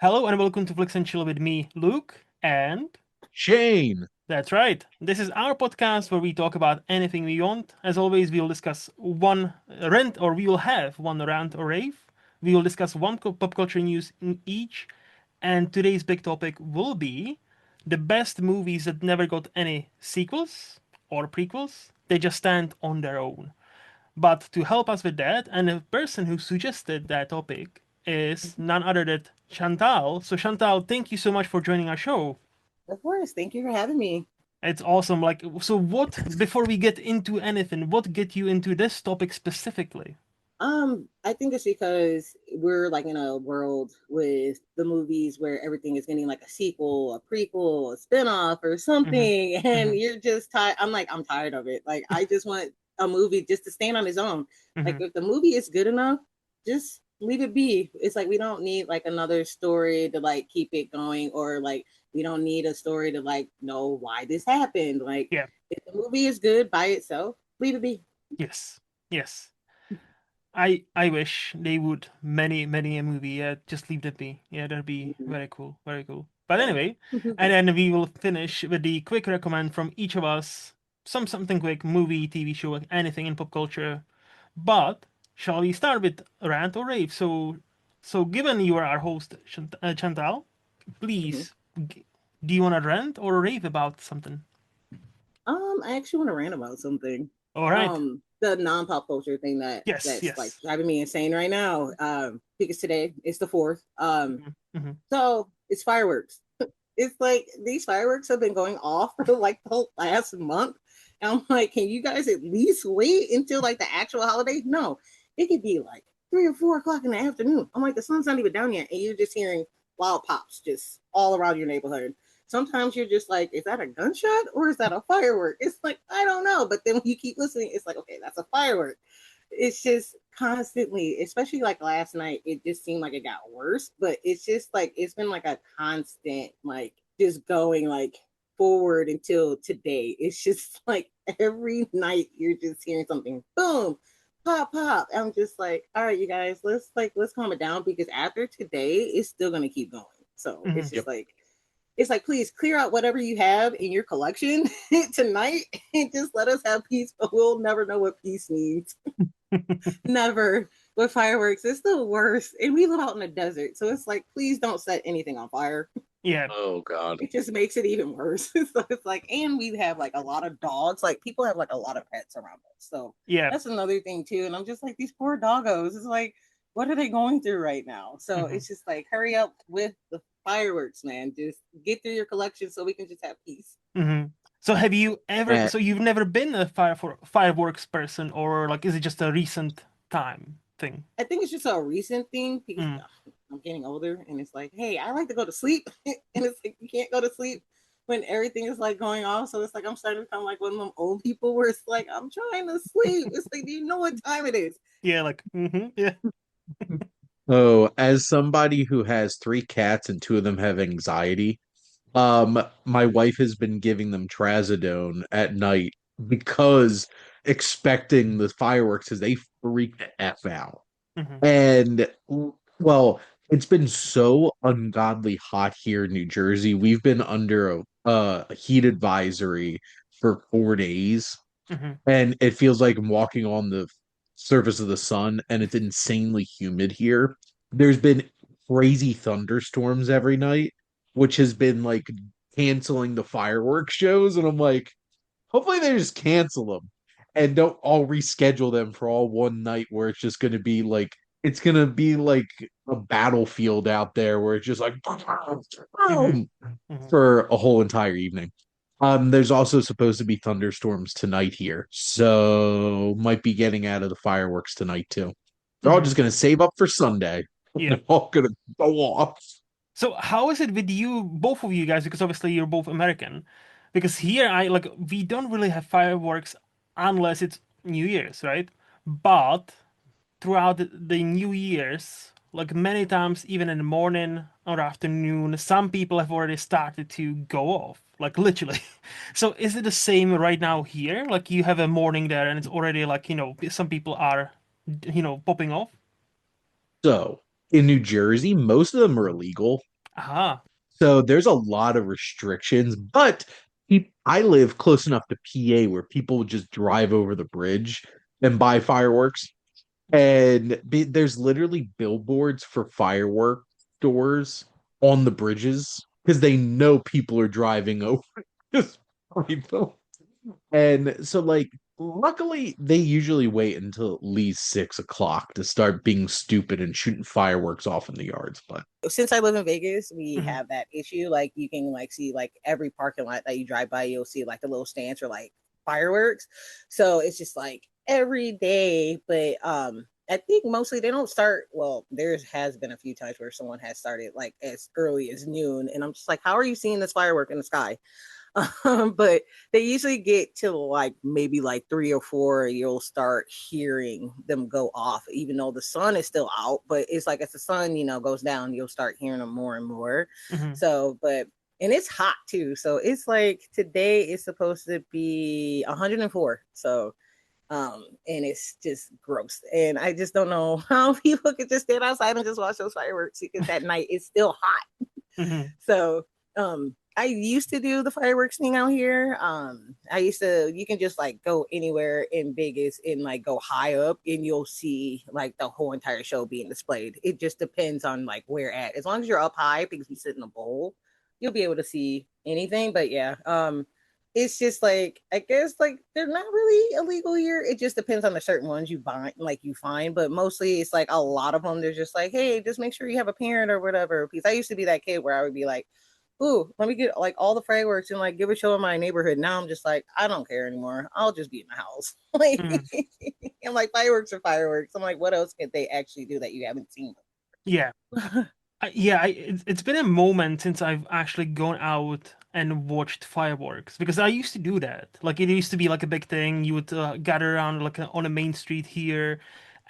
Hello and welcome to Flicks and Chill with me, Luke, and Shane. that's right. This is our podcast where we talk about anything we want. As always, we will discuss one rant or we will have one rant or rave. We will discuss one pop culture news in each, and today's big topic will be the best movies that never got any sequels or prequels. They just stand on their own. But to help us with that, and the person who suggested that topic is none other than Chantal. So Chantal, thank you so much for joining our show. Of course. Thank you for having me. It's awesome. So what, before we get into anything, what get you into this topic specifically? I think it's because we're like in a world with the movies where everything is getting like a sequel, a prequel, a spinoff, or Hmm. something, and Hmm. you're just tired. I'm tired of it. Like I just want a movie just to stand on its own. Like Hmm. if the movie is good enough, just leave it be. It's like we don't need like another story to like keep it going, or like we don't need a story to like know why this happened. Like Yeah. if the movie is good by itself, leave it be. Yes. Yes. I wish they would many a movie. Yeah, just leave that be. Yeah, that'd be Mhm. very cool. Very cool. But Yeah. anyway, and then we will finish with the quick recommend from each of us. Something quick, movie, TV show, anything in pop culture. But shall we start with rant or rave? So given you are our host, Chantal, Mhm. please, do you want to rant or rave about something? I actually want to rant about something. All right. The non-pop culture thing Yes. that's like Yes. driving me insane right now. Because today it's the fourth. Hmm. So it's fireworks. It's like these fireworks have been going off for like the last month. And I'm like, can you guys at least wait until like the actual holiday? No, it could be like 3 or 4 o'clock in the afternoon. I'm like, the sun's not even down yet, and you're just hearing loud pops just all around your neighborhood. Sometimes you're just like, is that a gunshot or is that a firework? It's like, I don't know. But then when you keep listening, it's like, okay, that's a firework. It's just constantly, especially like last night, it just seemed like it got worse. But it's just like it's been like a constant, like just going like forward until today. It's just like every night you're just hearing something, boom, pop, pop. I'm just like, all right, you guys, let's calm it down because after today, it's still gonna keep going. So Hmm. it's Yep. just like please clear out whatever you have in your collection tonight and just let us have peace, but we'll never know what peace means. Never. With fireworks, it's the worst. And we live out in the desert. So it's like, please don't set anything on fire. Yeah. Oh God. It just makes it even worse. So it's like, and we have like a lot of dogs. Like people have like a lot of pets around us. So Yeah. that's another thing too. And I'm just like, these poor doggos. It's like, what are they going through right now? So Hmm. it's just like, hurry up with the fireworks, man. Just get through your collection so we can just have peace. Hmm. So have you ever, And so you've never been a fireworks person, or like is it just a recent time thing? I think it's just a recent thing because Mm. I'm getting older and it's like, hey, I like to go to sleep. And it's like, you can't go to sleep when everything is like going off. So it's like, I'm starting to become like one of them old people where it's like, I'm trying to sleep. It's like, do you know what time it is? Yeah, like yeah. as somebody who has three cats and two of them have anxiety, my wife has been giving them trazodone at night because expecting the fireworks as they freak the F out. Hmm. And well, it's been so ungodly hot here in New Jersey. We've been under a heat advisory for 4 days. Hmm. And it feels like I'm walking on the surface of the sun, and it's insanely humid here. There's been crazy thunderstorms every night, which has been like canceling the fireworks shows, and I'm like, hopefully they just cancel them and don't all reschedule them for all one night where it's just going to be like it's going to be like a battlefield out there where it's just like Hmm. Hmm. for a whole entire evening. There's also supposed to be thunderstorms tonight here, so might be getting out of the fireworks tonight too. They're all Hmm. just gonna save up for Sunday. Yeah. They're all gonna go off. So how is it with you, both of you guys? Because obviously you're both American. Because here I like we don't really have fireworks unless it's New Year's, right? But throughout the New Year's, like many times, even in the morning or afternoon, some people have already started to go off, like literally. So is it the same right now here? Like you have a morning there and it's already like, some people are, popping off? So in New Jersey, most of them are illegal. Aha. So there's a lot of restrictions, but I live close enough to PA where people just drive over the bridge and buy fireworks. And there's literally billboards for firework stores on the bridges because they know people are driving over. Just people. And so, like, luckily, they usually wait until at least 6 o'clock to start being stupid and shooting fireworks off in the yards. But Since I live in Vegas, we Mhm. have that issue. Like you can like see like every parking lot that you drive by, you'll see like the little stands for like fireworks. So it's just like every day. But I think mostly they don't start. Well, there has been a few times where someone has started like as early as noon, and I'm just like, how are you seeing this firework in the sky? But they usually get to like maybe like 3 or 4, you'll start hearing them go off, even though the sun is still out. But it's like as the sun, goes down, you'll start hearing them more and more. Mhm. So, but and it's hot too. So it's like today is supposed to be 104. So and it's just gross. And I just don't know how people could just stand outside and just watch those fireworks because at night it's still hot. Mhm. So I used to do the fireworks thing out here. I used to you can just like go anywhere in Vegas and like go high up and you'll see like the whole entire show being displayed. It just depends on like where at. As long as you're up high because you sit in a bowl, you'll be able to see anything. But yeah, it's just like I guess like they're not really illegal here. It just depends on the certain ones you find, but mostly it's like a lot of them. They're just like, hey, just make sure you have a parent or whatever. Because I used to be that kid where I would be like, ooh, let me get like all the fireworks and like give a show in my neighborhood. Now I'm just like, I don't care anymore. I'll just be in my house. Like, Mhm. I'm like, fireworks are fireworks. I'm like, what else could they actually do that you haven't seen? Yeah. Yeah, it's been a moment since I've actually gone out and watched fireworks because I used to do that. Like it used to be like a big thing. You would gather around like on a main street here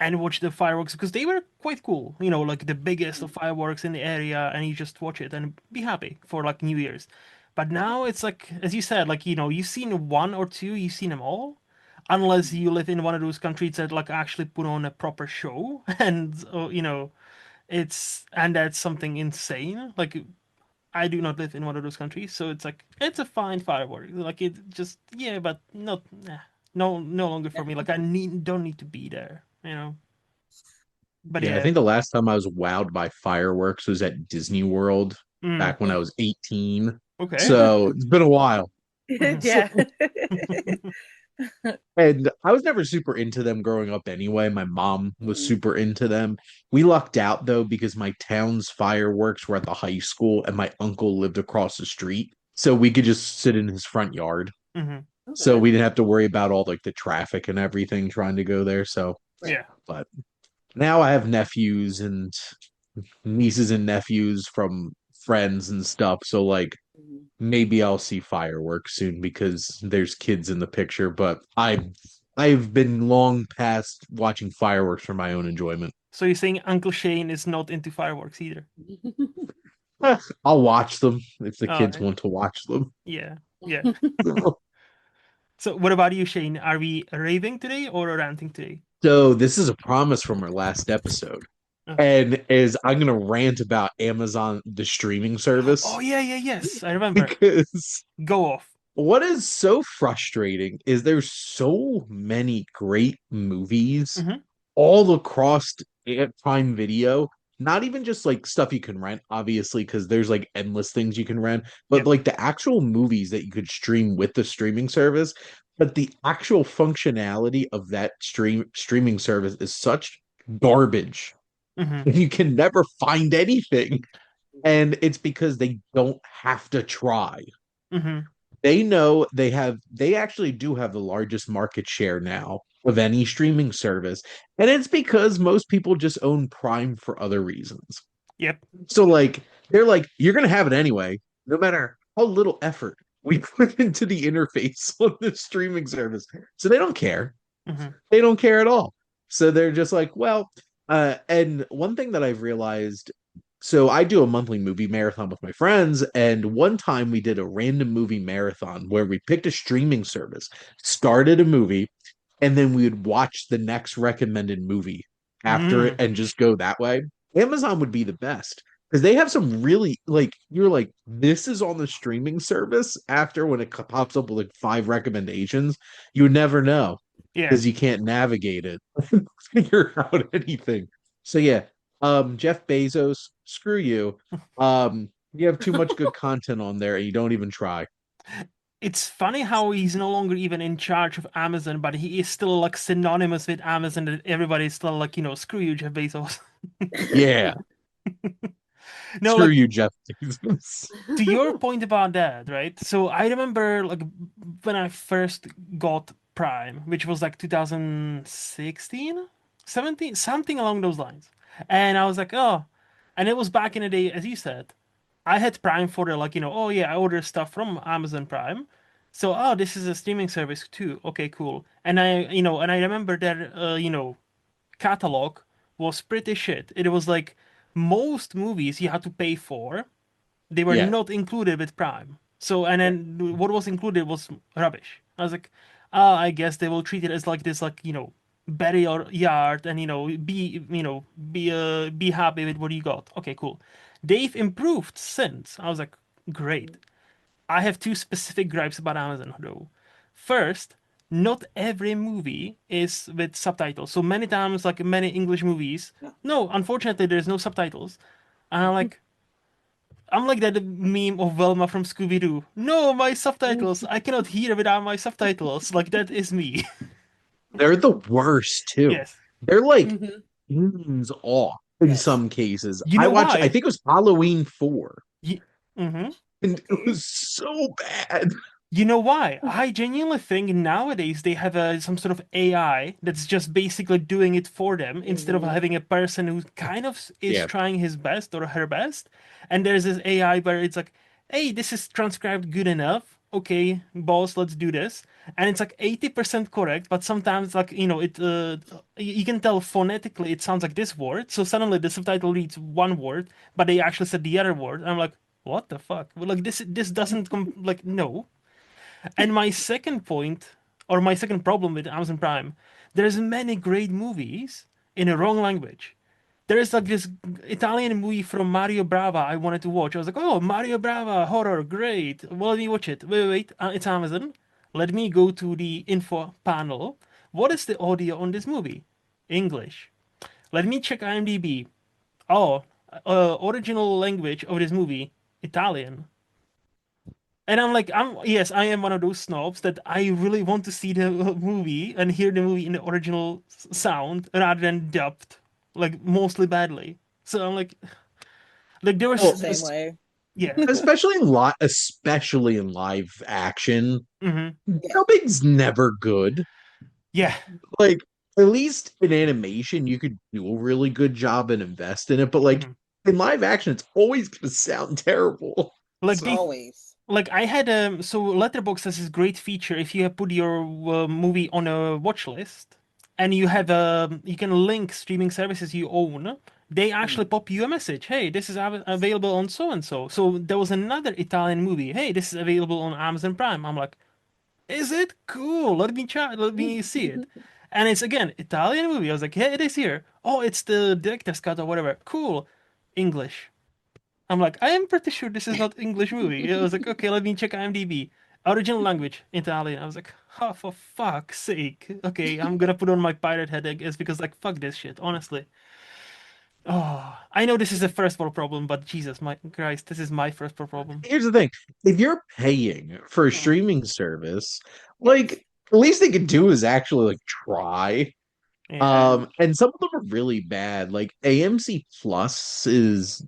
and watch the fireworks because they were quite cool. Like the biggest of fireworks in the area, and you just watch it and be happy for like New Year's. But now it's like, as you said, like you've seen one or two, you've seen them all. Unless you live in one of those countries that like actually put on a proper show and and that's something insane. Like I do not live in one of those countries, so it's like it's a fine firework. Like it just yeah, but not no longer for me. Like I don't need to be there. But yeah, I yeah. think the last time I was wowed by fireworks was at Disney World Mm, back when I was 18. okay. So it's been a while. Mhm. So, Yeah. and I was never super into them growing up anyway. My mom was super into them. We lucked out though because my town's fireworks were at the high school and my uncle lived across the street. So we could just sit in his front yard. Mhm. So Okay. we didn't have to worry about all like the traffic and everything trying to go there. So, Right. Yeah. but now I have nephews and nieces and nephews from friends and stuff. So like Mhm. maybe I'll see fireworks soon because there's kids in the picture, but I've been long past watching fireworks for my own enjoyment. So you're saying Uncle Shane is not into fireworks either? I'll watch them if the All kids right. want to watch them. Yeah. Yeah. So what about you, Shane? Are we raving today or ranting today? So this is a promise from our last episode. Okay. And is I'm gonna rant about Amazon, the streaming Oh service, yeah, yeah, yes, I remember. because Go off. what is so frustrating is there's so many great movies Hmm. all across Prime Video. Not even just like stuff you can rent, obviously, because there's like endless things you can rent, but Yep. like the actual movies that you could stream with the streaming service. But the actual functionality of that streaming service is such garbage. Hmm. You can never find anything. And it's because they don't have to try. Hmm. They know they actually do have the largest market share now of any streaming service. And it's because most people just own Prime for other reasons. Yep. So like they're like, you're gonna have it anyway, no matter how little effort we put into the interface on the streaming service. So they don't care. Hmm. They don't care at all. So they're just like, well, and one thing that I've realized, so I do a monthly movie marathon with my friends, and one time we did a random movie marathon where we picked a streaming service, started a movie, and then we would watch the next recommended movie after it Mm. and just go that way. Amazon would be the best because they have some really like you're like this is on the streaming service after when it pops up with like five recommendations, you would never know Yeah. because you can't navigate it, figure out anything. So yeah, Jeff Bezos, screw you. You have too much good content on there and you don't even try. It's funny how he's no longer even in charge of Amazon, but he is still like synonymous with Amazon that everybody's still like, screw you, Jeff Bezos. Yeah, No, screw like you, Jeff Bezos. to your point about that, right? So I remember like when I first got Prime, which was like 2016, 17, something along those lines. And I was like, oh, and it was back in the day, as you said, I had Prime for the like, oh yeah, I order stuff from Amazon Prime. So, oh, this is a streaming service too. Okay, cool. And I remember that, catalog was pretty shit. It was like most movies you had to pay for, they were Yeah. not included with Prime. So, and Yeah. then what was included was rubbish. I was like, oh, I guess they will treat it as like this, like, bury your yard and, be happy with what you got. Okay, cool. They've improved since. I was like, great. I have two specific gripes about Amazon though. First, not every movie is with subtitles. So many times, like many English movies, No. no, unfortunately, there's no subtitles. And I'm like that meme of Velma from Scooby Doo. No, my subtitles. I cannot hear without my subtitles. Like that is me. They're the worst too. Yes. They're like Mhm. hands off in Yes. some cases. You I know watched, I why? think it was Halloween 4, Mm-hmm. and it was so bad. You know why? I genuinely think nowadays they have some sort of AI that's just basically doing it for them instead of Mhm. having a person who kind of is Yeah. trying his best or her best. And there's this AI where it's like, hey, this is transcribed good enough. Okay, boss, let's do this. And it's like 80% correct, but sometimes like, you can tell phonetically it sounds like this word. So suddenly the subtitle reads one word, but they actually said the other word. And I'm like, what the fuck? Well, like this doesn't like no. And my second point, or my second problem with Amazon Prime, there's many great movies in a wrong language. There is like this Italian movie from Mario Brava I wanted to watch. I was like, oh, Mario Brava, horror, great. Well, let me watch it. Wait, it's Amazon. Let me go to the info panel. What is the audio on this movie? English. Let me check IMDb. Oh, original language of this movie, Italian. And I'm like, yes, I am one of those snobs that I really want to see the movie and hear the movie in the original sound rather than dubbed, like mostly badly. So I'm like there I'm the was, Well, same way. yeah, especially in live action, hmm Yeah. dubbing's never good. yeah, Like at least in animation, you could do a really good job and invest in it, but like hmm in live action, it's always gonna sound terrible. like So they Always. like I had so Letterboxd has this great feature if you have put your movie on a watch list and you have you can link streaming services you own, they actually Mhm. pop you a message, hey, this is available on so and so. So there was another Italian movie, hey, this is available on Amazon Prime. I'm like, is it cool? Let me try, let me see it. And it's again Italian movie. I was like, hey, it is here. Oh, it's the director's cut or whatever. Cool. English. I'm like, I am pretty sure this is not English movie. I was like, okay, let me check IMDb. Original language, Italian. I was like, oh, for fuck's sake. Okay, I'm gonna put on my pirate head, I guess, because like, fuck this shit, honestly. Oh, I know this is a first world problem, but Jesus, my Christ, this is my first world problem. here's the thing. If you're paying for a Mhm. streaming service, Yes. like the least they could do is actually like try. Yeah. And some of them are really bad. Like AMC Plus is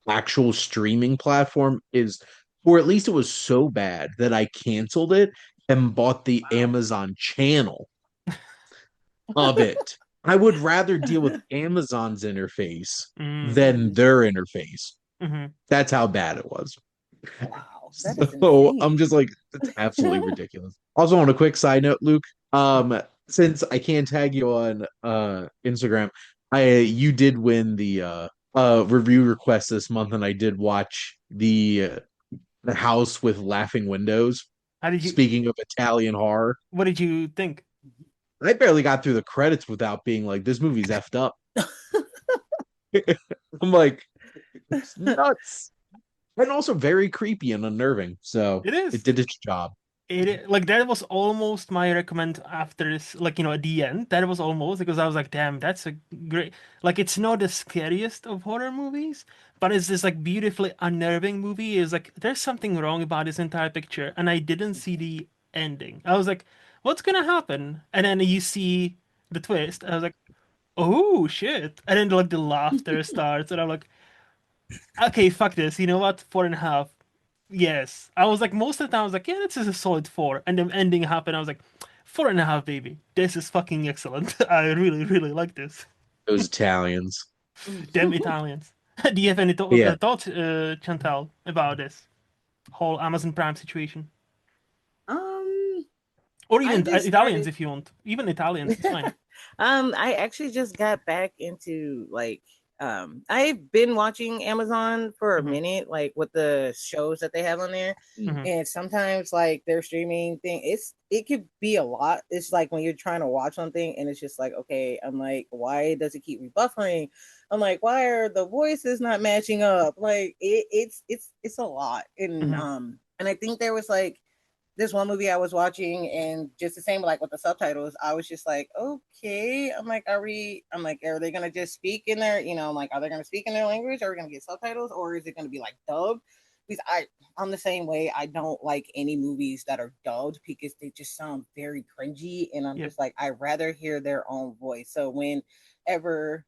actual streaming platform is, or at least it was so bad that I canceled it and bought the Wow. Amazon channel of it. I would rather deal with Amazon's interface than Mhm. their interface. Mm-hmm. That's how bad it was. Wow. That is So I'm insane. just like, it's absolutely ridiculous. Also, on a quick side note, Luke, since I can't tag you on Instagram, I you did win the review request this month, and I did watch the house with laughing windows. How did you? Speaking of Italian horror, What did you think? I barely got through the credits without being like, this movie's effed up. I'm like, It's nuts. And also very creepy and unnerving. So It it is. did its job. Like that was almost my recommend after this, like at the end. That was almost because I was like, damn, that's a great. Like it's not the scariest of horror movies, but it's this like beautifully unnerving movie. Is like there's something wrong about this entire picture, and I didn't see the ending. I was like, what's gonna happen? And then you see the twist. I was like, oh shit! And then like the laughter starts, and I'm like, okay, fuck this. You know what? 4.5. Yes. I was like, most of the time, I was like, yeah, this is a solid 4. And then ending happened. I was like, 4.5, baby. This is fucking excellent. I really, really like this. Those Italians. Damn Italians. Do you have any Yeah. thoughts, Chantal, about this whole Amazon Prime situation? Um, Or I even just Italians, started. if you want. Even Italians, it's fine. I actually just got back into like I've been watching Amazon for a Hmm. minute, like with the shows that they have on there. Hmm. And sometimes like their streaming thing, it could be a lot. It's like when you're trying to watch something and it's just like, okay, I'm like, why does it keep rebuffering? I'm like, why are the voices not matching up? Like it's a lot. Hmm. And I think there was like this one movie I was watching, and just the same like with the subtitles, I was just like, okay. I'm like, I'm like, are they gonna just speak in their, I'm like, are they gonna speak in their language? Are we gonna get subtitles, or is it gonna be like dubbed? Because I'm the same way. I don't like any movies that are dubbed because they just sound very cringy, and I'm Yep. just like, I'd rather hear their own voice. So whenever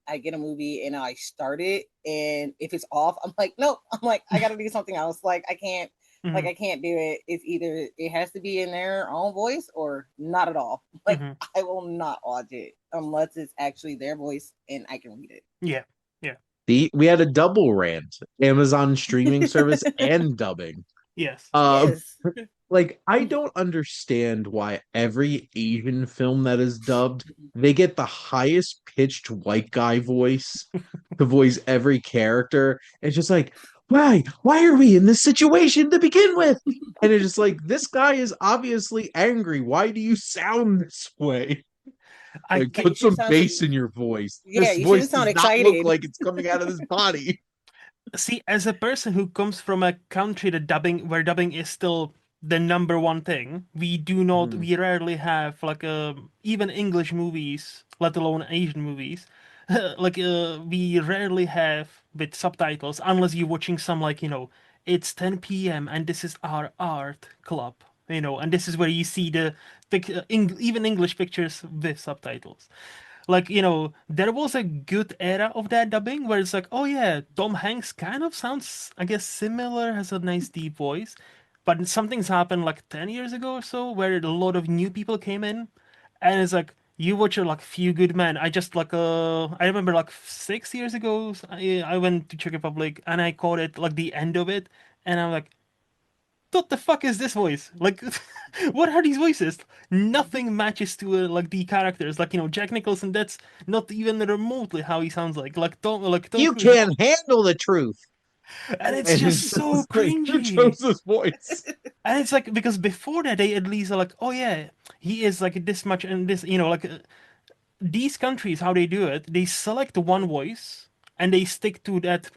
I get a movie and I start it, and if it's off, I'm like, nope. I'm like, I gotta do something else. Like I can't Hmm. I can't do it. It's either it has to be in their own voice or not at all. Like Hmm. I will not watch it unless it's actually their voice and I can read Yeah. Yeah. We had a double rant. Amazon streaming service it. and dubbing. Yes. Um, Yes. like I don't understand why every Asian film that is dubbed, they get the highest pitched white guy voice to voice every character. It's just like, why are we in this situation to begin with? And it's just like, this guy is obviously angry. Why do you sound this way? I Like, Yeah, get. you put should some sound bass in your voice. yeah, This you voice shouldn't sound does not look excited. like it's coming out of his body. See, as a person who comes from a country that where dubbing is still the number one thing, Mhm. we rarely have like even English movies, let alone Asian movies. We rarely have with subtitles unless you're watching some like, it's 10 p.m. and this is our art club, and this is where you see the even English pictures with subtitles. Like, there was a good era of that dubbing where it's like, oh yeah, Tom Hanks kind of sounds, I guess, similar, has a nice deep voice. But something's happened like 10 years ago or so where a lot of new people came in. And it's like, you watch like Few Good Men. I remember like 6 years ago, I went to Czech Republic and I caught it like the end of it. And I'm like, what the fuck is this voice? Like, what are these voices? Nothing matches to like the characters. Like Jack Nicholson. That's not even remotely how he sounds like. Tom You Cruise. can't handle the truth. And it's And just it's so just like, who cringy. chose this voice? And it's like because before that they at least are like, oh yeah, he is like this much and this. Like these countries, how they do it, they select one voice and they stick to that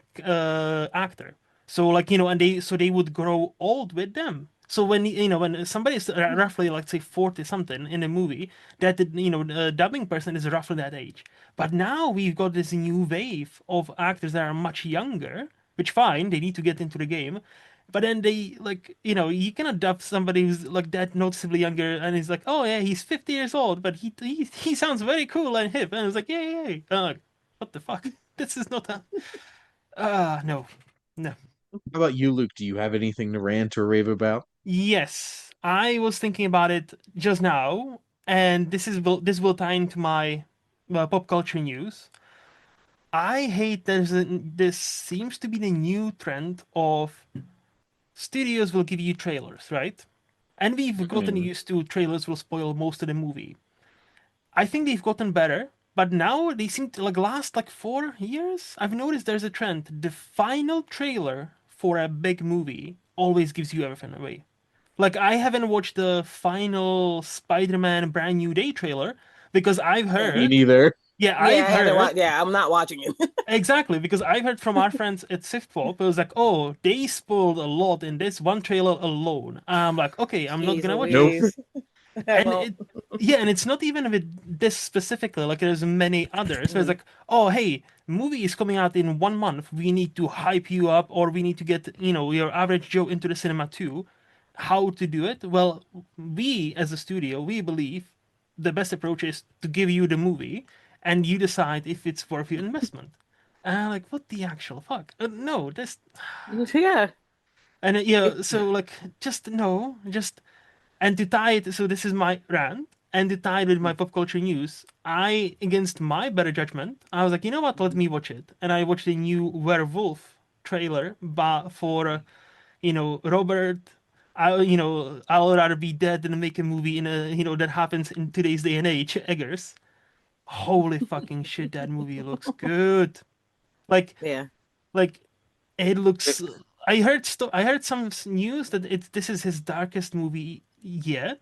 actor. So like and they would grow old with them. So when somebody is roughly like say 40 something in a movie, that the dubbing person is roughly that age. But now we've got this new wave of actors that are much younger, which fine, they need to get into the game. But then they like you cannot dub somebody who's like that noticeably younger and he's like, oh yeah, he's 50 years old, but he sounds very cool and hip, and it's like, yay yay. And I'm like, what the fuck? This is not a no, no. How about you, Luke? Do you have anything to rant or rave about? Yes, I was thinking about it just now, and this will tie into my pop culture news. I hate this seems to be the new trend of studios will give you trailers, right? And we've gotten Mhm. used to trailers will spoil most of the movie. I think they've gotten better, but now they seem to like last like 4 years. I've noticed there's a trend. The final trailer for a big movie always gives you everything away. Like I haven't watched the final Spider-Man Brand New Day trailer because I've Oh, Me heard neither. Yeah, Yeah, I've I haven't heard. watched. Yeah, I'm not watching it. Exactly, because I've heard from our friends at Siftpop, it was like, oh, they spoiled a lot in this one trailer alone. I'm like, okay, I'm not Jeez gonna watch Nope. this. Louise. I And won't. it, yeah, and it's not even with this specifically, like there's many others. So it's like, oh, hey, movie is coming out in 1 month. We need to hype you up, or we need to get, your average Joe into the cinema too. How to do it? Well, we as a studio, we believe the best approach is to give you the movie, and you decide if it's worth your investment. And I'm like, what the actual fuck? No, this, Yeah. and so like, just no, just and to tie it, so this is my rant, and to tie it with my pop culture news, I, against my better judgment, I was like, you know what, let me watch it. And I watched the new Werewolf trailer for, Robert. I'll rather be dead than make a movie that happens in today's day and age. Eggers, holy fucking shit, that movie looks good. Like, Yeah. like it looks. I heard some news that this is his darkest movie yet.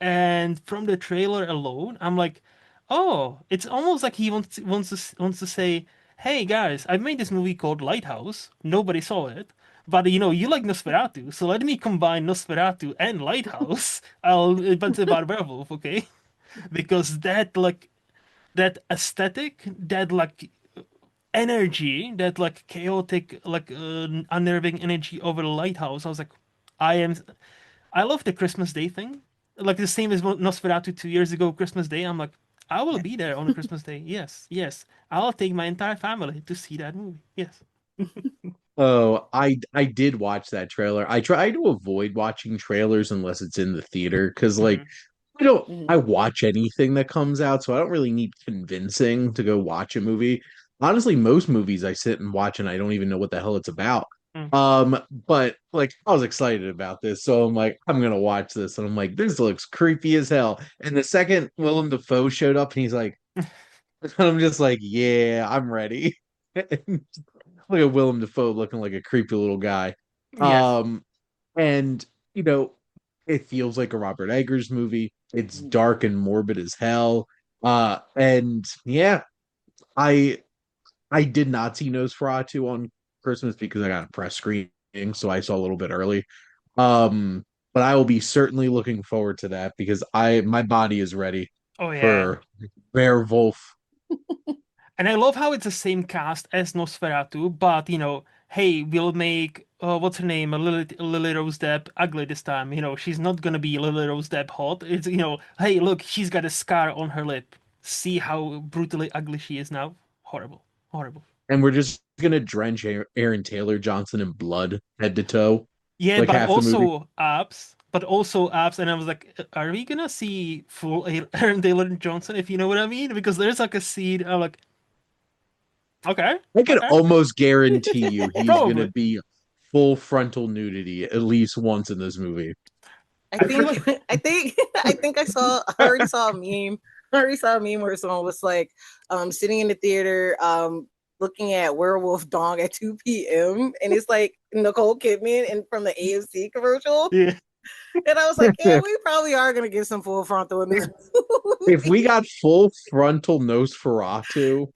And from the trailer alone, I'm like, oh, it's almost like he wants to say, hey guys, I made this movie called Lighthouse. Nobody saw it, but you like Nosferatu, so let me combine Nosferatu and Lighthouse. But it's about werewolf, okay? Because that aesthetic, that like energy, that like chaotic, like unnerving energy over the Lighthouse. I was like, I am. I love the Christmas Day thing. Like the same as Nosferatu 2 years ago, Christmas Day. I'm like, I will Yeah. be there on Christmas Day. Yes, yes. I'll take my entire family to see that movie. Yes. Oh, I did watch that trailer. I try to avoid watching trailers unless it's in the theater because like Hmm. I Mhm. watch anything that comes out, so I don't really need convincing to go watch a movie. Honestly, most movies I sit and watch and I don't even know what the hell it's about. Mm. But like I was excited about this, so I'm like, I'm gonna watch this, and I'm like, this looks creepy as hell. And the second Willem Dafoe showed up, and he's like, I'm just like, yeah, I'm ready. Look at Willem Dafoe looking like a creepy little guy. Yes. Um, and you know, it feels like a Robert Eggers movie. It's dark and morbid as hell. And yeah, I I did not see Nosferatu on Christmas because I got a press screening, so I saw a little bit early. But I will be certainly looking forward to that because I my body is ready Oh yeah. for Werewolf. And I love how it's the same cast as Nosferatu, but hey, we'll make what's her name, Lily Rose Depp ugly this time. She's not gonna be Lily Rose Depp hot. It's hey, look, she's got a scar on her lip. See how brutally ugly she is now. Horrible, horrible. And we're just gonna drench Aaron Taylor Johnson in blood, head to toe, Yeah, like half the movie. but also abs, and I was like, are we gonna see full Aaron Taylor Johnson, if you know what I mean? Because there's like a scene, I'm like, okay, I can okay, almost guarantee you he's gonna probably. be full frontal nudity at least once in this movie. I I feel think like, I saw I already saw a meme. I already saw a meme where someone was like sitting in the theater looking at Werewolf Dong at 2 p.m. and it's like Nicole Kidman and from the AFC commercial. yeah, And I was like, yeah, we probably are gonna get some full frontal in this If we movie. got full frontal Nosferatu,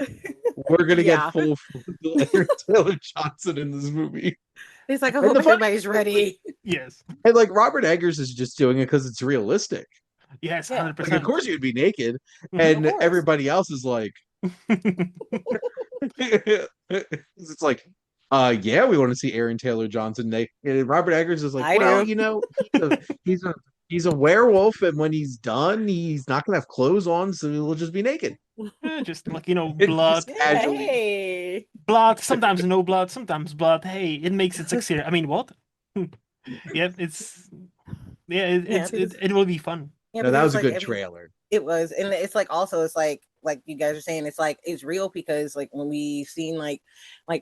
we're gonna get Yeah. full frontal Aaron Taylor Johnson in this movie. It's like I And hope the funny everybody's thing is, like, ready. yes, and like Robert Eggers is just doing it because it's realistic. yes, Yeah, Like, of 100%. course you'd be naked, Hmm. of and course. everybody else is like, it's like, yeah, we want to see Aaron Taylor Johnson naked. And Robert Eggers is like, I well, do. he's a he's a werewolf, and when he's done, he's not gonna have clothes on, so he'll just be naked. Just like, And just blood, Yeah, casually. hey. blood, sometimes no blood, sometimes blood. Hey, it makes it sexier. I mean, what? Yeah, Yeah, because it will be fun. No, that was it's a like good every trailer. it was, and it's like also it's like you guys are saying, it's like it's real because like when we've seen like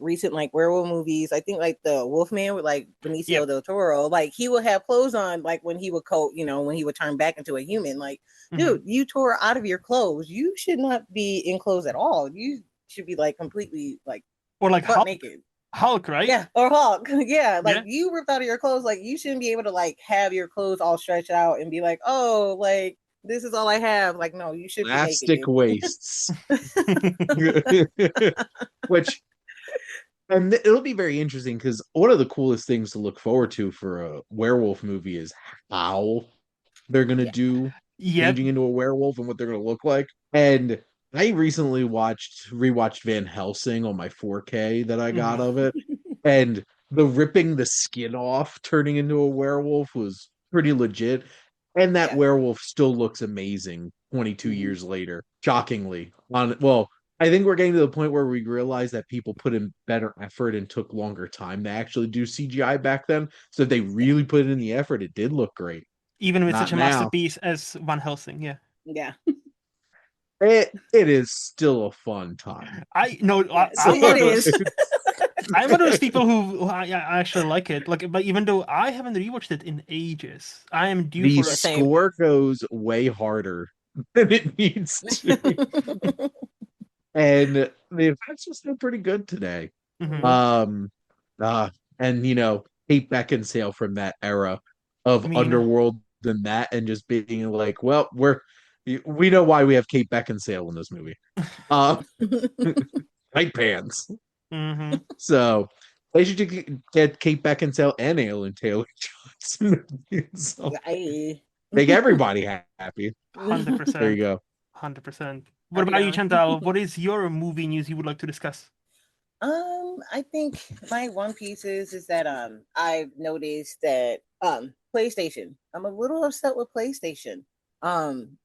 recent like werewolf movies, I think like the Wolfman with like Benicio Yep. del Toro, like he would have clothes on like when he would when he would turn back into a human. Like, Hmm. dude, you tore out of your clothes. You should not be in clothes at all. You should be like completely like Or like butt Hulk, naked. Hulk, right? Yeah, or Hulk. Yeah, like Yeah. you ripped out of your clothes. Like you shouldn't be able to like have your clothes all stretched out and be like, oh, like This is all I have. Like, no, you should be naked, Plastic dude. wastes. Which, and it'll be very interesting because one of the coolest things to look forward to for a werewolf movie is how they're gonna Yeah. do Yep. changing into a werewolf and what they're gonna look like. And I recently rewatched Van Helsing on my 4K that I got Mhm. of it, and the ripping the skin off, turning into a werewolf was pretty legit. And that Yeah. werewolf still looks amazing 22 Mhm. years later. Shockingly. Well, I think we're getting to the point where we realize that people put in better effort and took longer time to actually do CGI back then. So if they Yeah. really put in the effort, it did look great. Even with such Not a now. masterpiece as Van Helsing, yeah. Yeah. It is still a fun time. I no, Yeah. So I'm one It of is. those. I'm one of those people who I actually like it. Like, but even though I haven't rewatched it in ages, I am due the for Yeah. a. Same. score goes way harder than it needs to. And the effects are still pretty good today. Mhm. Mhm. Um and Kate Beckinsale from that era I of mean, Underworld and that and just being like, well, we know why we have Kate Beckinsale in this movie. Uh Tight pants. mhm. So they should get Kate Beckinsale and Alan Taylor Johnson. So I, make everybody happy. Hundred There you percent, go. 100%. What I'll be about you, down. Chantal? What is your movie news you would like to discuss? I think my one piece is that I've noticed that PlayStation. I'm a little upset with PlayStation.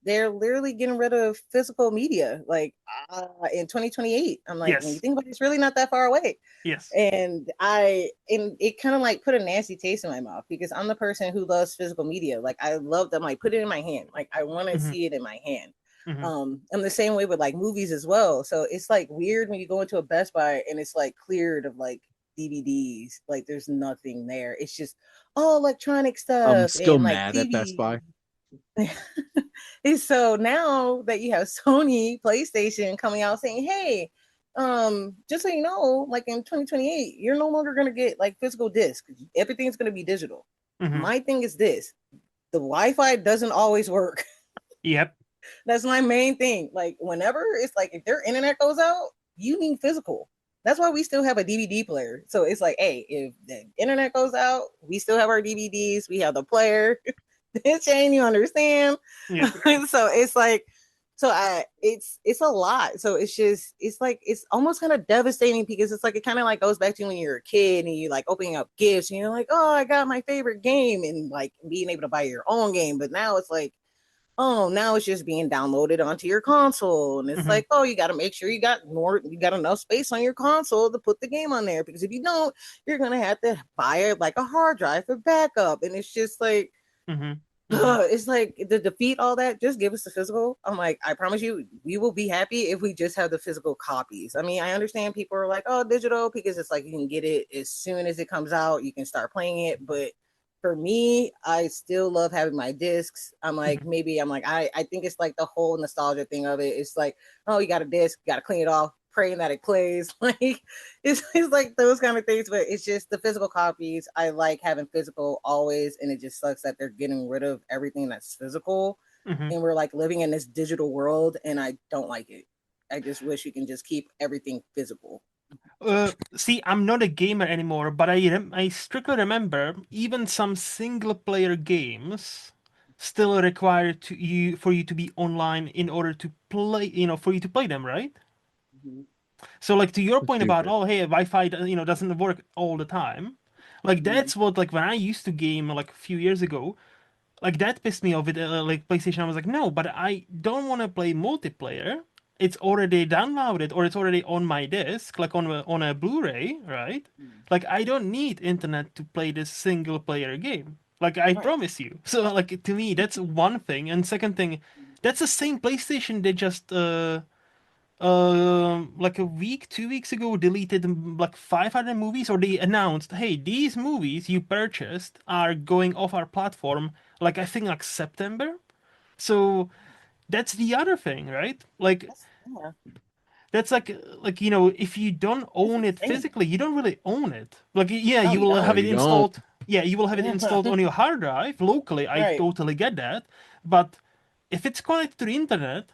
They're literally getting rid of physical media like in 2028. I'm like, when you Yes, think about it, it's really not that far away. yes. And it kind of like put a nasty taste in my mouth because I'm the person who loves physical media. Like I love them, like put it in my hand. Like I want to Mhm, see it in my hand. mhm. I'm the same way with like movies as well. So it's like weird when you go into a Best Buy and it's like cleared of like DVDs. Like there's nothing there. It's just all electronic I'm stuff still and like mad at Best TV. Buy. And so now that you have Sony PlayStation coming out saying, "Hey, just so you know, like in 2028, you're no longer gonna get like physical discs. Everything's gonna be digital." Mhm. My thing is this: the Wi-Fi doesn't always work. Yep. That's my main thing. Like whenever it's like if their internet goes out, you need physical. That's why we still have a DVD player. So it's like, hey, if the internet goes out, we still have our DVDs. We have the player. Shane, you understand? Yep. So it's like, it's a lot. So it's just it's like it's almost kind of devastating because it's like it kind of like goes back to when you're a kid and you like opening up gifts and you're like, oh, I got my favorite game and like being able to buy your own game. But now it's like, oh, now it's just being downloaded onto your console. And it's Mhm. like, oh, you got to make sure you got enough space on your console to put the game on there. Because if you don't, you're going to have to buy it like a hard drive for backup. And it's just like, Mhm. Mhm. it's like to defeat all that, just give us the physical. I'm like, I promise you, we will be happy if we just have the physical copies. I mean, I understand people are like, oh, digital, because it's like you can get it as soon as it comes out, you can start playing it. But for me, I still love having my discs. Mhm. I think it's like the whole nostalgia thing of it. It's like, oh, you got a disc, you got to clean it off, praying that it plays. Like it's like those kind of things, but it's just the physical copies. I like having physical always, and it just sucks that they're getting rid of everything that's physical, Mhm. and we're like living in this digital world, and I don't like it. I just wish you can just keep everything physical. See, I'm not a gamer anymore, but I strictly remember even some single player games still require for you to be online in order to play, for you to play them, right? Mhm. So like to your point about, Stupid. oh hey, Wi-Fi doesn't work all the time. Like Mhm. that's what, like when I used to game like a few years ago, like that pissed me off with like PlayStation. I was like, no, but I don't want to play multiplayer. It's already downloaded or it's already on my disc, like on a Blu-ray, right? Mhm. Like I don't need internet to play this single player game. Like I Right. promise you. So like to me, that's one thing. And second thing, that's the same PlayStation they just like a week, 2 weeks ago, deleted like 500 movies, or they announced, hey, these movies you purchased are going off our platform, like I think like September. So that's the other thing, right? Like Yeah, that's like if you don't that's own it insane. physically, you don't really own it. Like yeah, No, you you will No, have don't. it you don't. installed. Yeah, you will have it Yeah. installed on your hard drive locally. I Right. totally get that, but if it's connected to the internet,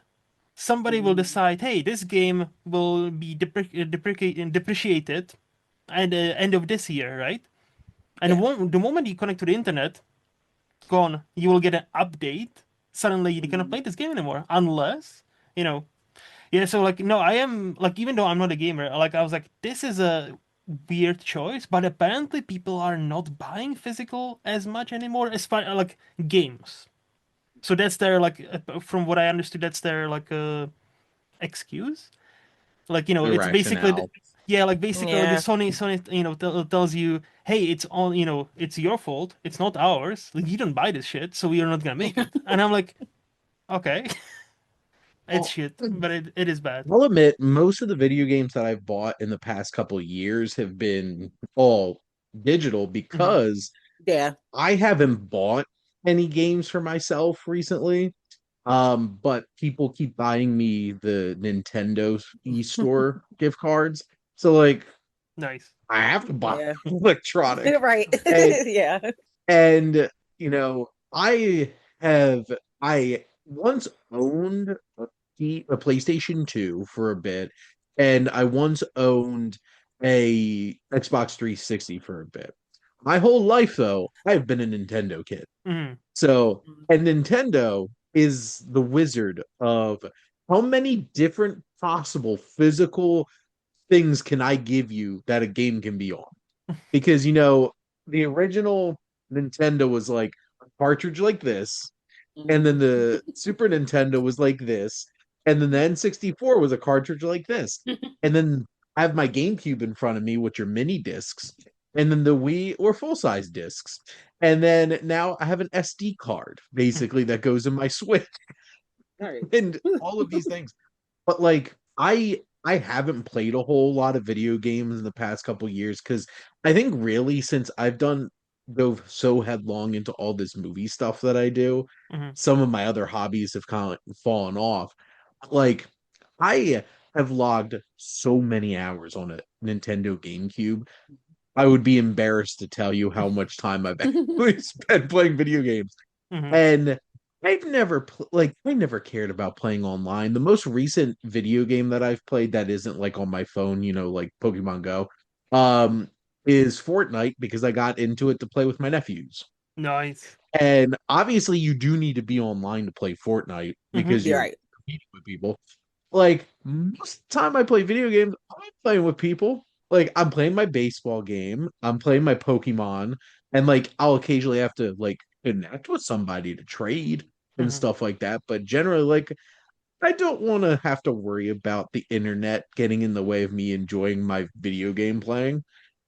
somebody will Mhm. decide, hey, this game will be depreciated at the end of this year, right? And Yeah. the moment you connect to the internet, gone, you will get an update. Suddenly, you cannot Mhm. play this game anymore unless, you know, yeah. So like, no, I am like, even though I'm not a gamer, like I was like, this is a weird choice, but apparently people are not buying physical as much anymore as far like games. So that's their like, from what I understood, that's their like excuse. Like The it's basically rationale. yeah, like basically like the Yeah. Sony tells you, hey, it's on, it's your fault, it's not ours. Like you don't buy this shit, so we are not gonna make it. And I'm like, okay, it's Well, shit, but it is bad. I'll admit, most of the video games that I've bought in the past couple of years have been all digital Hmm. because Yeah. I haven't bought any games for myself recently. But people keep buying me the Nintendo eStore gift cards. So like Nice. I have to buy Yeah. electronic. Right. And Yeah. and I have I once owned a PlayStation 2 for a bit, and I once owned a Xbox 360 for a bit. My whole life though, I've been a Nintendo kid. Hmm. So, and Nintendo is the wizard of how many different possible physical things can I give you that a game can be on? Because the original Nintendo was like a cartridge like this, and then Mhm. the Super Nintendo was like this, and then the N64 was a cartridge like this, and then I have my GameCube in front of me, which are mini discs, and then the Wii or full size discs, and then now I have an SD card basically that goes in my Switch Right. and all of these things. But like I haven't played a whole lot of video games in the past couple years because I think really since I've dove so headlong into all this movie stuff that I do, Hmm. some of my other hobbies have kind of fallen off. Like I have logged so many hours on a Nintendo GameCube. I would be embarrassed to tell you how much time I've actually spent playing video games. Hmm. And I never cared about playing online. The most recent video game that I've played that isn't like on my phone, like Pokemon Go, um, is Fortnite because I got into it to play with my nephews. Nice. And obviously you do need to be online to play Fortnite Hmm. because You're you're right. competing with people. Like most of the time I play video games, I'm playing with people. Like I'm playing my baseball game, I'm playing my Pokemon, and like I'll occasionally have to like connect with somebody to trade and Hmm. stuff like that. But generally, like I don't want to have to worry about the internet getting in the way of me enjoying my video game playing.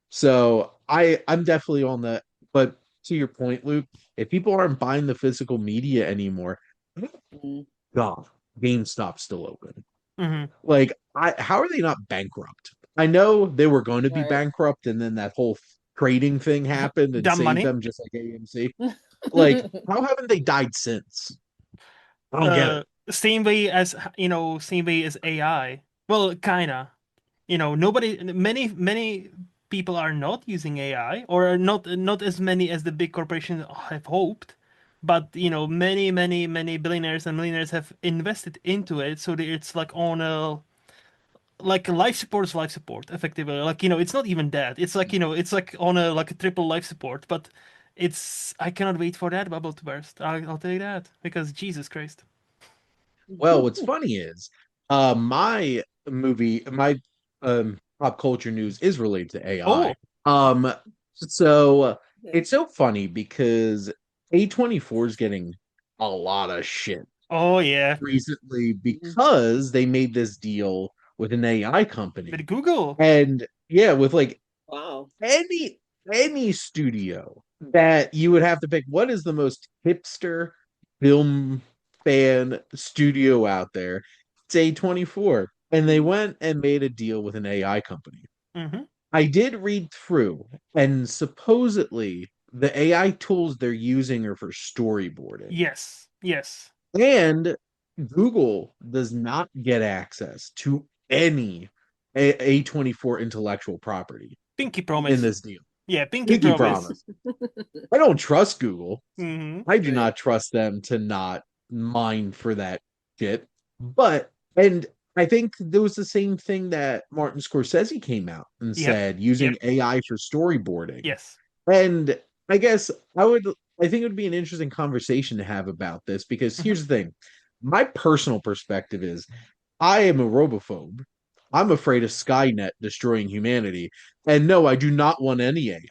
So I'm definitely on that. But to your point, Luke, if people aren't buying the physical media anymore, Mhm. God, GameStop's still open. Hmm. Like, how are they not bankrupt? I know they were going to be Right. bankrupt, and then that whole trading thing happened and Dumb saved money. them, just like AMC. Like, how haven't they died since? I don't get it. Same way as same way as AI. Well, kinda. Many people are not using AI, or not as many as the big corporations have hoped. But many billionaires and millionaires have invested into it, so that it's like on a like life support is life support, effectively. Like it's not even that. It's like it's like on a like a triple life support. But I cannot wait for that bubble to burst. I'll tell you that because Jesus Christ. Well, what's funny is, my pop culture news is related to AI. Oh, So Yeah. it's so funny because A24 is getting a lot of shit oh yeah, recently Mhm. because they made this deal with an AI company. with Google. And yeah, with like Wow. any any studio that you would have to pick, what is the most hipster film fan studio out there? It's A24. And they Mhm. went and made a deal with an AI company. Hmm. I did read through, and supposedly the AI tools they're using are for storyboarding. Yes, yes. And Google does not get access to any A24 intellectual property Pinky in promise. this deal. Yeah, pinky Pinky promise. promise. I don't trust Google. Hmm. I do Right. not trust them to not. mind for that shit. But and I think there was the same thing that Martin Scorsese came out and Yep. said using Yep. AI for storyboarding. Yes. And I guess I think it would be an interesting conversation to have about this because Hmm. here's the thing. My personal perspective is I am a robophobe. I'm afraid of Skynet destroying humanity. And no, I do not want any AI.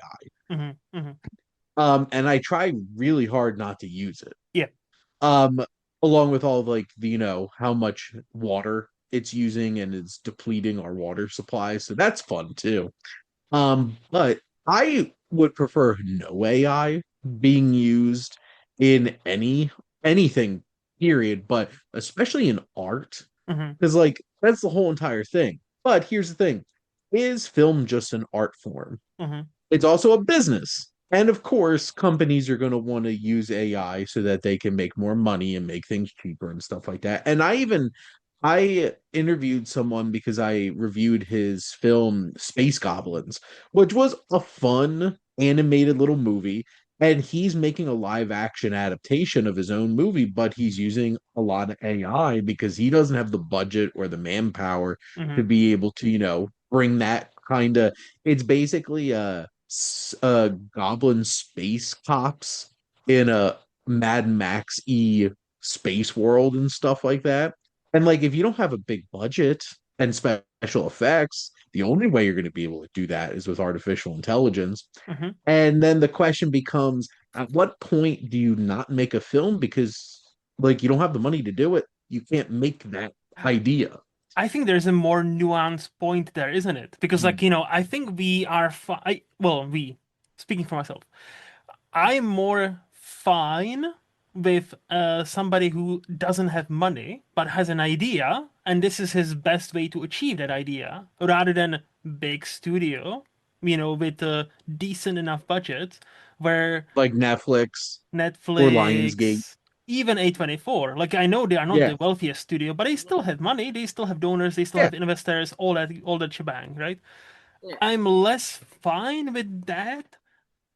Hmm. Hmm. And I try really hard not to use it. Yeah. Um, along with all of like the, how much water it's using and it's depleting our water supply. So that's fun too. But I would prefer no AI being used in anything, period, but especially in art. Hmm. Because like that's the whole entire thing. But here's the thing. Is film just an art form? Hmm. It's also a business. And of course, companies are going to want to use AI so that they can make more money and make things cheaper and stuff like that. And I interviewed someone because I reviewed his film Space Goblins, which was a fun animated little movie. And he's making a live action adaptation of his own movie, but he's using a lot of AI because he doesn't have the budget or the manpower to Hmm. be able to, bring that kind of. It's basically a goblin space cops in a Mad Max space world and stuff like that. And like, if you don't have a big budget and special effects, the only way you're going to be able to do that is with artificial intelligence. Hmm. And then the question becomes, at what point do you not make a film because like you don't have the money to do it? You can't make that idea. I think there's a more nuanced point there, isn't it? Because, like, Mm. I think we are well, speaking for myself, I'm more fine with somebody who doesn't have money but has an idea, and this is his best way to achieve that idea, rather than big studio, with a decent enough budget, where Like Netflix or Lionsgate. Netflix, even A24. Like, I know they are not Yeah, the wealthiest studio, but they still have money, they still have donors, they still yeah. have investors, all that shebang, right? Yeah. I'm less fine with that.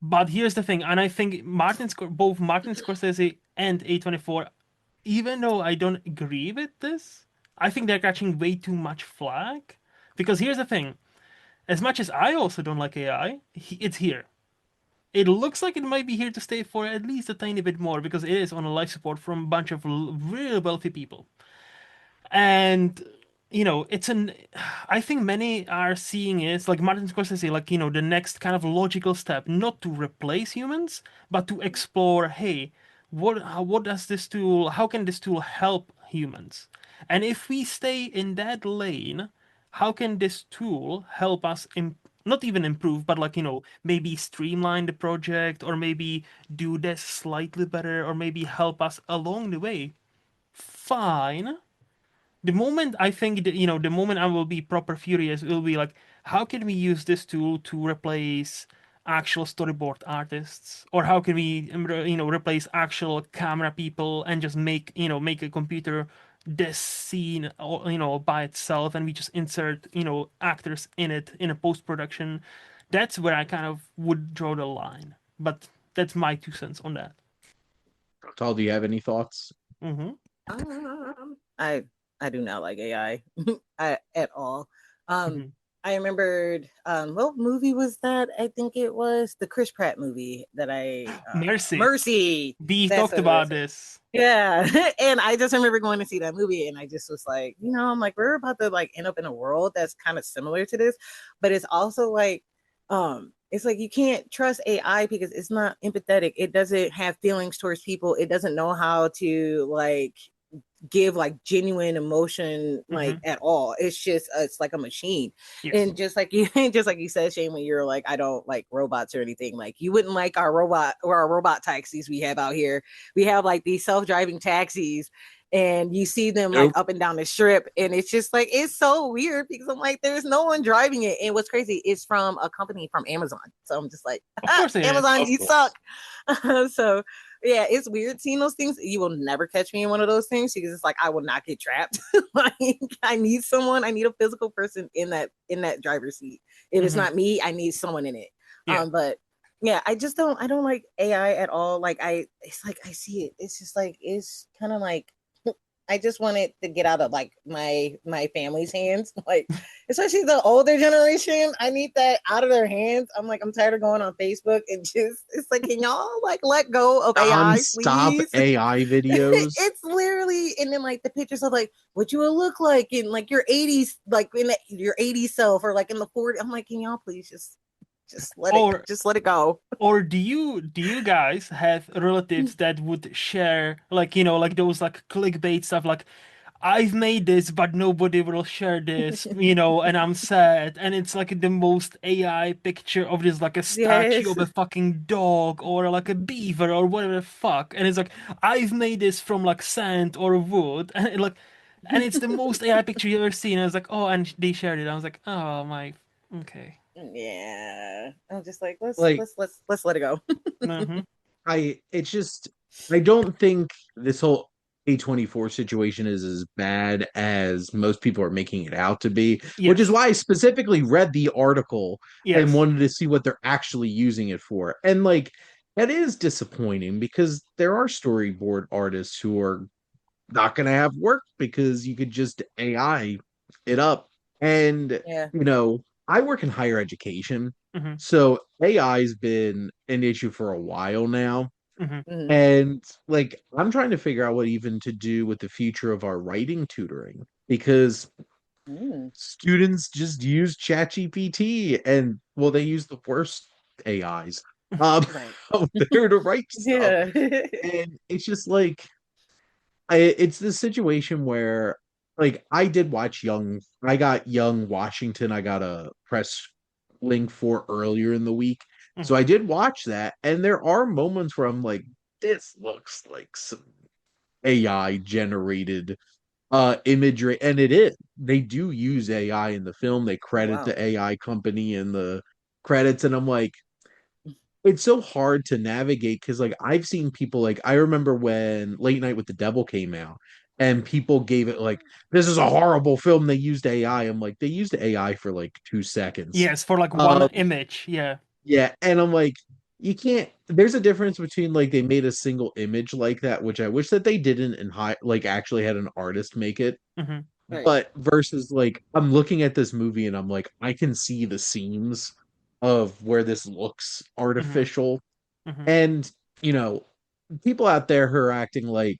But here's the thing, and I think both Martin Scorsese and A24, even though I don't agree with this, I think they're catching way too much flack. Because here's the thing, as much as I also don't like AI, it's here. It looks like it might be here to stay for at least a tiny bit more because it is on a life support from a bunch of real wealthy people. And it's an I think many are seeing it like Martin Scorsese, like, the next kind of logical step, not to replace humans, but to explore, hey, what does this tool, how can this tool help humans? And if we stay in that lane, how can this tool help us not even improve, but, like, maybe streamline the project, or maybe do this slightly better, or maybe help us along the way? Fine. The moment I think that, the moment I will be proper furious, it will be like, how can we use this tool to replace actual storyboard artists, or how can we, replace actual camera people and just make a computer this scene, by itself, and we just insert, actors in it in a post production. That's where I kind of would draw the line, but that's my 2 cents on that. Tal, do you have any thoughts? Hmm. I do not like AI at all. Um, Hmm. I remembered what movie was that? I think it was the Chris Pratt movie that I Mercy. Mercy. We That's talked what it about was. this. Yeah. And I just remember going to see that movie and I just was like, I'm like, we're about to like end up in a world that's kind of similar to this, but it's also like it's like you can't trust AI because it's not empathetic. It doesn't have feelings towards people. It doesn't know how to like give like genuine emotion like Hmm. at all. It's just it's like a machine. Yes. And just like you just like you said, Shane, when you're like, I don't like robots or anything, like you wouldn't like our robot taxis we have out here. We have like these self-driving taxis and you see them like Nope. up and down the strip and it's just like it's so weird because I'm like there's no one driving it. And what's crazy is from a company from Amazon, so I'm just like Of course it is. Amazon, Of you suck. course. So yeah, it's weird seeing those things. You will never catch me in one of those things because it's like I will not get trapped. Like I need someone, I need a physical person in that driver's seat. If it's Hmm. not me, I need someone in it. Yeah. But yeah, I don't like AI at all. Like it's like I see it. It's just like it's kind of like I just want it to get out of like my family's hands. Like especially the older generation, I need that out of their hands. I'm like I'm tired of going on Facebook and just it's like can y'all like let go of AI, Non-stop please? AI videos. It's literally and then like the pictures of like what you will look like in like your 80s, like in your 80s self or like in the 40s. I'm like, can y'all please Or just let it go. or do you guys have relatives that would share like like those like clickbait stuff like I've made this but nobody will share this, and I'm sad and it's like the most AI picture of this like a statue Yes. of a fucking dog or like a beaver or whatever the fuck, and it's like I've made this from like sand or wood and it's the most AI picture you ever seen. I was like, oh, and they shared it. I was like, oh my, okay. Yeah. I'm just like Like let's let it go. Mm-hmm. it's just I don't think this whole A24 situation is as bad as most people are making it out to be, which is Yes. why I specifically read the article and Yes. wanted to see what they're actually using it for. And like that is disappointing because there are storyboard artists who are not going to have work because you could just AI it up. And, Yeah. I work in higher education. Mm-hmm. So AI's been an issue for a while now. Mm-hmm. Mhm. And like, I'm trying to figure out what even to do with the future of our writing tutoring because Mm. students just use ChatGPT and, well, they use the worst AIs Right. out there to write stuff. Yeah. And it's just like, it's this situation where like I got Young Washington, I got a press link for earlier in the week. So Mm-hmm. I did watch that, and there are moments where I'm like, this looks like some AI generated imagery, and it is. They do use AI in the film. They Oh credit wow. the AI company in the credits, and I'm like, it's so hard to navigate because like I've seen people like I remember when Late Night with the Devil came out and people gave it like this is a horrible film. They used AI. I'm like, they used AI for like 2 seconds. Yes, for like one Um image. Yeah. yeah, and I'm like, you can't there's a difference between like they made a single image like that, which I wish that they didn't and like actually had an artist make it. Mm-hmm. Right. But versus like I'm looking at this movie and I'm like, I can see the seams of where this looks Mm-hmm. artificial Mm-hmm. and, you know, people out there who are acting like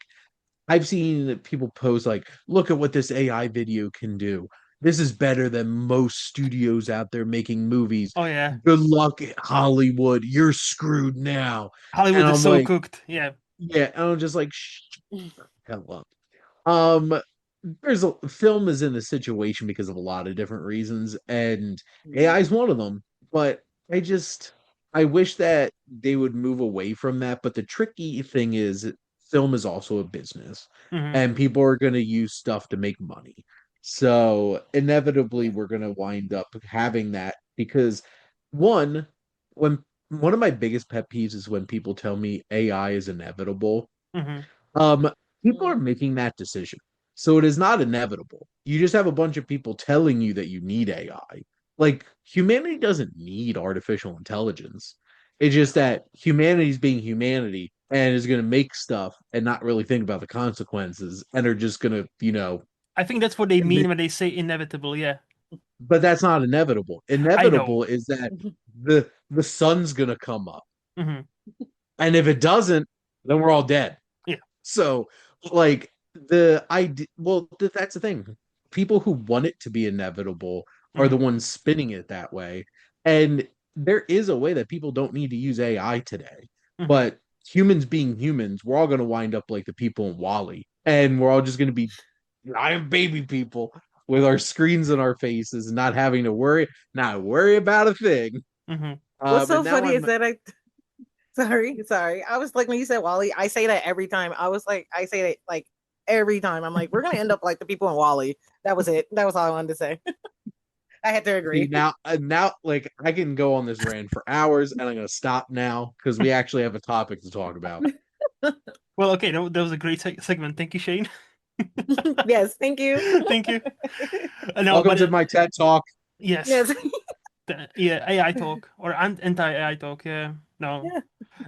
I've seen people post like, look at what this AI video can do. This is better than most studios out there making movies. Oh yeah. Good luck, Hollywood. You're screwed now. And Hollywood is I'm so like, cooked. Yeah. yeah, and I'm just like, shh, hell up. Um, there's a film is in the situation because of a lot of different reasons, and AI Mhm. is one of them. But I just I wish that they would move away from that. But the tricky thing is, film is also a business, Mm-hmm. and people are going to use stuff to make money. So inevitably, Yeah. we're going to wind up having that because one, when one of my biggest pet peeves is when people tell me AI is inevitable. Mm-hmm. Um, People are Mm. making that decision. So it is not inevitable. You just have a bunch of people telling you that you need AI. Like humanity doesn't need artificial intelligence. It's just that humanity's being humanity and is going to make stuff and not really think about the consequences and are just going to, I think that's what they mean when they say inevitable. Yeah. but that's not inevitable. I know. Inevitable is that the sun's going to come up. Mm-hmm. And if it doesn't, then we're all dead. Yeah. So, like the idea, well, that's the thing. People who want it to be inevitable are the Mm-hmm. ones spinning it that way. And there is a way that people don't need to use AI today. Mm-hmm. But humans being humans, we're all going to wind up like the people in Wally. And we're all just going to be giant baby people with our screens in our faces and not worry about a thing. Mm-hmm. What's But so now funny is I'm that I sorry. I was like when you said Wally, I say that every time. I was like I say that like every time. I'm like, we're gonna end up like the people in Wally. That was it. That was all I wanted to say. I had to See agree. now, like I can go on this rant for hours, and I'm gonna stop now because we actually have a topic to talk about. Well, okay, that was a great segment. Thank you, Shane. Yes, thank you. Thank you. No, Welcome but to my TED Talk. yes, Yes. yeah, AI talk or anti-AI talk. Yeah. No, Yeah.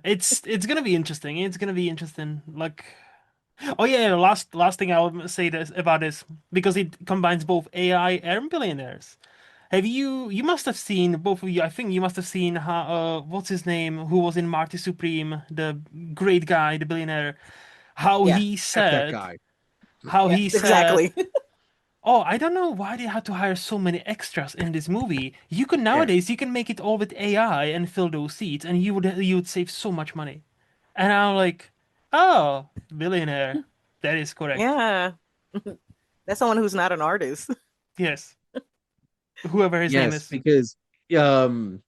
it's gonna be interesting. It's gonna be interesting. Like, oh yeah, last thing I'll say this about this because it combines both AI and billionaires. Have you must have seen both of you? I think you must have seen how what's his name who was in Marty Supreme, the great guy, the billionaire. How Yeah. he F that said, guy. how Yeah. he said, Exactly. "Oh, I don't know why they had to hire so many extras in this movie. You can Yeah. nowadays you can make it all with AI and fill those seats, and you would save so much money." And I'm like, "Oh, billionaire, that is correct. Yeah. That's someone who's not an artist. Yes, whoever his name Yes, is." um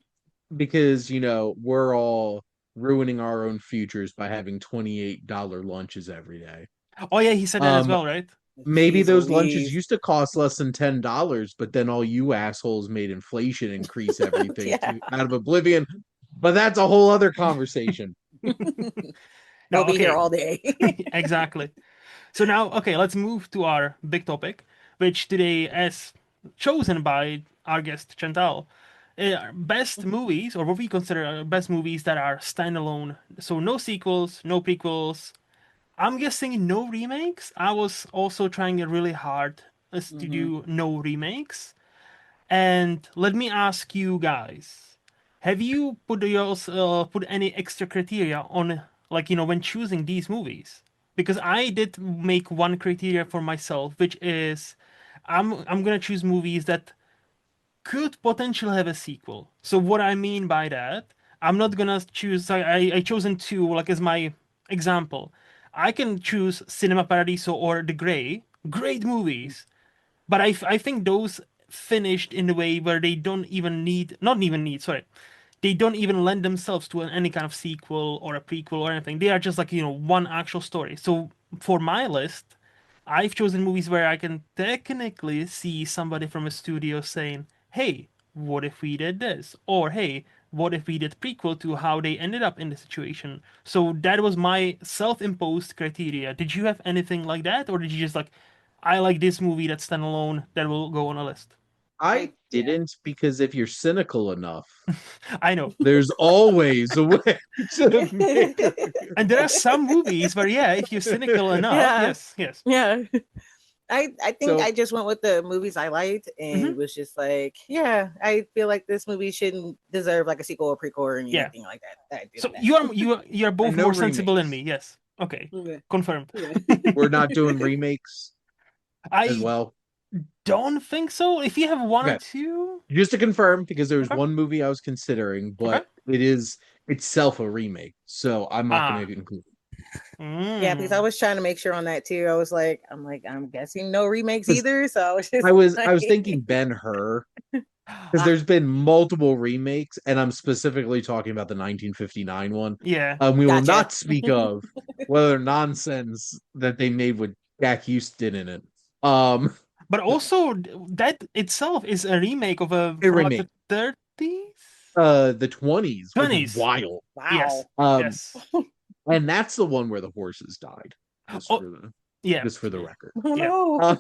because we're all ruining our own futures by having $28 lunches every day. Oh yeah, he said that as Um well, right? maybe Jeez those lunches Louise. used to cost less than $10, but then all you assholes made inflation increase everything Yeah. to out of oblivion. But that's a whole other conversation. No, They'll be here okay, all day. exactly. So now, okay, let's move to our big topic, which today, as chosen by our guest Chantal, best movies, or what we consider best movies that are standalone. So no sequels, no prequels. I'm guessing no remakes. I was also trying really hard as to Hmm. do no remakes. And let me ask you guys, have you put any extra criteria on, like, when choosing these movies? Because I did make one criteria for myself, which is I'm gonna choose movies that could potentially have a sequel. So what I mean by that, I'm not gonna choose. I chosen two like as my example. I can choose Cinema Paradiso or The Grey, great movies, but I think those finished in a way where they don't even need, not even need, sorry, they don't even lend themselves to any kind of sequel or a prequel or anything. They are just like, one actual story. So for my list, I've chosen movies where I can technically see somebody from a studio saying, hey, what if we did this? Or hey, what if we did prequel to how they ended up in the situation? So that was my self-imposed criteria. Did you have anything like that? Or did you just like, I like this movie that's standalone that will go on a list? I Yeah. didn't because if you're cynical enough, I know. there's always a way to make a And there are some movies where, yeah, if you're cynical enough, Yeah. yes, yes. Yeah. I think I so just went with the movies I liked and Hmm. was just like, yeah, I feel like this movie shouldn't deserve like a sequel or prequel or Yeah. anything like that. I did So that. you're both and no more sensible than me. remakes. Yes. Okay. Okay. Confirmed. Okay. We're not doing remakes as I well. don't think so. If you have one or Okay. two, Just to confirm, because there was okay, one movie I was considering, okay. but it is itself a remake, so I'm not going Ah. to include it. Yeah, because I Mm. was trying to make sure on that too. I'm guessing no remakes Because either. So I was I just was I like, was thinking Ben-Hur, because Ah. there's been multiple remakes, and I'm specifically talking about the 1959 one. Yeah. We will gotcha. not speak of whether nonsense that they made with Jack Houston in it. Um, But also that itself is a remake of a a from like remake. the 30s, The 20s, which is 20s. wild. Yes. Wow. Yes. And that's the one where the horses died. Just Oh, for the yeah. just for the record. Oh Yeah. no.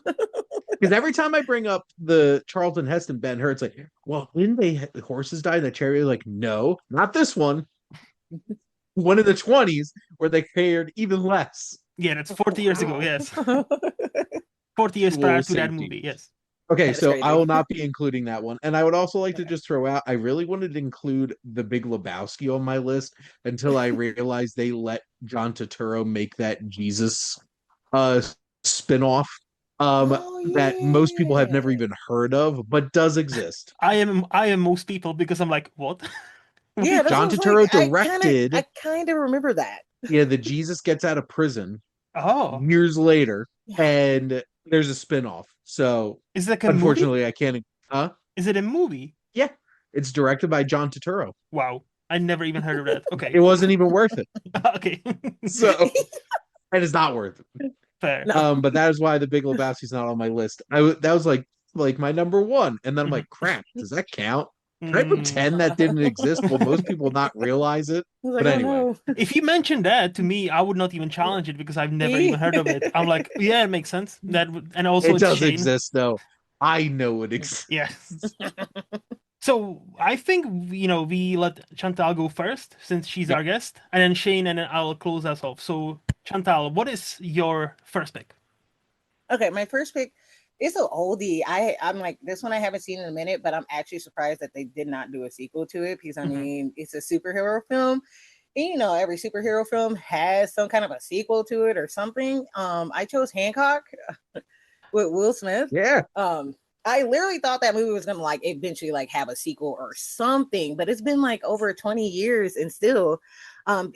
Because every time I bring up the Charlton Heston Ben Hur, it's like, well, didn't the horses die in the chariot? Like, no, not this one. One in the 20s where they cared even less. Yeah, that's 40 years ago. Wow. Yes. 40 years prior Actual to that safety. movie. Yes. Okay, That is so I crazy. will not be including that one. And I would also like to Okay. just throw out, I really wanted to include The Big Lebowski on my list until I realized they let John Turturro make that Jesus uh spin-off Oh that most people have never yeah. even heard of, but does exist. I am most people because I'm like, what? Yeah, that's what John I was like. Turturro directed, I kind of remember that. yeah, the Jesus gets out of prison Oh, years later, Yeah. and there's a spin-off. So is it like a movie? unfortunately I can't Is it a movie? yeah, it's directed by John Turturro. Wow, I never even heard of that. It Okay. wasn't even worth it. Okay. So it is not worth it. Fair. No. But that is why the Big Lebowski's not on my list. That was like my number one, and then I'm Mhm. like, crap, does that count? Can I Mm. pretend that didn't exist? Will most people not realize it? I was like, But oh anyway, no. If you mentioned that to me, I would not even challenge it because I've never even See? heard of it. I'm like, yeah, it makes sense. And also it it's does Shane. exist though. I know it exists. Yeah. So I think we let Chantal go first since she's Yep. our guest, and then Shane, and then I'll close us off. So Chantal, what is your first pick? Okay, my first pick is an oldie. I'm like this one I haven't seen in a minute, but I'm actually surprised that they did not do a sequel to it because I Hmm. mean it's a superhero film. And, every superhero film has some kind of a sequel to it or something. I chose Hancock with Will Smith. Yeah. Um, I literally thought that movie was gonna like eventually like have a sequel or something, but it's been like over 20 years and still,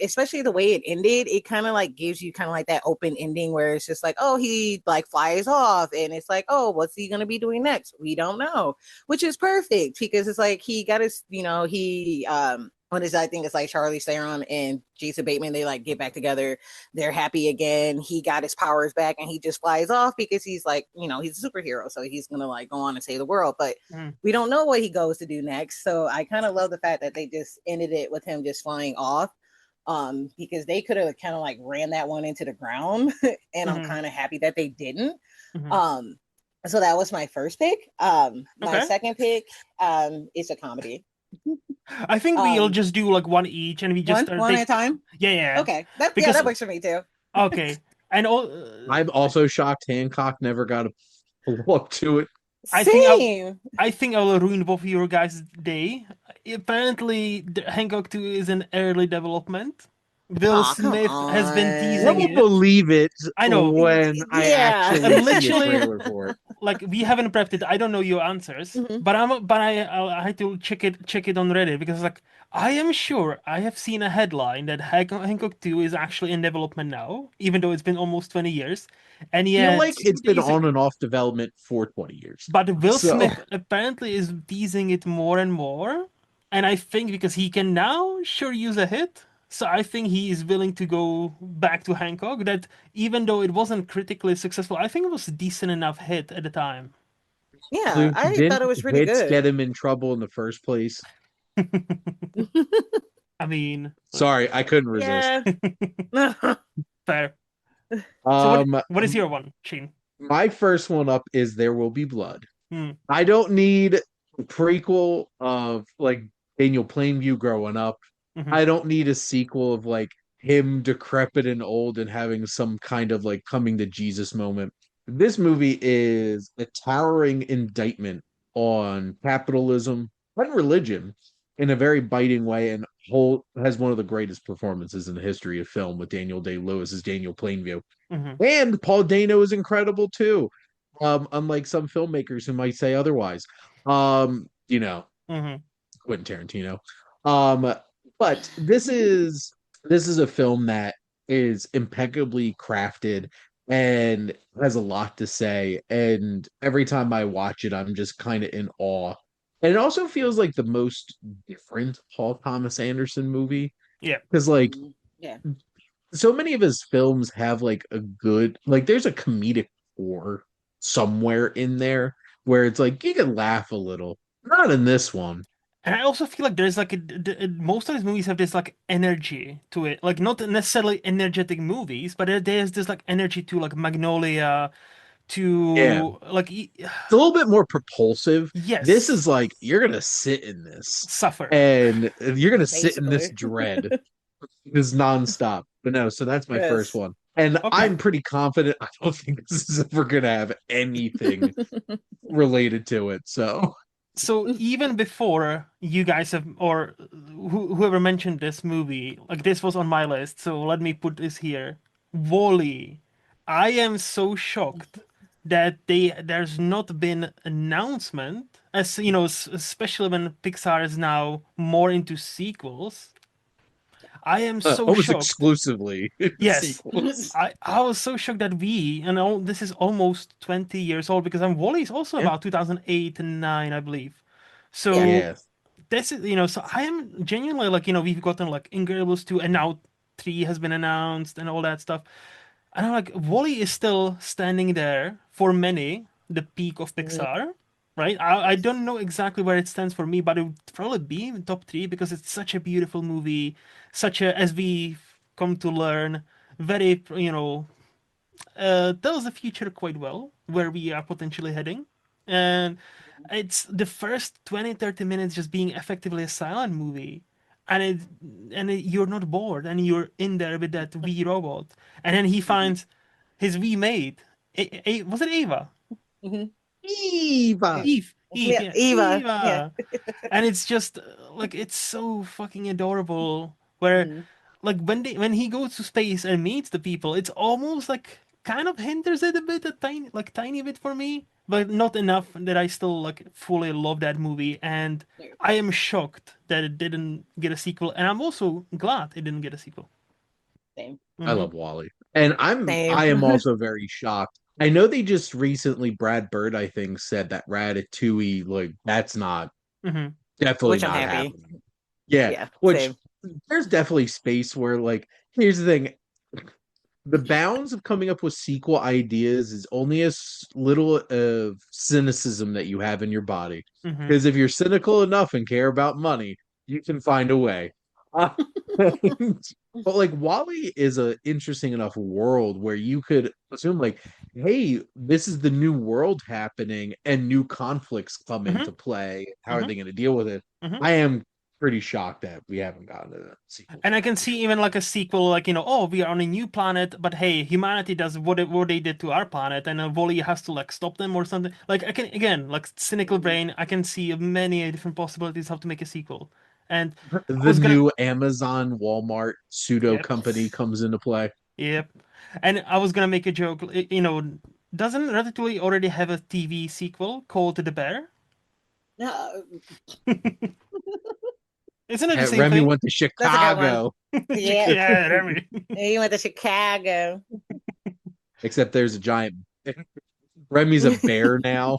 especially the way it ended, it kind of like gives you kind of like that open ending where it's just like, oh, he like flies off, and it's like, oh, what's he gonna be doing next? We don't know, which is perfect because it's like he got his, he what is I think it's like Charlie Theron and Jason Bateman. They like get back together, they're happy again. He got his powers back and he just flies off because he's like, he's a superhero. So he's going to like go on and save the world. But Mm-hmm. we don't know what he goes to do next. So I kind of love the fact that they just ended it with him just flying off. Because they could have kind of like ran that one into the ground. And I'm Hmm. kind of happy that they didn't. Hmm. Um, so that was my first pick. My Okay. second pick is a comedy. I think we'll Um, just do like one each, and we just one at take. a time. Yeah, yeah. Okay, that Because works for me too. okay, and all. I'm also shocked Hancock never got a look to it. I think I Same. I think I will ruin both of your guys' day. Apparently, Hancock 2 is in early development. Will Oh, come Smith has been I teasing on. will it. believe it I know. when I Yeah. actually see a Literally, trailer for it. like we haven't prepped it. I don't know your answers, Mhm. but I had to check it on Reddit because like I am sure I have seen a headline that Hancock 2 is actually in development now, even though it's been almost 20 years, and Feel like yet it's been these on and off development for 20 years. but Will So Smith apparently is teasing it more and more. And I think because he can now sure use a hit. So I think he is willing to go back to Hancock. That even though it wasn't critically successful, I think it was a decent enough hit at the time. Yeah, Luke, I thought didn't it was pretty hits good. get him in trouble in the first place? I mean, Sorry, I couldn't resist. Yeah. fair. So Um, what is your one, Shane? my first one up is There Will Be Blood. Hmm. I don't need a prequel of like Daniel Plainview growing up. Hmm. I don't need a sequel of like him decrepit and old and having some kind of like coming to Jesus moment. This movie is a towering indictment on capitalism and religion in a very biting way, and whole has one of the greatest performances in the history of film with Daniel Day-Lewis as Daniel Plainview. Hmm. And Paul Dano is incredible too. Unlike some filmmakers who might say otherwise. You know, Hmm. Quentin Tarantino. Um, but this is a film that is impeccably crafted and has a lot to say. And every time I watch it, I'm just kind of in awe. And it also feels like the most different Paul Thomas Anderson movie Yeah. because like Yeah. so many of his films have like a good like there's a comedic core somewhere in there where it's like you can laugh a little. Not in this one. And I also feel like there's like most of these movies have this like energy to it, like not necessarily energetic movies, but there's this like energy to like Magnolia, Yeah. to like It's a little bit more propulsive. This yes, is like you're gonna sit in this suffer. and you're gonna sit in this Basically. dread. This nonstop. But no, so that's my first Yes. one. And Okay, I'm pretty confident I don't think this is ever gonna have anything related to it. So so even before you guys have or whoever mentioned this movie, like this was on my list, so let me put this here. Wally. I am so shocked that there's not been announcement, as you know, especially when Pixar is now more into sequels. I am so almost shocked. exclusively Yes, sequels. I was so shocked that this is almost 20 years old because Wally is also Yeah. about 2008 and 9, I believe. Yeah. So Yeah. this is, so I am genuinely like, we've gotten like Incredibles 2 and now 3 has been announced and all that stuff. And I'm like, Wally is still standing there for many, the peak of Mhm. Pixar, right? I Yes. don't know exactly where it stands for me, but it would probably be in top three because it's such a beautiful movie, such a, as we've come to learn, very, tells the future quite well, where we are potentially heading. And it's the first 20-30 minutes just being effectively a silent movie. And you're not bored, and you're in there with that wee robot, and then he Mhm. finds his wee mate. Was it Ava? Mhm. Eva. Eve, Yeah, yeah, Eva. Yeah. Eva. And it's just like it's so fucking adorable. Where Mhm. like when he goes to space and meets the people, it's almost like kind of hinders it a bit, a tiny bit for me, but not enough that I still like fully love that movie. And Yeah, I am shocked that it didn't get a sequel, and I'm also glad it didn't get a sequel. same. I Hmm. love Wally. And I Same. am also very shocked. I know they just recently, Brad Bird, I think, said that Ratatouille, like, that's not Hmm. definitely Which I'm not happy. happening. Yeah, Yeah, which same. there's definitely space where, like, here's the thing. The bounds of coming up with sequel ideas is only as little of cynicism that you have in your body. Hmm. Because if you're cynical enough and care about money, you can find a way. Uh, but like Wally is a interesting enough world where you could assume like, hey, this is the new world happening and new conflicts come Hmm. into play. How are Hmm. they going to deal with it? Hmm. I am pretty shocked that we haven't gotten a sequel to And I that can for see sure. even like a sequel, like, oh, we are on a new planet, but hey, humanity does what they did to our planet, and Wally has to like stop them or something. Like I can again, like cynical Mhm. brain, I can see many different possibilities how to make a sequel. And I The was gonna, new Amazon Walmart pseudo yep, company comes into play. yep, and I was gonna make a joke. Doesn't Ratatouille already have a TV sequel called The Bear? No, Isn't it the And same Remy thing? went to that's a good one. Chicago, Yeah. Yeah, Remy. He went to Chicago. except there's a giant. Remy's a bear now.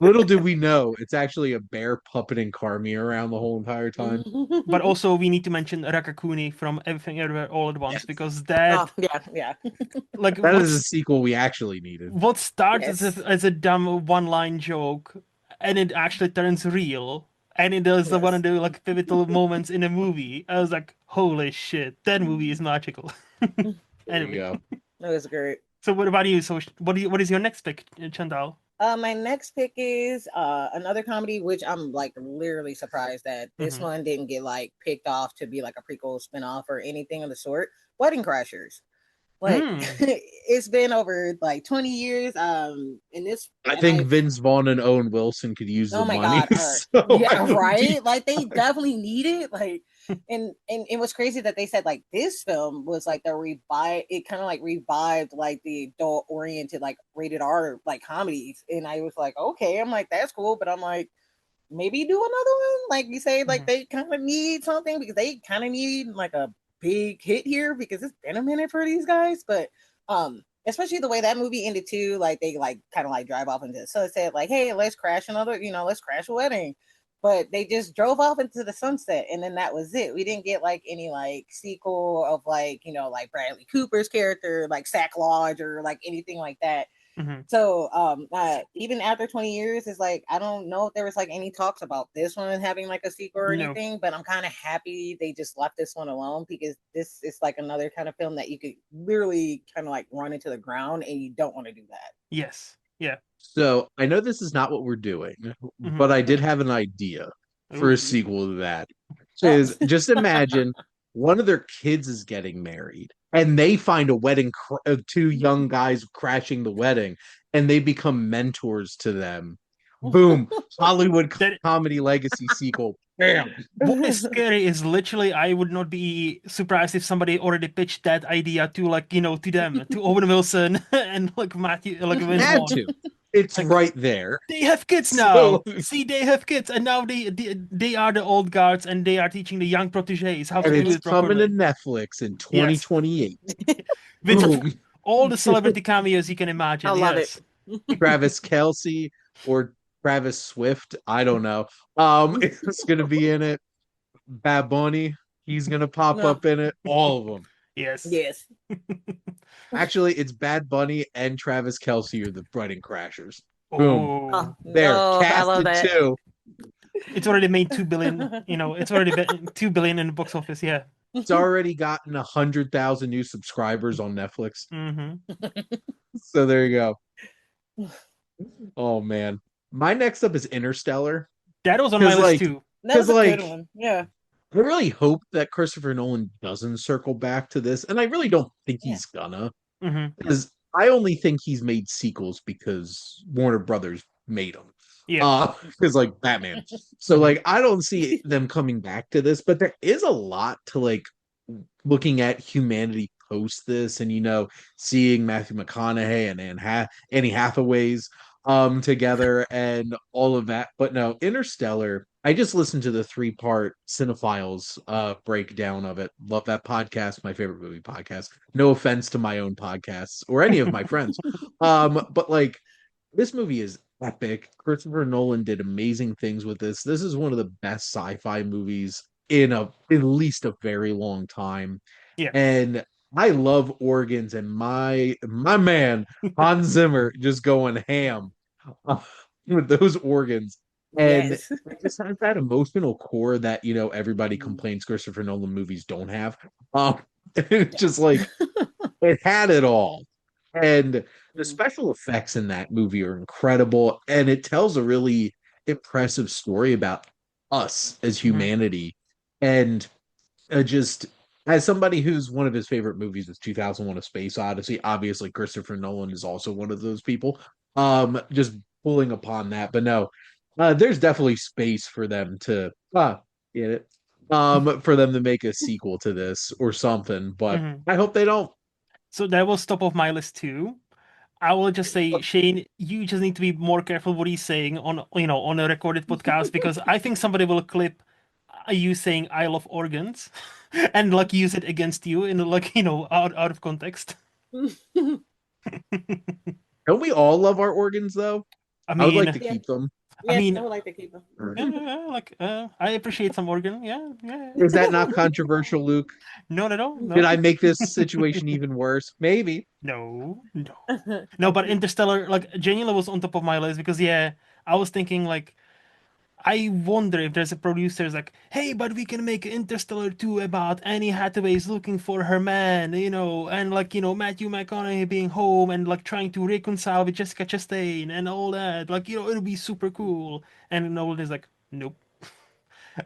Little did we know, it's actually a bear puppeting Carmi around the whole entire time. But also, we need to mention Rakakuni from Everything Everywhere All at Once, Yes. because Oh, that, yeah, yeah. like, That is a sequel we actually needed. what starts Yes. as a dumb one-line joke, and it actually turns real, and it does the one of Yes. the like pivotal moments in a movie. I was like, holy shit, that movie is magical. There you Anyway, go. It was great. so what about you? So what is your next pick, Chantal? My next pick is another comedy, which I'm like literally surprised that this Hmm. one didn't get like picked off to be like a prequel spinoff or anything of the sort. Wedding Crashers. Like Mm. it's been over like 20 years. I And think I Vince Vaughn and Owen Wilson could use oh the my money, god, so I yeah, would be right. Like they definitely need it. Like and it was crazy that they said like this film was like the revive. It kind of like revived like the adult oriented like rated R like comedies. And I was like, okay, I'm like that's cool, but I'm like maybe do another one. Like you say, like Hmm. they kind of need something because they kind of need like a big hit here because it's been a minute for these guys. But especially the way that movie ended too, like they like kind of like drive off into the sunset, like, hey, let's crash another, let's crash a wedding. But they just drove off into the sunset and then that was it. We didn't get like any like sequel of like, like Bradley Cooper's character, like Sack Lodge or like anything like that. Hmm. So even after 20 years, it's like I don't know if there was like any talks about this one having like a sequel or No. anything, but I'm kind of happy they just left this one alone because this is like another kind of film that you could literally kind of like run into the ground and you don't want to do that. Yes. Yeah. So I know this is not what we're doing, Hmm. but I did have an idea for a Ooh. sequel to that. Which Oh, is just imagine one of their kids is getting married and they find a wedding, two young guys crashing the wedding, and they become mentors to them. Boom, Hollywood That comedy legacy sequel. Bam. what is scary is literally I would not be surprised if somebody already pitched that idea to like to them, to Owen Wilson and like Matthew, like Vince Had Vaughn. to. It's Like right there. they have kids So now. See, they have kids, and now they are the old guards, and they are teaching the young proteges how to and do it's it coming to properly. Netflix in Yes, 2028. with Boom. all the celebrity cameos you can I imagine. love it. Yes. Travis Kelsey or Travis Swift, I don't know. It's gonna be in it. Bad Bunny, he's gonna pop No, up in it. All of them. Yes. yes. Actually, it's Bad Bunny and Travis Kelsey are the Wedding Crashers. Boom. Oh Oh, There, no, I love casted that. too. it's already made 2 billion. It's already been 2 billion in the box office. Yeah. It's already gotten 100,000 new subscribers on Netflix. Hmm. So there you go. Oh man. My next up is Interstellar. That was on my Because list like too. That because was a good like one. Yeah. I really hope that Christopher Nolan doesn't circle back to this, and I really don't think Yeah. he's gonna, Hmm. because I only think he's made sequels because Warner Brothers made them. Yeah. Because like Batman. So like I don't see them coming back to this, but there is a lot to like looking at humanity post this, and seeing Matthew McConaughey and Annie Hathaway's together and all of that. But no, Interstellar, I just listened to the 3-part Cinephiles breakdown of it. Love that podcast, my favorite movie podcast. No offense to my own podcasts or any of my friends. But like this movie is epic. Christopher Nolan did amazing things with this. This is one of the best sci-fi movies in at least a very long time. Yeah. And I love organs, and my man Hans Zimmer just going ham with those organs. And Yes. it just has that emotional core that everybody Mhm. complains Christopher Nolan movies don't have. It's Yeah. just like it had it all. And the Mhm. special effects in that movie are incredible, and it tells a really impressive story about us as Hmm. humanity. And just as somebody who's one of his favorite movies is 2001: A Space Odyssey, obviously Christopher Nolan is also one of those people. Just pulling upon that, but no, there's definitely space for them to get it. For them to make a sequel to this or something, but Hmm. I hope they don't. So that was top of my list too. I will just say, Shane, you just need to be more careful what he's saying on a recorded podcast, because I think somebody will clip you saying "I love organs" and like use it against you in like out of context. Don't we all love our organs though? I I would like mean, to Yeah. keep them. I Yes, I mean, would like to keep them. like I appreciate some organ. Yeah, yeah. Is that not controversial, Luke? Not at all. Did No, I make this situation even worse? Maybe. no, no, no. But Interstellar, like, genuinely was on top of my list because yeah, I was thinking like. I wonder if there's a producer's like, hey, but we can make Interstellar 2 about Annie Hathaway's looking for her man, and like, Matthew McConaughey being home and like trying to reconcile with Jessica Chastain and all that. Like, it'll be super cool. And Nolan is like, nope,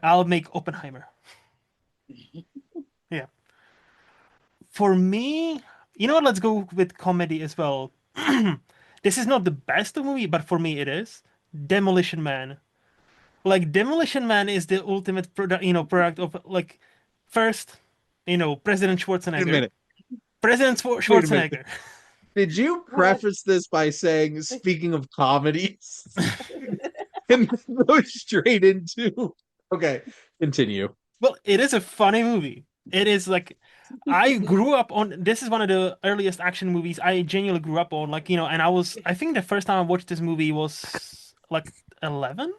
I'll make Oppenheimer. Yeah. For me, you know what? Let's go with comedy as well. This is not the best movie, but for me it is. Demolition Man. Like Demolition Man is the ultimate product of like first, President Wait a Schwarzenegger. minute. President Wait a minute. Schwarzenegger. Did you What? preface this by saying, speaking of comedies, and go straight into? Okay, continue. Well, it is a funny movie. It is like I grew up on this is one of the earliest action movies I genuinely grew up on. Like, and I think the first time I watched this movie was like 11.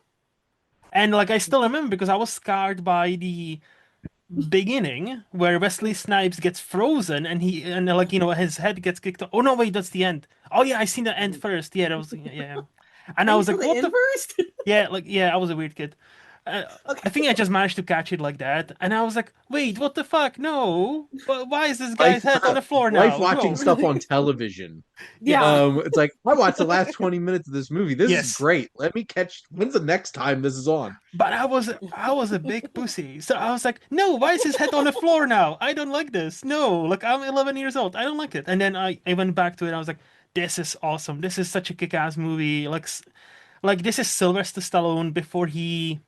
And like I still remember because I was scarred by the beginning where Wesley Snipes gets frozen and like his head gets kicked off. Oh no, wait, that's the end. Oh yeah, I seen the end first. Yeah, that was yeah. And Oh, I you was saw like, the what the inverse? yeah, like yeah, I was a weird kid. I Okay. think I just managed to catch it like that, and I was like, wait, what the fuck? No, but why is this guy's Life, head on the floor life now? watching No. stuff on television. Yes. Yeah. It's like I watched the last 20 minutes of this movie. This is Yes. great. Let me catch. When's the next time this is on? But I was a big pussy. So I was like, no, why is his head on the floor now? I don't like this. No, like I'm 11 years old. I don't like it. And then I went back to it. I was like, this is awesome. This is such a kick-ass movie. Like this is Sylvester Stallone before he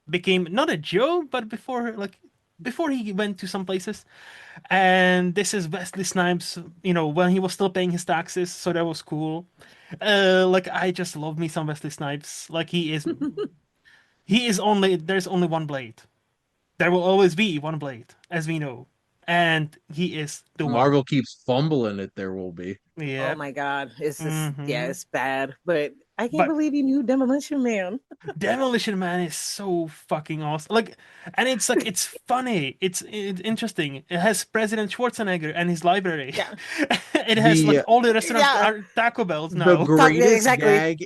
became not a Joe, but before he went to some places. And this is Wesley Snipes, when he was still paying his taxes, so that was cool. Like I just love me some Wesley Snipes. Like he is only there's only one blade. There will always be one blade, as we know. And he is the one. Marvel keeps fumbling it. There will be. Oh Yep. my God. It's just, yeah, Hmm. it's bad. But I can't But believe you knew Demolition Man. Demolition Man is so fucking awesome. Like, and it's like it's funny. It's interesting. It has President Schwarzenegger and his library. Yeah. It has like The all the restaurants Yeah. are Taco Bells the now. Yeah, greatest exactly. gag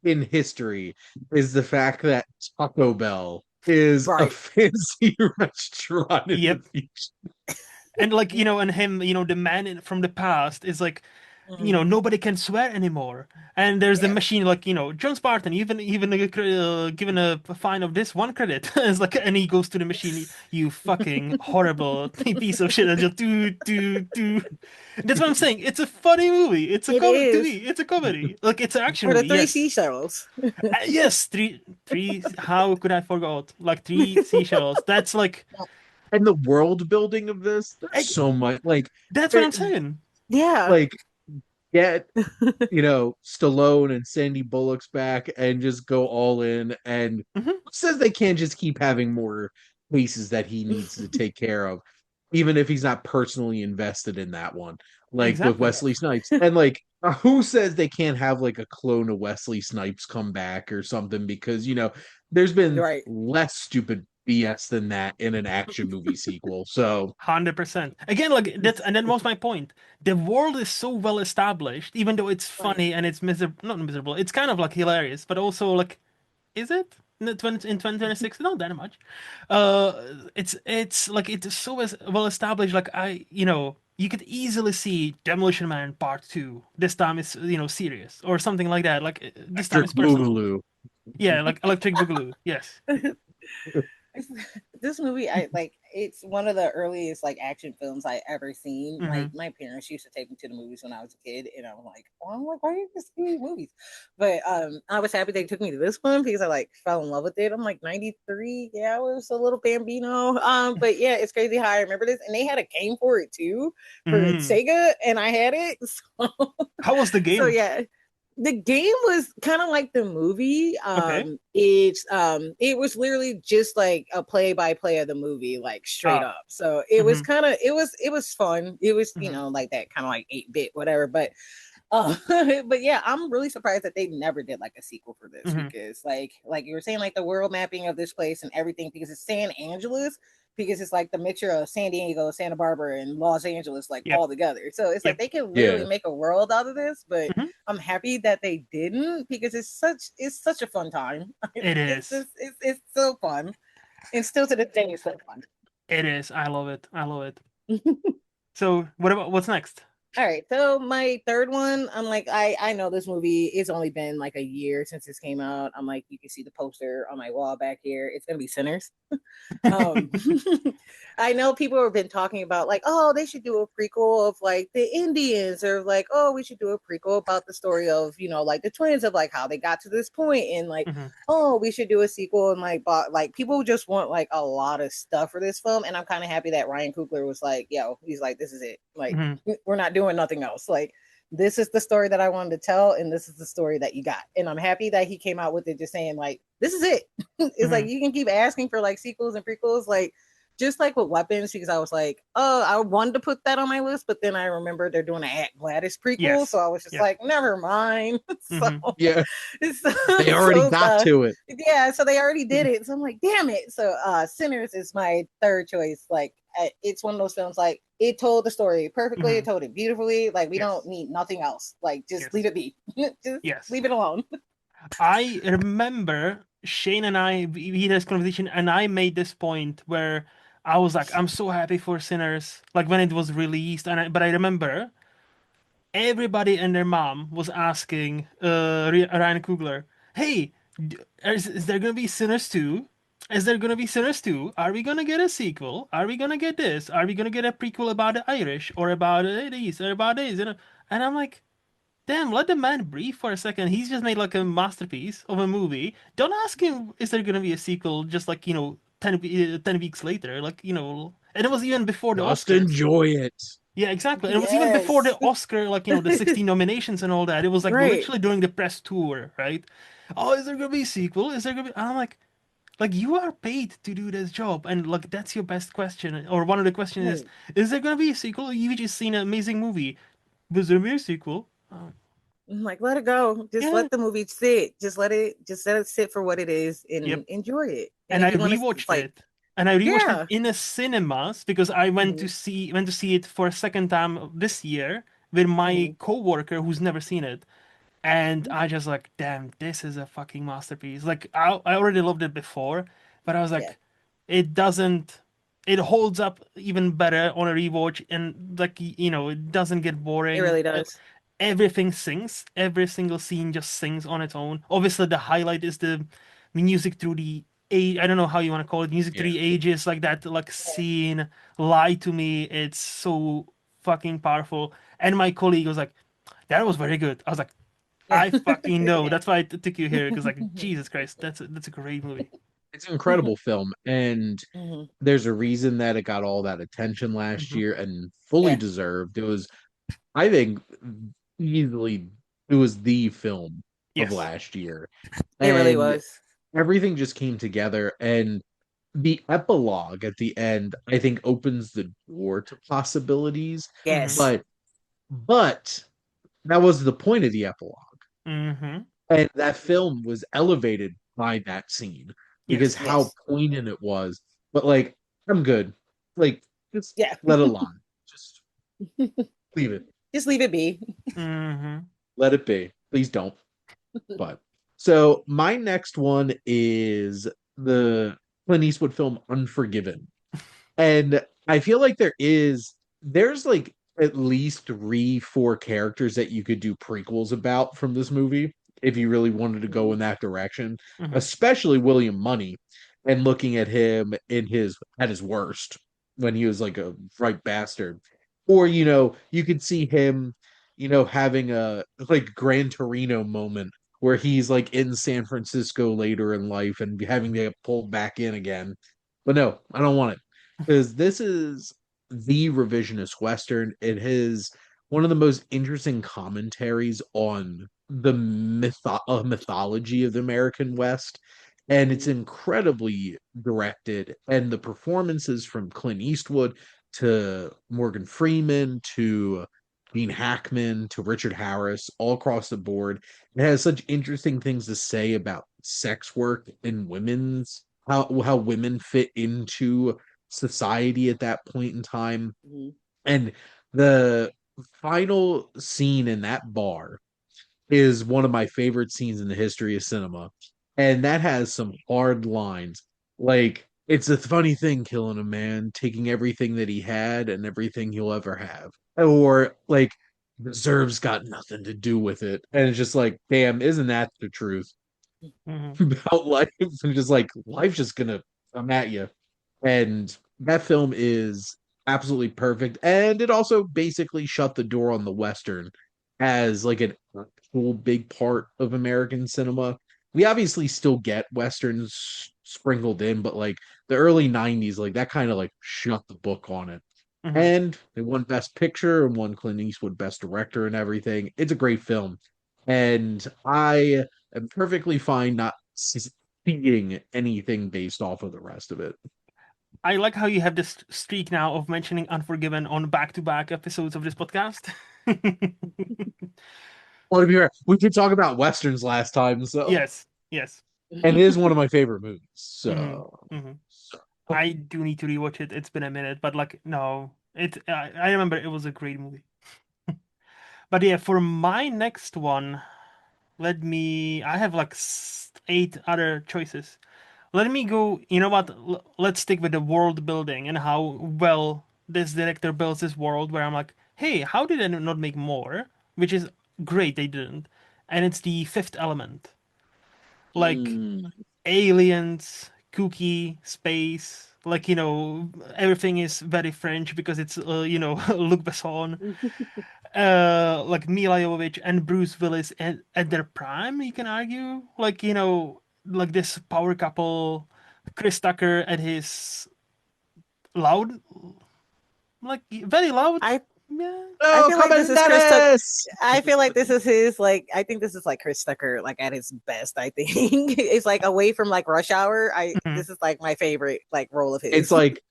in history is the fact that Taco Bell is a Right. fancy restaurant in the Yep. future. And like, and him, the man from the past is like, Mhm. nobody can swear anymore. And there's the Yeah. machine, like, John Spartan, even given a fine of this one credit. It's like, and he goes to the machine, you fucking horrible piece of shit, and just do. That's what I'm saying. It's a funny movie. It's a It comedy to is. me. It's a comedy. Like, it's an action For the movie. three Yes. seashells. Yes, three. How could I forgot? Like, three seashells. That's like, And the world building of this, there's eh, so much that's what there- I'm saying. Yeah. like get Stallone and Sandy Bullock's back and just go all in. And Hmm. who says they can't just keep having more cases that he needs to take care of, even if he's not personally invested in that one, like with Exactly. Wesley Snipes. And like, who says they can't have like a clone of Wesley Snipes come back or something? Because there's been Right. less stupid BS than that in an action movie sequel. So 100%. Again, like that's, and that was my point. The world is so well established, even though it's Right. funny and it's miserable, not miserable. It's kind of like hilarious, but also like, is it in 2026? Not that much. It's like it's so well established. Like you could easily see Demolition Man Part Two. This time it's serious or something like that. Like this time Electric it's personal. Boogaloo. Yeah, like Electric Boogaloo. Yes. This movie, I like. It's one of the earliest like action films I ever seen. Hmm. Like my parents used to take me to the movies when I was a kid, and I'm like, why are you just seeing movies? But I was happy they took me to this one because I like fell in love with it. I'm like 93, yeah, I was a little bambino. But yeah, it's crazy how I remember this, and they had a game for it too for Hmm. Sega, and I had it. How was the So game? yeah, the game was kind of like the movie. Okay. It was literally just like a play by play of the movie, like straight Ah. up. So it was Hmm. kind of it was fun. It was Hmm. like that kind of like 8-bit whatever. But but yeah, I'm really surprised that they never did like a sequel for this Hmm. because like you were saying, like the world mapping of this place and everything because it's San Angeles because it's like the mixture of San Diego, Santa Barbara, and Los Angeles like Yep. all together. So it's like Yep. they could literally Yeah. make a world out of this, but Hmm. I'm happy that they didn't because it's such a fun time. It It's is. just it's so fun, and still to this day it's so fun. It is. I love it. I love it. So, what's next? All right, so my third one, I'm like, I know this movie. It's only been like a year since this came out. I'm like, you can see the poster on my wall back here. It's gonna be Sinners. Um, I know people have been talking about like, oh, they should do a prequel of like the Indians, or like, oh, we should do a prequel about the story of like the twins of like how they got to this point, and like, Hmm. oh, we should do a sequel, and like people just want like a lot of stuff for this film, and I'm kind of happy that Ryan Coogler was like, yo, he's like, this is it, like Hmm. we're not doing nothing else, like this is the story that I wanted to tell, and this is the story that you got. And I'm happy that he came out with it just saying, like, this is it. It's like Hmm. you can keep asking for like sequels and prequels, like just like with weapons, because I was like, oh, I wanted to put that on my list, but then I remember they're doing an At Gladys prequel, so Yes. I was just Yep. like, never mind. So Hmm. Yeah. it's They already so got to it. yeah, so they already did it. So I'm like, damn it. So Sinners is my third choice. Like it's one of those films like it told the story perfectly, it Hmm. told it beautifully. Like we don't Yes. need nothing else. Like just leave Yes. it be. Just Yes. leave it alone. I remember Shane and we had this conversation, and I made this point where I was like, I'm so happy for Sinners, like when it was released, but I remember everybody and their mom was asking Ryan Coogler, "Hey, is there gonna be Sinners 2? Is there gonna be Sinners 2? Are we gonna get a sequel? Are we gonna get this? Are we gonna get a prequel about the Irish or about these or about this?" And I'm like, damn, let the man breathe for a second. He's just made like a masterpiece of a movie. Don't ask him, is there gonna be a sequel? Just like 10 weeks later, and it was even before the Just Oscars. enjoy it. Yeah, exactly. And it was even before Yes. the Oscar, the 16 nominations and all that. It was like Right. literally during the press tour, right? Oh, is there gonna be a sequel? Is there gonna be? And I'm like you are paid to do this job, and like that's your best question, or one of the questions Right. is there gonna be a sequel? You've just seen an amazing movie. Was there be a sequel? I'm like, let it go. Just Yeah, let the movie sit. Just let it sit for what it is yep. and enjoy it. And And I if you want to rewatched like, it. And I rewatched it yeah. in a cinemas because I Mhm, went to see it for a second time this year with my mhm, coworker who's never seen it. And I just like, damn, this is a fucking masterpiece. Like I already loved it before, but I was yeah, like, it doesn't it holds up even better on a rewatch, and like it doesn't get it boring. really does. everything sings. Every single scene just sings on its own. Obviously, the highlight is the music through the age. I don't know how you want to call it. Music through Yeah. the ages, like that, like scene. Lie to Me. It's so fucking powerful. And my colleague was like, "That was very good." I was like, "I fucking know." Yeah. That's why I took you here because, like, Jesus Christ, that's a great movie. It's an incredible film, and Mhm. there's a reason that it got all that attention last Hmm. year and fully Yeah. deserved. It was, I think, easily it was the film of Yes. last year. It really And was. everything just came together, and the epilogue at the end, I think, opens the door to possibilities. Hmm. Yes. But that was the point of the epilogue. Hmm. And that film was elevated by that scene because Yes. how Yes. poignant it was. But like, I'm good. Like, just Yeah. let it lie. Just leave it. Just leave it be. Hmm. Let it be. Please don't. But so my next one is the Clint Eastwood film Unforgiven. And I feel like there's like at least three, four characters that you could do prequels about from this movie if you really wanted to go Mhm. in that direction, Hmm. especially William Money and looking at him in his at his worst when he was like a right bastard. Or, you could see him, having a like Gran Torino moment where he's like in San Francisco later in life and having to get pulled back in again. But no, I don't want it because this is the revisionist Western. It is one of the most interesting commentaries on the mythology of the American West. And it's Mhm. incredibly directed. And the performances from Clint Eastwood to Morgan Freeman to Gene Hackman to Richard Harris, all across the board. It has such interesting things to say about sex work and how women fit into society at that point in time. Mhm. And the final scene in that bar is one of my favorite scenes in the history of cinema. And that has some hard lines. Like, it's a funny thing killing a man, taking everything that he had and everything he'll ever have. Or, like, reserves got nothing to do with it. And it's just like, damn, isn't that the truth Hmm. about life? And just like, life's just gonna come at you. And that film is absolutely perfect. And it also basically shut the door on the Western as like an actual big part of American cinema. We obviously still get Westerns sprinkled in, but like the early 90s, like that kind of like shut the book on it. Hmm. And they won Best Picture and won Clint Eastwood Best Director and everything. It's a great film. And I am perfectly fine not seeing anything based off of the rest of it. I like how you have this streak now of mentioning Unforgiven on back-to-back episodes of this podcast. Well, to be fair, we did talk about westerns last time, so Yes, yes. and it is one of my favorite movies. Hmm. So, Hmm. so I do need to rewatch it. It's been a minute, but like, no, I remember it was a great movie. But yeah, for my next one, I have like eight other choices. Let me go. You know what? Let's stick with the world building and how well this director builds this world. Where I'm like, hey, how did they not make more? Which is great, they didn't. And it's the Fifth Element, like mm, aliens, kooky, space. Like, everything is very French because it's Luc Besson, like Mila Jovovich and Bruce Willis at their prime. You can argue, like, like this power couple, Chris Tucker at his loud, like very loud. I Yeah. I no, feel like this is Chris Tucker. Commandant! I feel like this is his like I think this is like Chris Tucker like at his best. I think it's like away from like Rush Hour. I Mhm. This is like my favorite like role of It's his. like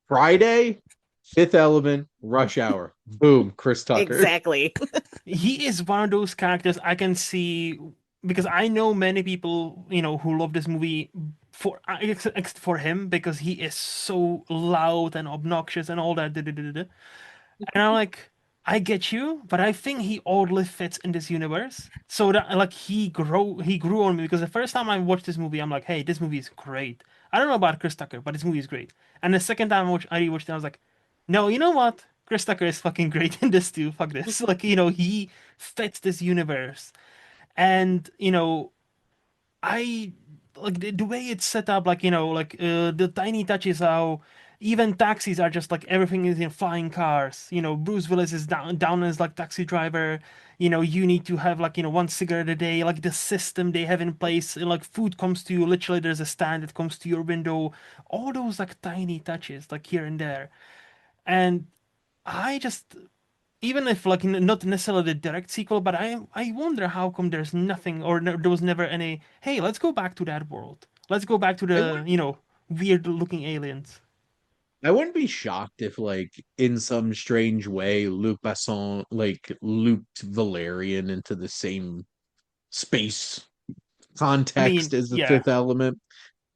Friday, Fifth Element, Rush Hour. Boom, Chris Tucker. Exactly. He is one of those characters I can see because I know many people, who love this movie except for him because he is so loud and obnoxious and all that. Da, da, da, da, da. And I'm like, I get you, but I think he oddly fits in this universe. So that like he grew on me because the first time I watched this movie, I'm like, hey, this movie is great. I don't know about Chris Tucker, but this movie is great. And the second time I rewatched it, I was like, no, you know what? Chris Tucker is fucking great in this too. Fuck this. Like, he fits this universe. And, I like the way it's set up, like, the tiny touches, how even taxis are just like everything is in flying cars. Bruce Willis is down as like taxi driver. You need to have like, one cigarette a day, like the system they have in place, like food comes to you, literally there's a stand that comes to your window. All those like tiny touches, like here and there. And I just, even if like not necessarily the direct sequel, but I wonder how come there's nothing, or there was never any. Hey, let's go back to that world. Let's go back to I the wouldn't weird looking aliens. I wouldn't be shocked if like in some strange way Luc Besson like looped Valerian into the same space I context mean, as the yeah, Fifth Element.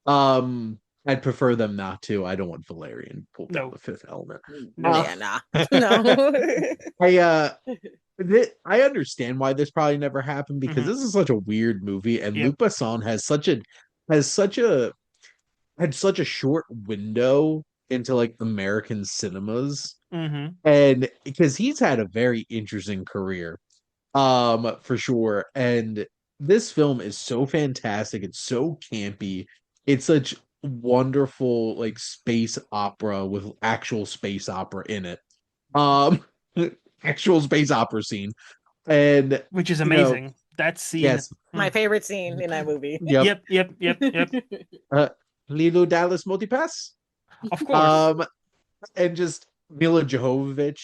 Um, I'd prefer them not to. I don't want Valerian pulled down no, the Fifth Element. no. Uh, Yeah, nah. No. I I understand why this probably never happened because Mm-hmm. this is such a weird movie, and Yep. Luc Besson has such a had such a short window into like American cinemas, Mm-hmm. and because he's had a very interesting career, for sure. And this film is so fantastic. It's so campy. It's such wonderful like space opera with actual space opera in it. Um, actual space opera scene, and Which is you know, amazing. That scene. yes, My favorite scene in that movie. yep. Yep. Yep. Yep. Yep. Uh, Lilo Dallas Multipass. Of course. Um, and just Mila Jovovich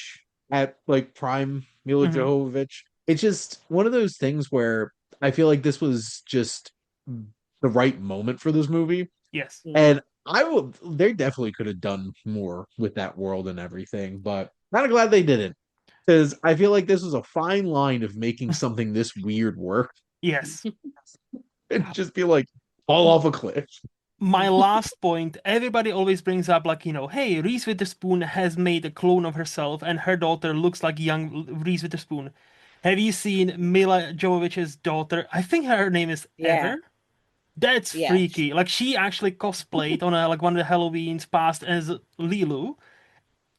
at like prime Mila Mm-hmm. Jovovich. It's just one of those things where I feel like this was just the right moment for this movie. Yes. And they definitely could have done more with that world and everything, but kind of glad they didn't. Because I feel like this was a fine line of making something this weird work Yes. and just be like, fall off a cliff. My last point, everybody always brings up, like, hey, Reese Witherspoon has made a clone of herself and her daughter looks like young Reese Witherspoon. Have you seen Mila Jovovich's daughter? I think her name is Yeah, Ever. That's yeah. freaky. Like, she actually cosplayed on like one of the Halloweens past as Lilu.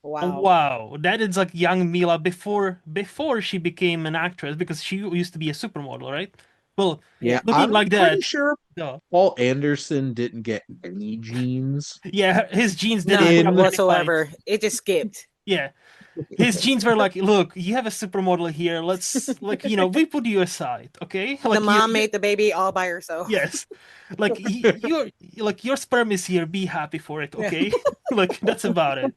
Wow. Wow, that is like young Mila before she became an actress, because she used to be a supermodel, right? Well, Yeah, Yeah. looking I'm like pretty that. sure Duh. Paul Anderson didn't get any genes Yeah, his genes didn't put None up in. any fight. whatsoever. It just skipped. Yeah, his genes were like, look, you have a supermodel here. Let's, like, we put you aside, okay? The Like, mom made the baby all by herself. yes, like your sperm is here. Be happy for it, Yeah. okay? Like, that's about it.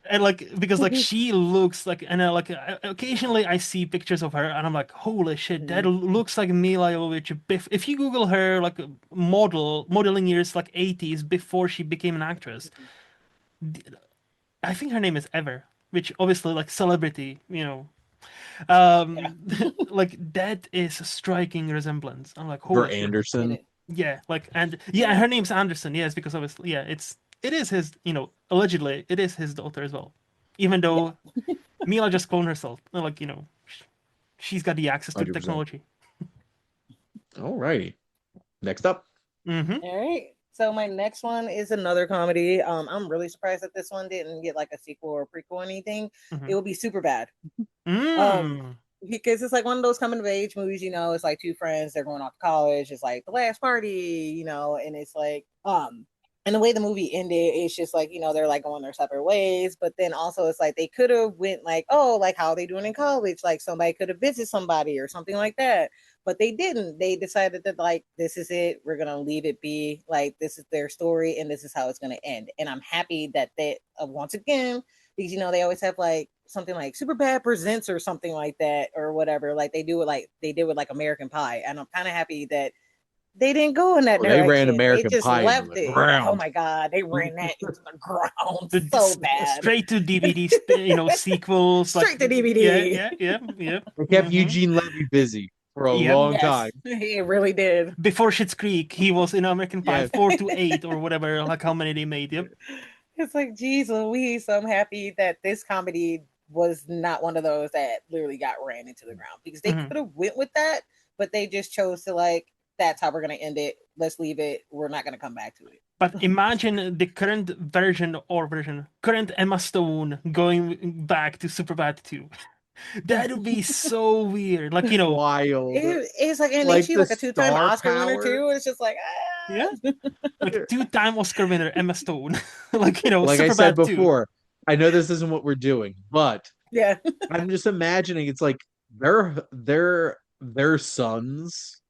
And like, because like she looks like, and like occasionally I see pictures of her and I'm like, holy shit, that looks like Mila Jovovich. If you Google her, like, modeling years, like 80s, before she became an actress, I think her name is Ever, which obviously, like, celebrity. Yeah. Like, that is a striking resemblance. I'm like, For holy shit. It Anderson. is. Yeah, like, and yeah, Yeah. her name's Anderson. Yes, because obviously, yeah, it is his. Allegedly, it is his daughter as well. Even Yeah. though Mila just cloned herself, like, she's got the access to the 100%. technology. All righty. Next up. Mm-hmm. All right. So my next one is another comedy. I'm really surprised that this one didn't get like a sequel or prequel or anything. Mm-hmm. It would be super bad. Um, Mm. because it's like one of those coming of age movies, it's like two friends, they're going off to college, it's like the last party, and it's like, and the way the movie ended, it's just like, they're like going their separate ways. But then also it's like they could have went like, oh, like how are they doing in college? Like somebody could have visited somebody or something like that. But they didn't. They decided that like this is it. We're gonna leave it be. Like this is their story and this is how it's gonna end. And I'm happy that they once again, because they always have like something like Super Bad Presents or something like that or whatever. Like they do it like they did with like American Pie. And I'm kind of happy that they didn't go in that Oh, they ran direction. They American just Pie into left the it. Oh ground. my god, they ran that into the ground so The bad. straight to DVD, sequels, like, Straight to yeah, DVD. yeah, yeah, yeah. They kept Mm-hmm. Eugene Levy busy for a Yep. long Yes, time. it really did. Before Schitt's Creek, he was in American Pie Yes. 4 to 8 or whatever, like how many they made. Yep. It's like, geez Louise, I'm happy that this comedy was not one of those that literally got ran into the ground, because they Mm-hmm. could have went with that, but they just chose to like, that's how we're gonna end it. Let's leave it. We're not gonna come back to it. But imagine the current Emma Stone going back to Superbad 2. That would be so weird. Like, Wild. It's like, and ain't Like she the like a two-time star Oscar winner power. too? It's just like, yeah, ah. like two-time Oscar winner Emma Stone. Like, Like I said Superbad 2. before, I know this isn't what we're doing, but Yeah. I'm just imagining it's like their sons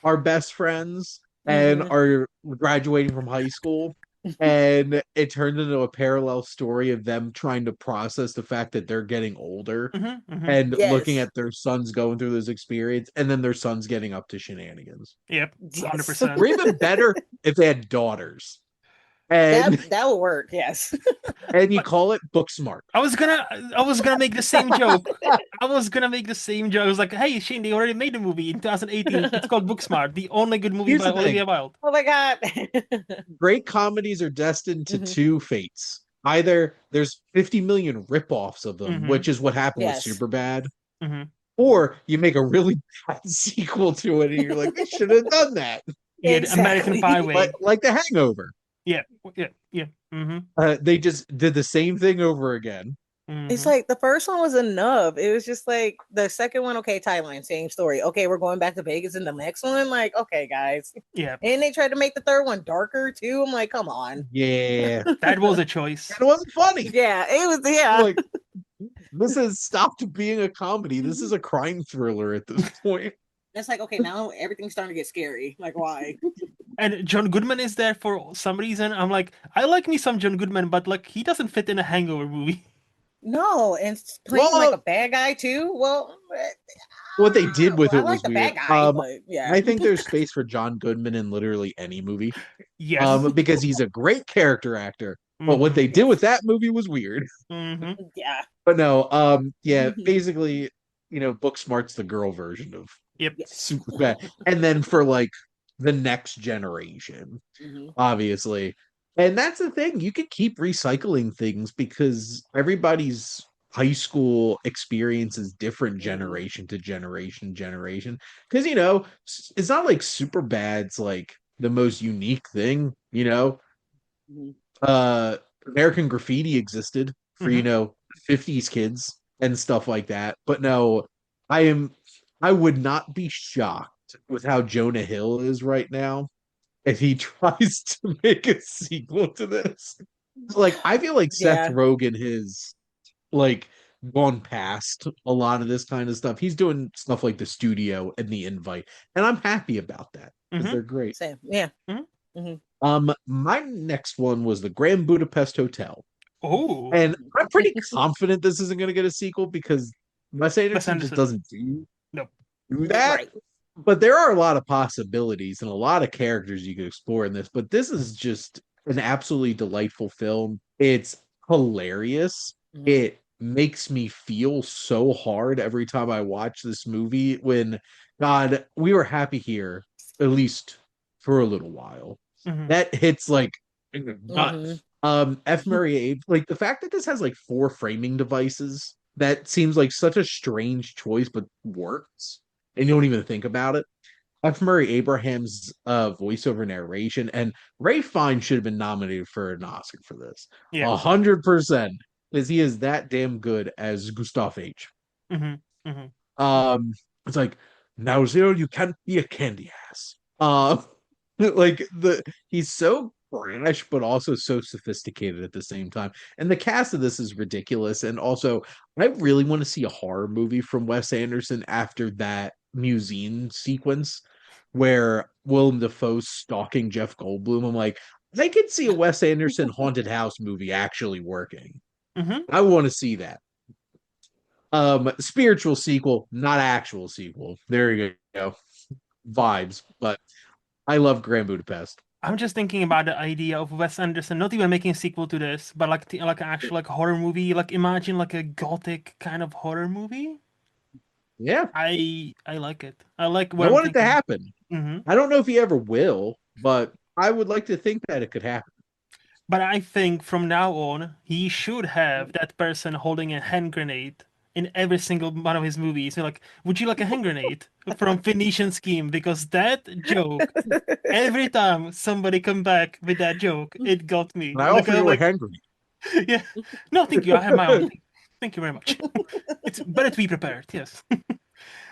are best friends and Hmm. are graduating from high school. And it turns into a parallel story of them trying to process the fact that they're getting older Hmm. Hmm. and looking Yes. at their sons going through this experience and then their sons getting up to shenanigans. Yep, Yes. 100%. Or even better if they had daughters. That And that will work. Yes. and you But call it book smart. I was gonna make the same joke. I was gonna make the same joke. I was like, hey, Shane, they already made a movie in 2018. It's called Booksmart, the only good movie Here's by the thing. Olivia Wilde. Oh my God. Great comedies are destined to Hmm. two fates. Either there's 50 million ripoffs of them, Hmm. which is what happened with Yes. Superbad, Hmm. or you make a really bad sequel to it and you're like, they should have done that. Yeah, the American Pie Exactly. Like way. like the hangover. Yeah, yeah, yeah. Hmm. They just did the same thing over again. It's Hmm. like the first one was enough. It was just like the second one, okay, Thailand, same story. Okay, we're going back to Vegas in the next one. Like, okay, guys. Yeah, And they tried to make the third one darker too. I'm like, come on. Yeah. that was a And choice. it wasn't funny. Yeah, it was, yeah. Like, this has stopped being a comedy. This is a crime thriller at this point. It's like, okay, now everything's starting to get scary. Like, why? And John Goodman is there for some reason. I'm like, I like me some John Goodman, but like he doesn't fit in a Hangover movie. No, and playing like Well, a bad guy too. Well, what they did with I it like was the weird. bad guy, but yeah. I think there's space for John Goodman in literally any movie. Yes. Because he's a great character actor. But what Hmm. they did Yes. with that movie was weird. Hmm. Yeah. But no, yeah, basically, Booksmart's the girl version of Yep. Yes. Superbad. And then for like the next generation, Hmm. obviously. And that's the thing. You could keep recycling things because everybody's high school experience is different Hmm. generation to generation. Because, it's not like Superbad's like the most unique thing. Hmm. American Graffiti existed for, Hmm. 50s kids and stuff like that. But no, I am I would not be shocked with how Jonah Hill is right now if he tries to make a sequel to this. Like, I feel like Seth Yeah. Rogen has like gone past a lot of this kind of stuff. He's doing stuff like The Studio and The Invite, and I'm happy about that because Hmm. they're great. Same. Yeah. Hmm. Hmm. My next one was the Grand Budapest Hotel, Oh, and I'm pretty confident this isn't going to get a sequel because Wes Wes Anderson just Anderson. doesn't Nope. do that. Right. But there are a lot of possibilities and a lot of characters you could explore in this. But this is just an absolutely delightful film. It's hilarious. Hmm. It makes me feel so hard every time I watch this movie when, God, we were happy here, at least for a little while. Hmm. That hits like in the gut. Hmm. F. Murray Abe, like the fact that this has like 4 framing devices, that seems like such a strange choice, but works and you don't even think about it. F. Murray Abraham's voiceover narration and Ray Fiennes should have been nominated for an Oscar for this. Yeah. 100%, because he is that damn good as Gustav H. Hmm. Hmm. Um, it's like, now Zero, you can't be a candy ass. Like he's so brash, but also so sophisticated at the same time. And the cast of this is ridiculous. And also, I really want to see a horror movie from Wes Anderson after that museum sequence where Willem Dafoe's stalking Jeff Goldblum. I'm like, I could see a Wes Anderson haunted house movie actually working. Hmm. I want to see that. Spiritual sequel, not actual sequel. There you go. Vibes, but I love Grand Budapest. I'm just thinking about the idea of Wes Anderson not even making a sequel to this, but like an actual like horror movie. Like imagine like a gothic kind of horror movie. Yeah, I like it. I like I what I'm want it to thinking. happen. Hmm. I don't know if he ever will, but I would like to think that it could happen. But I think from now on, he should have that person holding a hand grenade in every single one of his movies. Like, would you like a hand grenade from Phoenician Scheme? Because that joke, every time somebody come back with that joke, it got me. And I Like, offer you a like, hand grenade. yeah, no, thank you. I have my own. Thank you very much. It's better to be prepared. Yes. I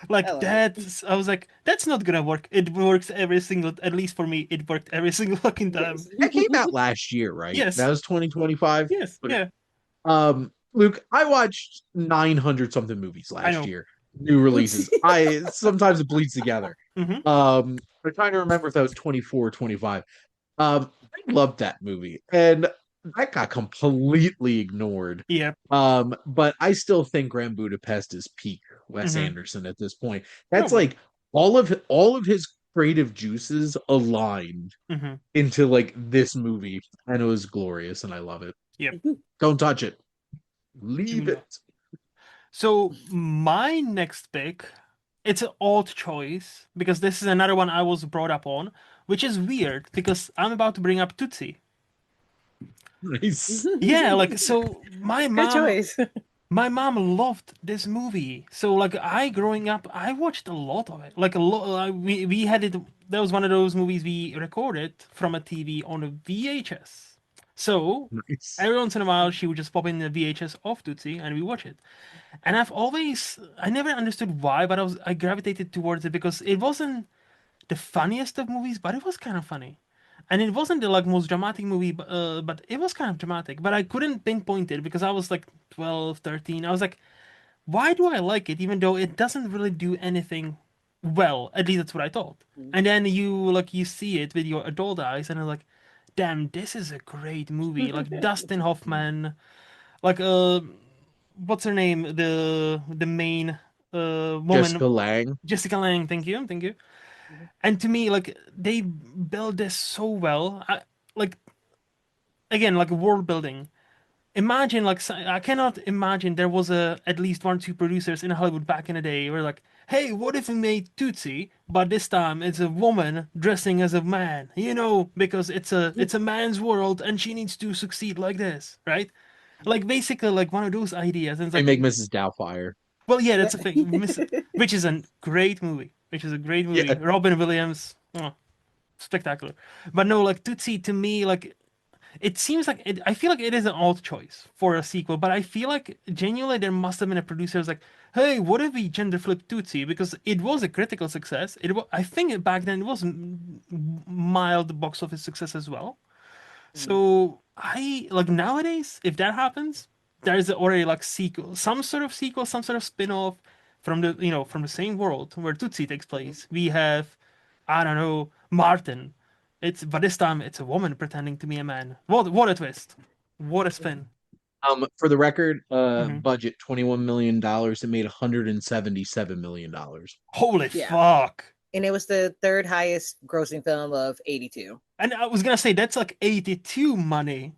Like love it. that, I was like, that's not gonna work. It works every single, at least for me, it worked every single fucking time. Yes. That came out last year, right? That Yes, was 2025. yes, Okay. yeah, Luke, I watched 900 something movies I last know. year. New releases. I sometimes it bleeds together. Hmm. I'm trying to remember if that was 24 or 25. I loved that movie, and that got completely ignored. Yeah. But I still think Grand Budapest is peak Wes Hmm. Anderson at this point. That's Probably. like all of his creative juices aligned Hmm. into like this movie, and it was glorious, and I love it. Yep. Don't touch it. Do Leave not. it. So my next pick, it's an odd choice because this is another one I was brought up on, which is weird because I'm about to bring up Tootsie. Nice. Yeah, like so Good choice. my mom loved this movie. So like I growing up, I watched a lot of it. Like a lot, we had it. That was one of those movies we recorded from a TV on a VHS. So Nice. every once in a while, she would just pop in the VHS of Tootsie, and we watch it. And I never understood why, but I gravitated towards it because it wasn't the funniest of movies, but it was kind of funny. And it wasn't the like most dramatic movie, but it was kind of dramatic. But I couldn't pinpoint it because I was like 12, 13. I was like, why do I like it, even though it doesn't really do anything well? At least that's what I thought. And then you see it with your adult eyes, and I'm like, damn, this is a great movie. Like Dustin Hoffman, like what's her name? The main woman, Jessica Lang. Jessica Lange. Thank you. And to me, like they build this so well. Like again, like world building. Imagine like I cannot imagine there was a at least one two producers in Hollywood back in the day who were like, hey, what if we made Tootsie, but this time it's a woman dressing as a man, because it's a man's world and she needs to succeed like this, right? Like basically like one of those ideas, and it's They like, make Mrs. Doubtfire. well, yeah, that's a thing, which is a great movie, which is a great movie. Yeah. Robin Williams, oh, spectacular. But no, like Tootsie to me, like it seems like I feel like it is an odd choice for a sequel, but I feel like genuinely there must have been a producer who's like, hey, what if we gender flip Tootsie? Because it was a critical success. I think back then it was mild box office success as well. So I like nowadays, if that happens, there's already like sequel, some sort of spin-off from the same world where Tootsie takes place. We have, I don't know, Martin. But this time it's a woman pretending to be a man. What a twist! What a spin! For the record, Hmm. budget $21 million. It made $177 million. Holy Yeah. fuck! And it was the third highest grossing film of 82. And I was gonna say that's like 82 money.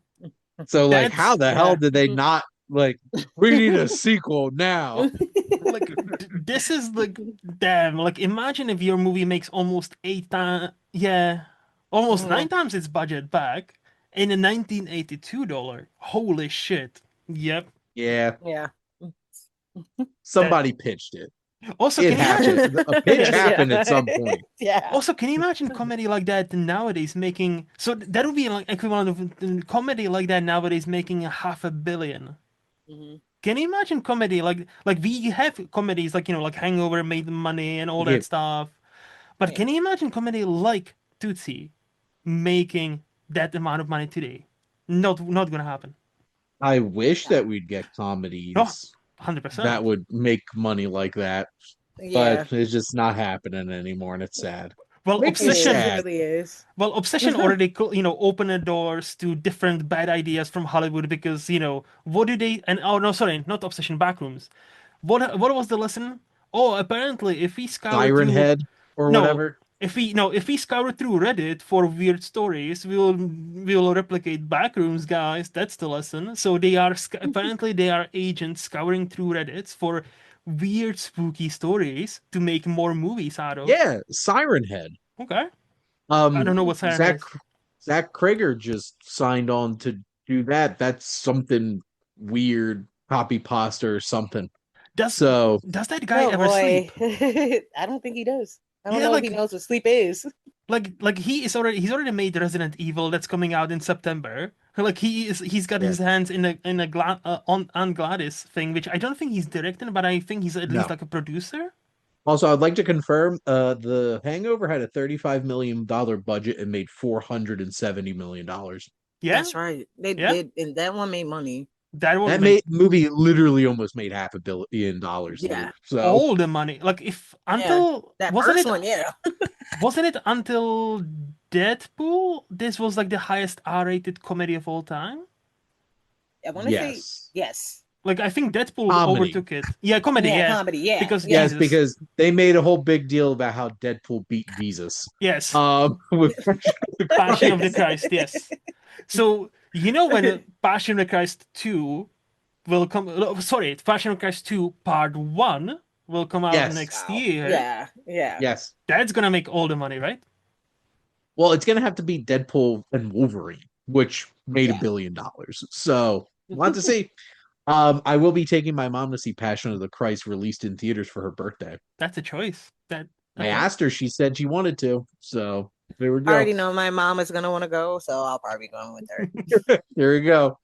So, like, how That's the hell yeah. did they not like? We need a sequel now. Like this is like damn. Like imagine if your movie makes almost 8 times, yeah, almost nine Mhm. times its budget back in a 1982 dollar. Holy shit! Yep. Yeah, Yeah. That somebody pitched it. also It can you imagine? happened. A pitch Yes. happened at Yeah. some point. Yeah. Also, can you imagine comedy like that nowadays making? So that would be like equivalent of comedy like that nowadays making a half a billion. Mhm. Can you imagine comedy like we have comedies like like Hangover made money and all Yeah, that stuff. But Yeah. can you imagine comedy like Tootsie making that amount of money today? Not gonna happen. I wish Yeah. that we'd get No, comedies that 100%. would make money like that, Yeah. but it's just not happening anymore, and it's sad. Well, Makes It me is. Obsession. It sad. really is. Well, Obsession already opened the doors to different bad ideas from Hollywood because what do they? And oh no, sorry, not Obsession, Backrooms. What was the lesson? Oh, apparently, if we scour Siren through Head or no, whatever. if we scour through Reddit for weird stories, we'll replicate Backrooms, guys. That's the lesson. So apparently they are agents scouring through Reddits for weird, spooky stories to make more movies out of. Yeah, Siren Head. Okay, I Um, don't know what Siren Head Zach is. Zach Krager just signed on to do that. That's something weird, copy pasta or something. Does So does that guy Oh ever boy. sleep? I don't think he does. I don't Yeah, know if he knows what sleep is. like he's already made Resident Evil that's coming out in September. Like he's got yeah, his hands in a on Gladys thing, which I don't think he's directing, but I think he's at least no. like a producer. Also, I'd like to confirm the Hangover had a $35 million budget and made $470 million. Yeah, That's right. They yeah, did, and that one made money. that will That make movie literally almost made $500 million, Yeah. dude. So all the money. Like if Yeah. until That first one, yeah. wasn't it until Deadpool this was like the highest R-rated comedy of all time? I want to say yes, yes. Like I think Deadpool comedy. overtook it. Yeah, comedy. Yeah, Yeah, comedy. Yeah, because yeah. Yes, Jesus. because they made a whole big deal about how Deadpool beat Jesus. Yes, With the Passion of the Christ. Christ. Yes. So when Passion of the Christ 2 will come, sorry, Passion of the Christ 2 Part 1 will come out Yes, next Wow. year. Yeah, yeah, yes. That's gonna make all the money, right? Well, it's gonna have to be Deadpool and Wolverine, which made yeah. $1 billion. So, want to see. I will be taking my mom to see Passion of the Christ released in theaters for her birthday. That's a choice. That I okay. asked her, she said she wanted to. So there we I go. already know my mom is gonna want to go, so I'll probably be going with her. There we go.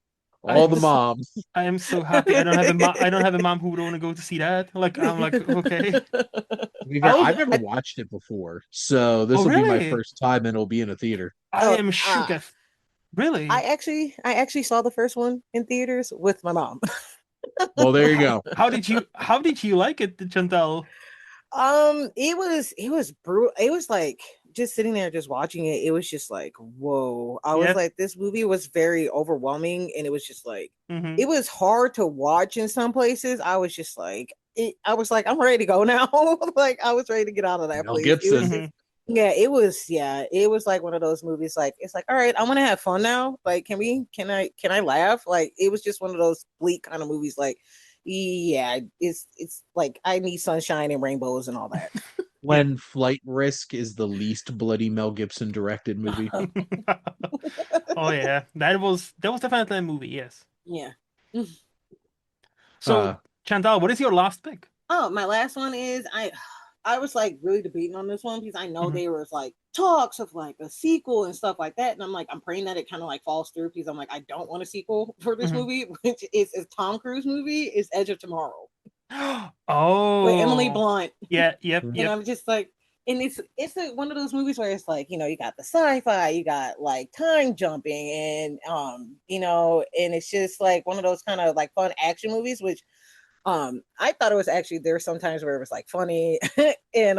I All the moms. I am so happy. I don't have a mom who would want to go to see that. Like I'm like okay. To be fair, I'll I've never watched it before, so this oh will be my really? first time and it'll be in a theater. I Oh, am shook. Really? I actually saw the first one in theaters with my mom. Well, there you go. How did you like it, Chantal? It was brutal. It was like just sitting there, just watching it. It was just like, whoa. I was Yep. like, this movie was very overwhelming, and it was just like, Mm-hmm. it was hard to watch in some places. I was just like, I was like, I'm ready to go now. Like, I was ready to get out of that Mel place. It was Gibson. Mm-hmm. just, yeah, it was like one of those movies. Like, it's like, all right, I want to have fun now. Like, can I laugh? Like, it was just one of those bleak kind of movies. Like, yeah, it's like I need sunshine and rainbows and all that. Yep. When Flight Risk is the least bloody Mel Gibson directed movie. Oh yeah, that was definitely a movie. Yes. Yeah. So Uh, Chantal, what is your last pick? Oh, my last one is I was like really debating on this one because I know Mhm. there was like talks of like a sequel and stuff like that. And I'm like, I'm praying that it kind of like falls through because I'm like, I don't want a sequel for this Mhm. movie, which is a Tom Cruise movie, is Edge of Tomorrow with Emily Oh. Blunt. Yeah. Yep. And Yep. I'm just like, and it's one of those movies where it's like, you got the sci-fi, you got like time jumping, and and it's just like one of those kind of like fun action movies, which I thought it was actually there were some times where it was like funny and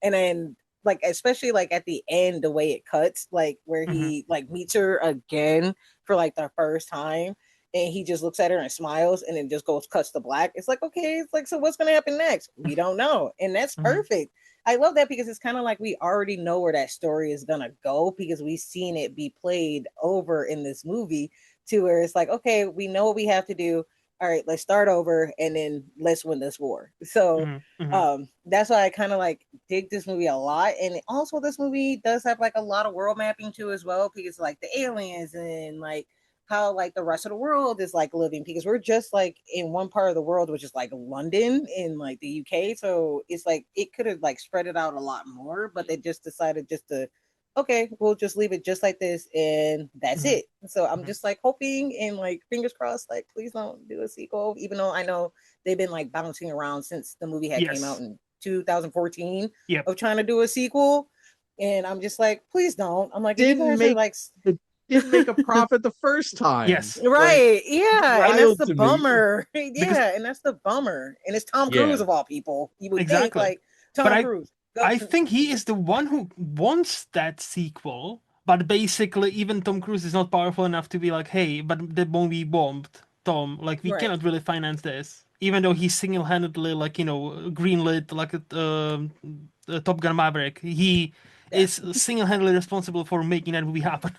then like especially like at the end the way it cuts, like where Mhm. he like meets her again for like the first time, and he just looks at her and smiles and then just goes cuts to black. It's like, okay, it's like, so what's gonna happen next? We don't know. And that's Mhm. perfect. I love that because it's kind of like we already know where that story is gonna go because we've seen it be played over in this movie, to where it's like, okay, we know what we have to do. All right, let's start over and then let's win this war. So Mhm. Mhm. that's why I kind of like dig this movie a lot. And also this movie does have like a lot of world mapping too as well, because like the aliens and like how like the rest of the world is like living, because we're just like in one part of the world, which is like London in like the UK. So it's like it could have like spread it out a lot more, but they just decided just to, okay, we'll just leave it just like this and that's Mhm. it. So I'm Mhm. just like hoping and like fingers crossed, like please don't do a sequel, even though I know they've been like bouncing around since the movie had came out Yes. in 2014 Yep. of trying to do a sequel. And I'm just like, please don't. I'm like, if you didn't guys are make like it didn't make a profit the first time. Yes. Like, right, yeah, and that's wild the to me. bummer. Because Yeah, and that's the bummer. And it's Tom Yeah. Cruise of all people. You would think exactly. like But Tom Cruise. Go. I think he is the one who wants that sequel. But basically, even Tom Cruise is not powerful enough to be like, "Hey, but the movie bombed, Tom. Like, we Right. cannot really finance this." Even though he single-handedly, like greenlit like a Top Gun Maverick, he Yeah. is single-handedly responsible for making that movie happen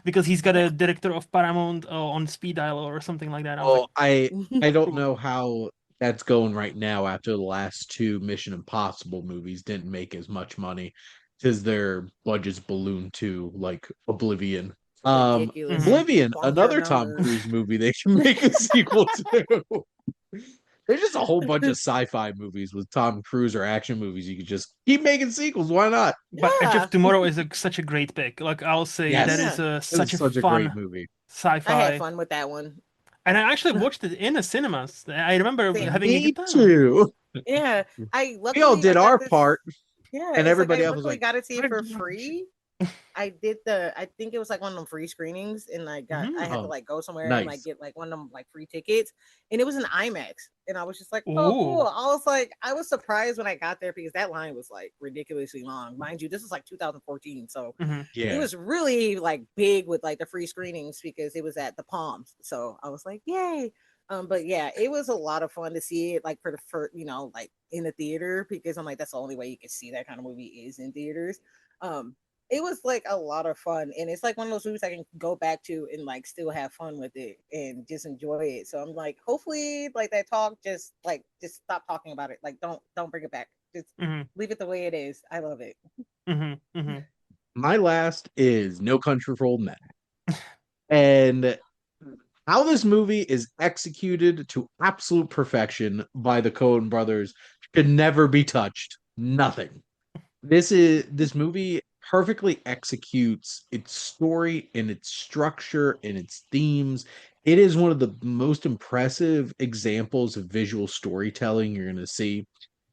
because he's got Yeah. a director of Paramount on speed dial or something like that. I was like, Well, I don't cool. know how that's going right now after the last two Mission Impossible movies didn't make as much money because their budgets ballooned to like Oblivion. Ridiculous. Mhm. Oblivion, Bunker another Tom numbers. Cruise movie they can make a sequel to. There's just a whole bunch of sci-fi movies with Tom Cruise or action movies. You could just keep making sequels. Why not? But Edge Yeah, of Tomorrow is such a great pick. Like I'll say that Yes, is yeah. this such is a such a great fun movie. I had sci-fi, fun with that one. and I actually watched it in the cinemas. I remember Same. having a good Me time. too. Yeah, I We all luckily I did got our this. part, Yeah, and it's like I everybody else was luckily like, got to see it "Where'd for you watch free. I think it was like one of them free screenings, and Hmm. I had to Oh, like go somewhere and like nice. get like one of them like free tickets, and it was an IMAX, and I was just like, oh cool. Ooh. I was surprised when I got there because that line was like ridiculously long, mind you. This was like 2014, so Hmm. it Yeah. was really like big with like the free screenings because it was at the Palms. So I was like, yay. But yeah, it was a lot of fun to see it like for like in the theater because I'm like that's the only way you can see that kind of movie is in theaters. Um, it was like a lot of fun, and it's like one of those movies I can go back to and like still have fun with it and just enjoy it. So I'm like, hopefully, like that talk, just stop talking about it. Like don't bring it back. Just Hmm. leave it the way it is. I love it. Hmm. Hmm. My last is No Country for Old Men. And how this movie is executed to absolute perfection by the Coen brothers should never be touched. Nothing. This movie perfectly executes its story and its structure and its themes. It is one of the most impressive examples of visual storytelling you're going to see.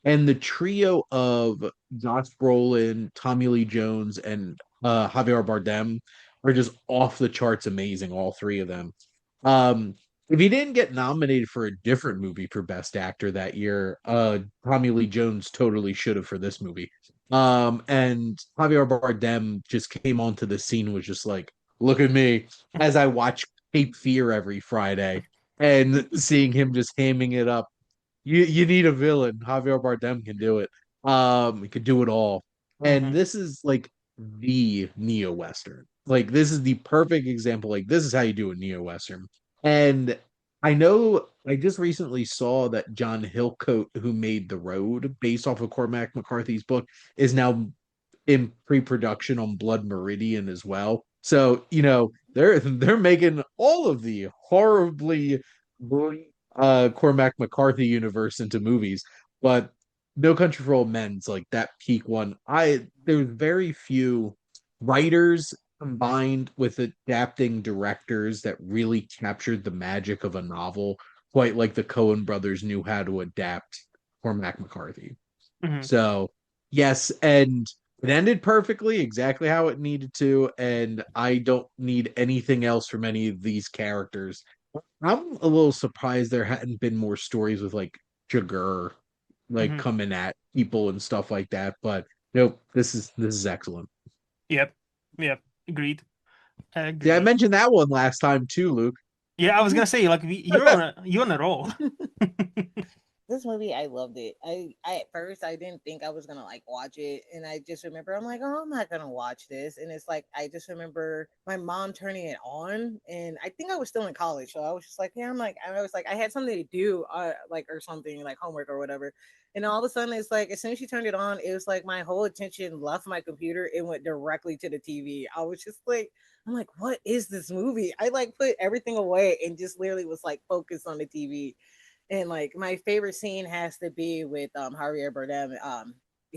And the trio of Josh Brolin, Tommy Lee Jones, and Javier Bardem are just off the charts amazing, all three of them. If he didn't get nominated for a different movie for Best Actor that year, Tommy Lee Jones totally should have for this movie. And Javier Bardem just came onto the scene, was just like, look at me as I watch Cape Fear every Friday and seeing him just hamming it up. You need a villain. Javier Bardem can do it. He could do it all. And Hmm. this is like the neo western. Like this is the perfect example. Like this is how you do a neo western. And I know I just recently saw that John Hillcoat, who made The Road, based off of Cormac McCarthy's book, is now in pre-production on Blood Meridian as well. So, they're making all of the horribly Cormac McCarthy universe into movies, but No Country for Old Men's like that peak one. There's very few writers combined with adapting directors that really captured the magic of a novel, quite like the Coen brothers knew how to adapt Cormac McCarthy. Hmm. So, yes, and it ended perfectly, exactly how it needed to, and I don't need anything else from any of these characters. I'm a little surprised there hadn't been more stories with like Jagger like Hmm. coming at people and stuff like that, but nope, this is excellent. Yep. Yep. Agreed. Yeah, I Agreed. mentioned that one last time too, Luke. Yeah, I was gonna say like you're on a roll. This movie, I loved it. I at first I didn't think I was gonna like watch it, and I just remember I'm like, oh, I'm not gonna watch this, and it's like I just remember my mom turning it on, and I think I was still in college, so I was just like, yeah, I was like, I had something to do, like or something like homework or whatever, and all of a sudden it's like as soon as she turned it on, it was like my whole attention left my computer and went directly to the TV. I was just like. I'm like, what is this movie? I like put everything away and just literally was like focused on the TV. And like my favorite scene has to be with Javier Bardem,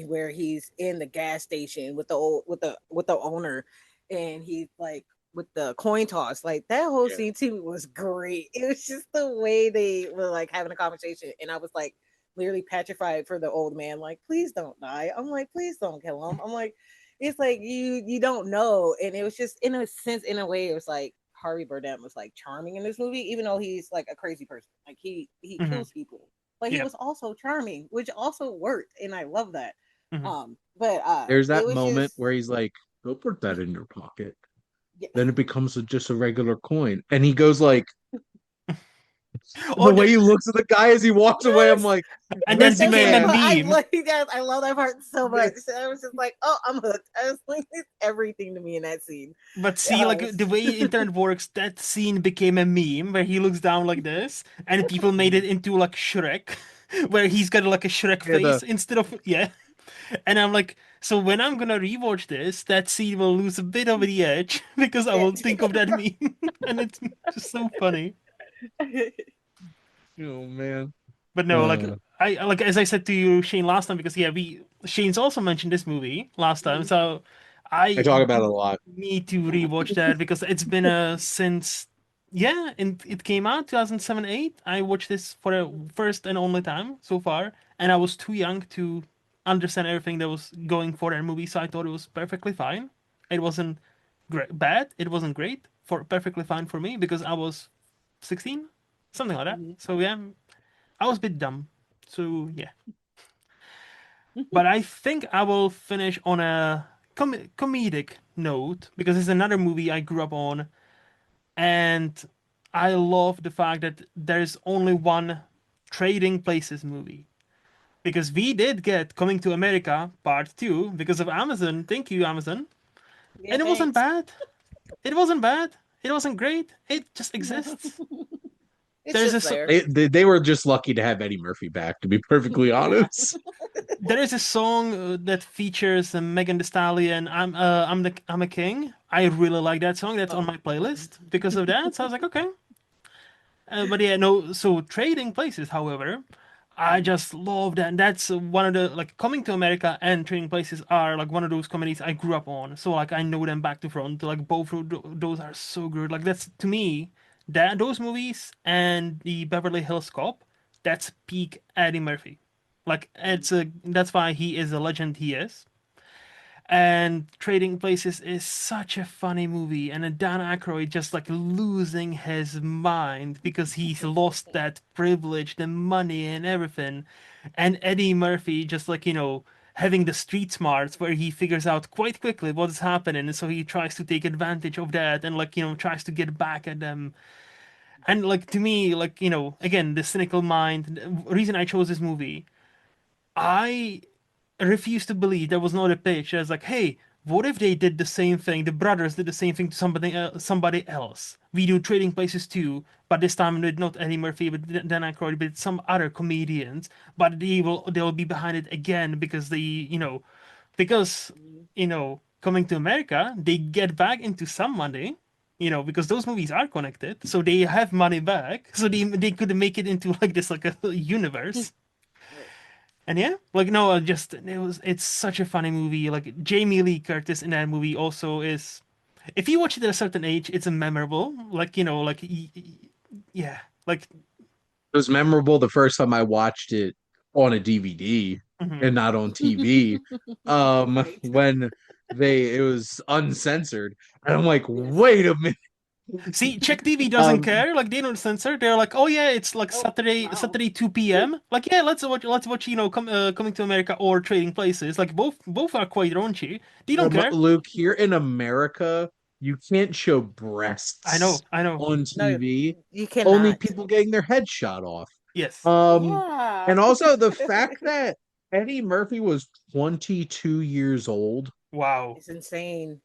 where he's in the gas station with the old with the owner, and he's like with the coin toss. Like that whole Yeah. scene to me was great. It was just the way they were like having a conversation, and I was like literally petrified for the old man. Like, please don't die. I'm like, please don't kill him. I'm like, it's like you don't know, and it was just in a sense, in a way, it was like Harvey Bardem was like charming in this movie, even though he's like a crazy person. Like he Hmm. kills people, but he Yep. was also charming, which also worked, and I love that. Hmm. But There's it that was moment just where he's like, "Go put that in your pocket." yeah. Then it becomes just a regular coin, and he goes like, Oh, the way he looks at the guy as he walks away, I'm Yes, like, and then this that's became a man. I meme. like that. I love that part so much. Yes. So I was just like, oh, I'm hooked. I was like, it's everything to me in that scene. But see, like Yes. the way internet works, that scene became a meme where he looks down like this, and people made it into like Shrek, where he's got like a Shrek Yeah, face instead of yeah. And I'm like, so when I'm gonna rewatch this, that scene will lose a bit of the edge because I Yeah. will think of that meme, and it's just so funny. oh man. But no, like I like as I said to you, Shane, last time, because yeah, we Shane's also mentioned this movie last time, so I I talk about it a do lot. need to rewatch that because it's been since yeah, and it came out 2007 8. I watched this for the first and only time so far, and I was too young to understand everything that was going for that movie, so I thought it was perfectly fine. It wasn't bad. It wasn't great. For perfectly fine for me because I was 16, something like that. Mhm. So yeah, I was a bit dumb. So yeah, but I think I will finish on a comedic note because it's another movie I grew up on, and I love the fact that there's only one Trading Places movie. Because we did get Coming to America Part 2 because of Amazon. Thank you, Amazon. Yeah, And it wasn't thanks. bad. It wasn't bad. It wasn't great. It just exists. It's There's just a there. They were just lucky to have Eddie Murphy back, to be perfectly Yeah. honest. there is a song that features Megan Thee Stallion. I'm a king. I really like that song. That's on Oh. my playlist because of that. So I was like, okay. But yeah, no. So Trading Places, however, I Mhm. just love that. And that's one of the like Coming to America and Trading Places are like one of those comedies I grew up on. So like I know them back to front. Like both of those are so good. Like that's to me that those movies and the Beverly Hills Cop, that's peak Eddie Murphy. Like that's why he is the legend he is. And Trading Places is such a funny movie, and then Dan Aykroyd just like losing his mind because he's lost that privilege, the money, and everything. And Eddie Murphy just like, having the street smarts where he figures out quite quickly what's happening, and so he tries to take advantage of that and like, tries to get back at them. And like to me, like, again, the cynical mind, the reason I chose this movie, I refuse to believe there was not a pitch that's like, hey, what if they did the same thing? The brothers did the same thing to somebody else. We do Trading Places too, but this time with not Eddie Murphy, but Dan Aykroyd, but some other comedians. But they'll be behind it again because because Mhm. Coming to America, they get back into some money. Because those movies are connected, so they have money back, so they could make it into like this like a universe. Right. And yeah, like no, it's such a funny movie. Like Jamie Lee Curtis in that movie also is. If you watch it at a certain age, it's memorable. Like yeah, like It was memorable the first time I watched it on a DVD mhm. and not on TV. Right. When it was uncensored, and I'm like, Yes. wait a minute. See, Czech TV doesn't Um, care. Like they don't censor. They're like, oh yeah, it's like Oh, Saturday, wow. Saturday 2 p.m. Like yeah, let's watch Coming to America or Trading Places. Like both are quite raunchy. They don't care. Luke, here in America, you can't show I know, breasts I know. on No, TV. you Only cannot. people getting their head shot off. Yes. Um, Yeah. and also the fact that Eddie Murphy was 22 years old, Wow. It's insane.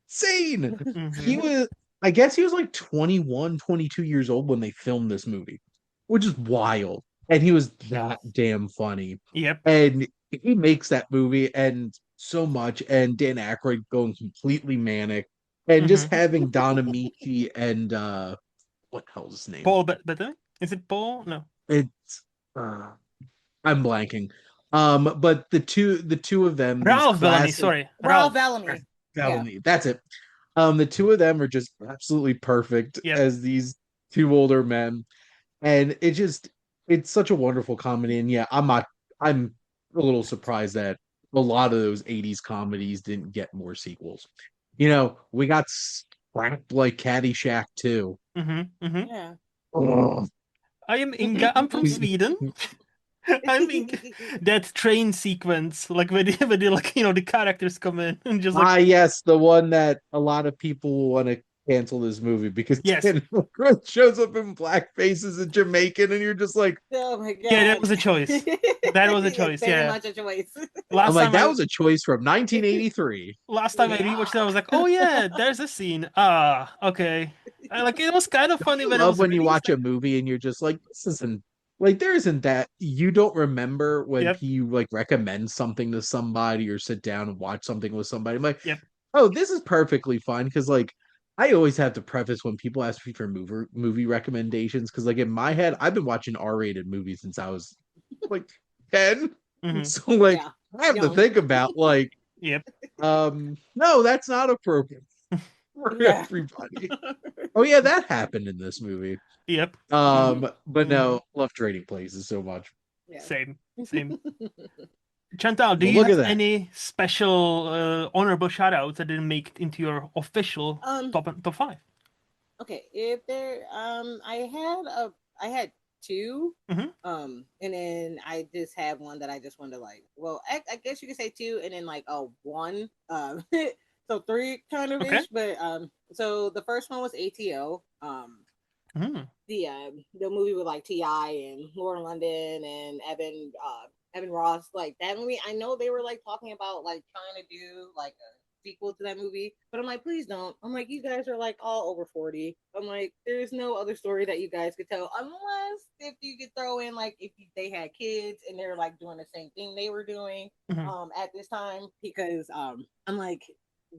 insane. He Hmm. was, I guess he was like 21, 22 years old when they filmed this movie, which is wild. And he was that damn funny. Yep. And he makes that movie and so much, and Dan Aykroyd going completely manic, and just Hmm. having Don Amici and what the hell's his name? Paul Bettany? Is it Paul? No. It's uh, I'm blanking. But the two of them, these Ralph Bellamy. classic Sorry, Ralph Ralph. Bellamy. Yeah. Felony. That's it. The two of them are just absolutely perfect Yep. as these two older men, and it's such a wonderful comedy. And yeah, I'm a little surprised that a lot of those '80s comedies didn't get more sequels. We got scrapped like Caddyshack too. Hmm. Yeah. Oh. I am Inga. I'm from Sweden. I'm Inga. That train sequence, like when they like the characters come in and just like Yes, the one that a lot of people want to cancel this movie because yes, Daniel Craig shows up in blackface as a Jamaican, and you're just like, Oh my yeah, that god. was a choice. That was a It's choice. very Yeah. much a choice. I'm Last like, time that I was a choice from 1983. last time I Yeah. rewatched it, I was like, oh yeah, there's a scene. Ah, okay. Like it was kind of Don't funny you when it love was when you released. watch a movie and you're just like, this isn't like there isn't that you don't remember when Yep. he like recommends something to somebody or sit down and watch something with somebody. I'm like, Yep. oh, this is perfectly fine because like I always have to preface when people ask me for movie recommendations because like in my head, I've been watching R-rated movies since I was like 10. Mhm. So like Yeah. I have to Young. think about like Yep. no, that's not appropriate for Yeah. everybody. Oh yeah, that happened in this movie. Yep. But Mhm. no, love Trading Places so much. Yeah. Same. Same. Chantal, do But you look at have that. any special honorable shout outs that didn't make it into your official Um. top five? Okay. If there, I had two. Mm-hmm. And then I just had one that I just wanted to like. Well, I guess you could say two, and then like one. So three kind of Okay. ish. But so the first one was ATO. Mm-hmm. The movie with like Ti and Lauren London and Evan Ross, like that movie. I know they were like talking about like trying to do like a sequel to that movie, but I'm like, please don't. I'm like, you guys are like all over 40. I'm like, there's no other story that you guys could tell unless if you could throw in like if they had kids and they're like doing the same thing they were doing Mm-hmm. at this time, because I'm like,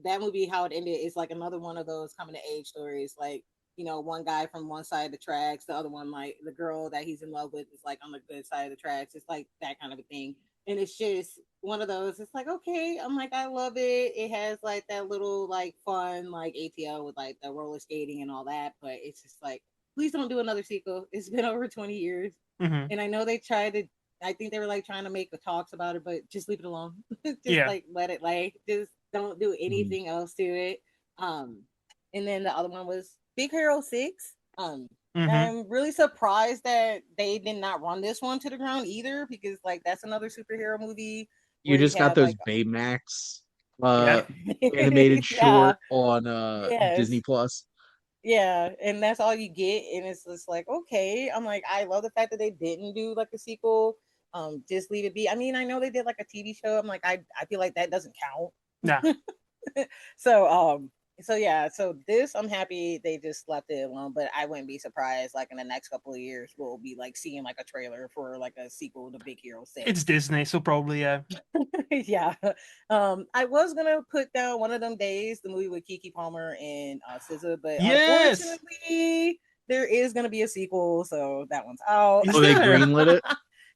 that movie how it ended is like another one of those coming to age stories, like, one guy from one side of the tracks, the other one, like the girl that he's in love with, is like on the good side of the tracks. It's like that kind of a thing. And it's just one of those, it's like, okay, I'm like, I love it. It has like that little like fun, like ATL with like the roller skating and all that. But it's just like, please don't do another sequel. It's been over 20 years. Mm-hmm. And I know they tried to, I think they were like trying to make the talks about it, but just leave it alone. Just Yeah. like let it lay. Just don't do Mhm. anything else to it. Um, and then the other one was Big Hero 6. Mm-hmm. I'm really surprised that they did not run this one to the ground either, because like that's another superhero movie You where you just got have those like Baymax Yeah. animated yeah, short on Disney yes. Plus. Yeah, and that's all you get, and it's just like, okay. I'm like, I love the fact that they didn't do like a sequel. Just leave it be. I mean, I know they did like a TV show. I'm like, I feel like that doesn't Nah. count. So yeah, so this I'm happy they just left it alone, but I wouldn't be surprised like in the next couple of years we'll be like seeing like a trailer for like a sequel to Big Hero It's 6. Disney, so probably yeah. Yeah. I was gonna put down One of Them Days, the movie with Kiki Palmer and SZA, but Yes. unfortunately there is gonna be a sequel, so that one's out. Is Oh, they there? greenlit it.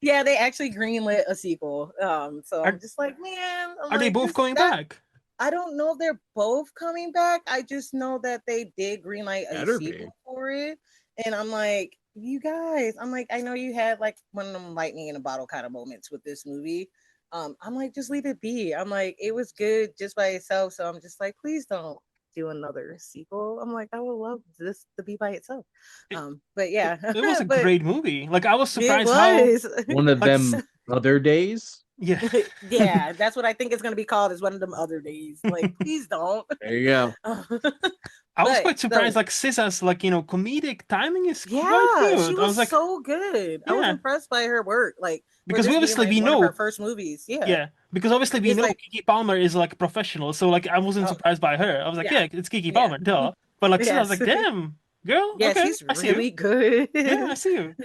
Yeah, they actually greenlit a sequel. So I'm Are just like, man, I'm are they like, both this coming that back? I don't know if they're both coming back. I just know that they did greenlight a Better be. sequel for it. And I'm like, you guys, I'm like, I know you had like one of them lightning in a bottle kind of moments with this movie. I'm like, just leave it be. I'm like, it was good just by itself. So I'm just like, please don't do another sequel. I'm like, I would love this to be by itself. It, But it, yeah, it was a but great movie. Like I was it surprised how was. One of like them other days. yeah. Yeah, that's what I think it's gonna be called, is one of them other days. Like, please don't. There you go. I was But quite surprised. so Like SZA's like comedic timing is quite yeah, she good. I was was like, so good. I was yeah, impressed by her work, like for because we this being obviously like we one of know her first movies. Yeah, yeah, because obviously we it's know like, Kiki Palmer is like professional. So like I wasn't oh surprised by her. I was like, yeah, yeah, it's Kiki yeah, Palmer, duh. But like SZA, I was yes, like, damn, girl, yeah, okay, she's I see you. really good. Yeah, I And see you.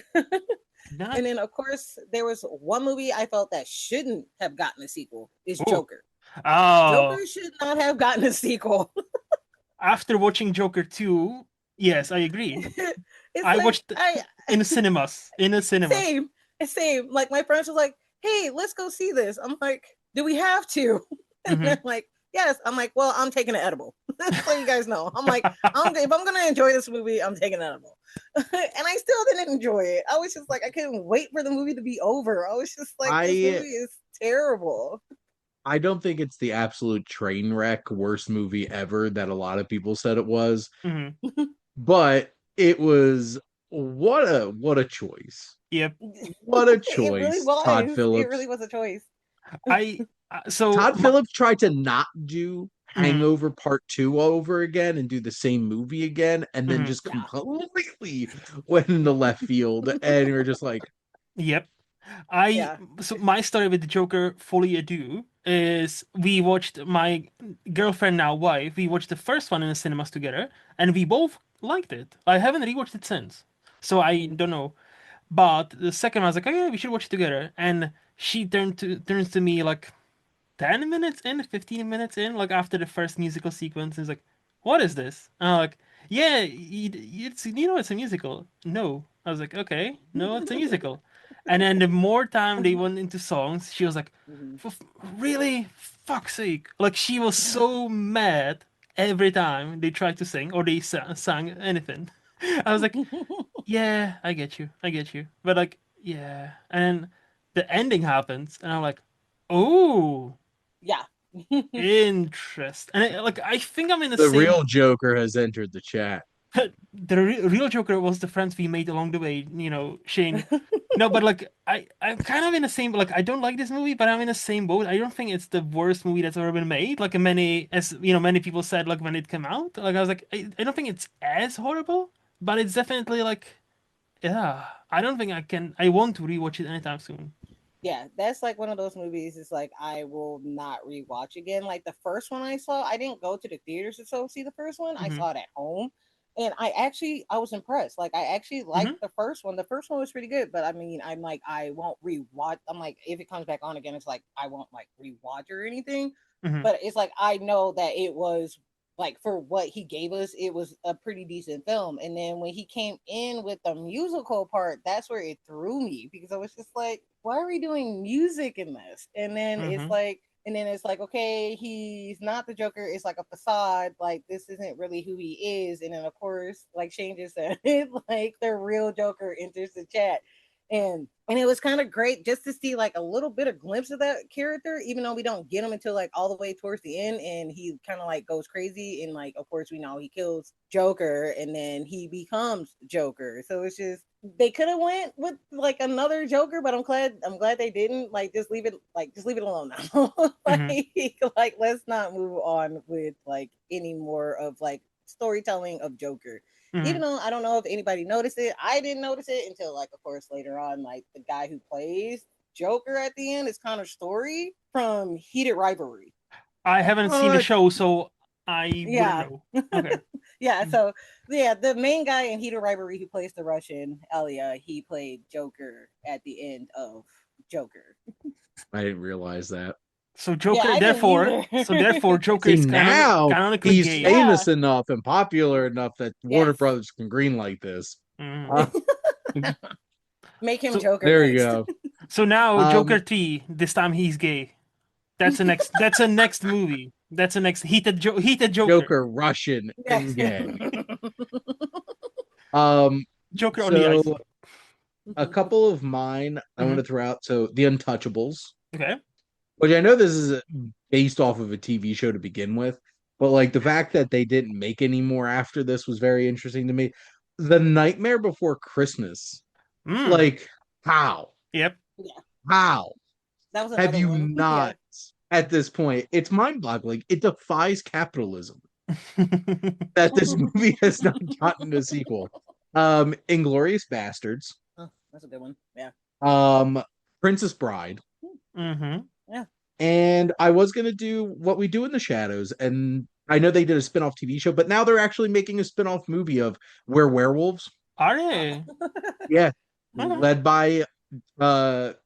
Not then of course there was one movie I felt that shouldn't have gotten a sequel, is oh Joker. oh. Joker should not have gotten a sequel. After watching Joker 2, yes, I agree. It's I like watched I in the cinemas. In the cinemas. same, same. Like my friends was like, "Hey, let's go see this." I'm like, "Do we have to?" And Hmm. they're like, "Yes." I'm like, "Well, I'm taking an edible." So you guys know. I'm like, if I'm gonna enjoy this movie, I'm taking an edible. And I still didn't enjoy it. I was just like, I couldn't wait for the movie to be over. I was just like, this I movie is terrible. I don't think it's the absolute train wreck worst movie ever that a lot of people said it was, Hmm. but it was what a choice. Yep. What a It really choice, Todd was. It really Phillips. was a choice. I so Todd Phillips tried to not do mhm, Hangover Part 2 over again and do the same movie again, and then mhm, just Yeah. completely went into left field. And you're just like, yep. I Yeah. so my story with the Joker fully ado is we watched my girlfriend now wife. We watched the first one in the cinemas together, and we both liked it. I haven't rewatched it since, so I Mm. don't know. But the second one, I was like, oh yeah, we should watch it together. And she turns to me like 10 minutes in, 15 minutes in, like after the first musical sequence, is like, what is this? And I'm like, yeah, it's it's a musical. No, I was like, okay, no, it's a musical. And then the more time they went into songs, she was like, Mhm. Really? Fuck's sake!" Like she was so mad every time they tried to sing or they sang anything. I was like, "Yeah, I get you, I get you," but like, yeah. And then the ending happens, and I'm like, "Oh, Yeah. interest." And like, I think I'm in the The same. real Joker has entered the chat. The real Joker was the friends we made along the way, Shane. No, but like I'm kind of in the same, like I don't like this movie, but I'm in the same boat. I don't think it's the worst movie that's ever been made. Like many, as many people said, like when it came out, like I was like, I don't think it's as horrible, but it's definitely like, yeah, I don't think I want to rewatch it anytime soon. Yeah, that's like one of those movies. It's like I will not rewatch again. Like the first one I saw, I didn't go to the theaters to see the first one. I Hmm. saw it at home, and I was impressed. Like I actually liked Hmm. the first one. The first one was pretty good, but I mean, I'm like I won't rewatch. I'm like if it comes back on again, it's like I won't like rewatch or anything. Hmm. But it's like I know that it was like for what he gave us, it was a pretty decent film. And then when he came in with the musical part, that's where it threw me because I was just like, why are we doing music in this? Hmm. And then it's like, okay, he's not the Joker. It's like a facade. Like this isn't really who he is. And then of course, like Shane just said, like the real Joker enters the chat, and it was kind of great just to see like a little bit of glimpse of that character, even though we don't get him until like all the way towards the end, and he kind of like goes crazy, and like of course we know he kills Joker, and then he becomes Joker. So it's just they could have went with like another Joker, but I'm glad they didn't. Like just leave it alone now. Hmm. like let's not move on with like any more of like storytelling of Joker. Even Hmm. though I don't know if anybody noticed it, I didn't notice it until like of course later on, like the guy who plays Joker at the end is Connor Story from Heated Rivalry. I haven't seen the What? show, so I wouldn't Yeah. know. Okay. Yeah, so yeah, the main guy in Heated Rivalry who plays the Russian Elia, he played Joker at the end of Joker. I didn't realize that. So Yeah, Joker, I didn't therefore, either. Joker See, is now canonically he's gay. Yeah. famous enough and popular enough that Warner Yes. Brothers can greenlight this. Mhm. Uh, Make him So, Joker there we next. go. so now Joker Um, 3. This time he's gay. That's a next. That's a next movie. That's a next heated Joker. Joker, Russian Yes. and gay. Um, Joker on the so ice. a couple of mine I want Hmm. to throw out. So The Untouchables, Okay. which I know this is based off of a TV show to begin with, but like the fact that they didn't make any more after this was very interesting to me. The Nightmare Before Christmas, Mm. like how? Yep. Yeah, How that was have another you one. Yeah. not at this point? It's mind-boggling. It defies capitalism that this movie has not gotten a sequel. Inglorious Bastards, Oh, that's a good one. Yeah. um, Princess Bride, Hmm. Yeah. and I was gonna do What We Do in the Shadows, and I know they did a spin-off TV show, but now they're actually making a spin-off movie of We're Werewolves. Are Oh. they? Yeah, Okay. led by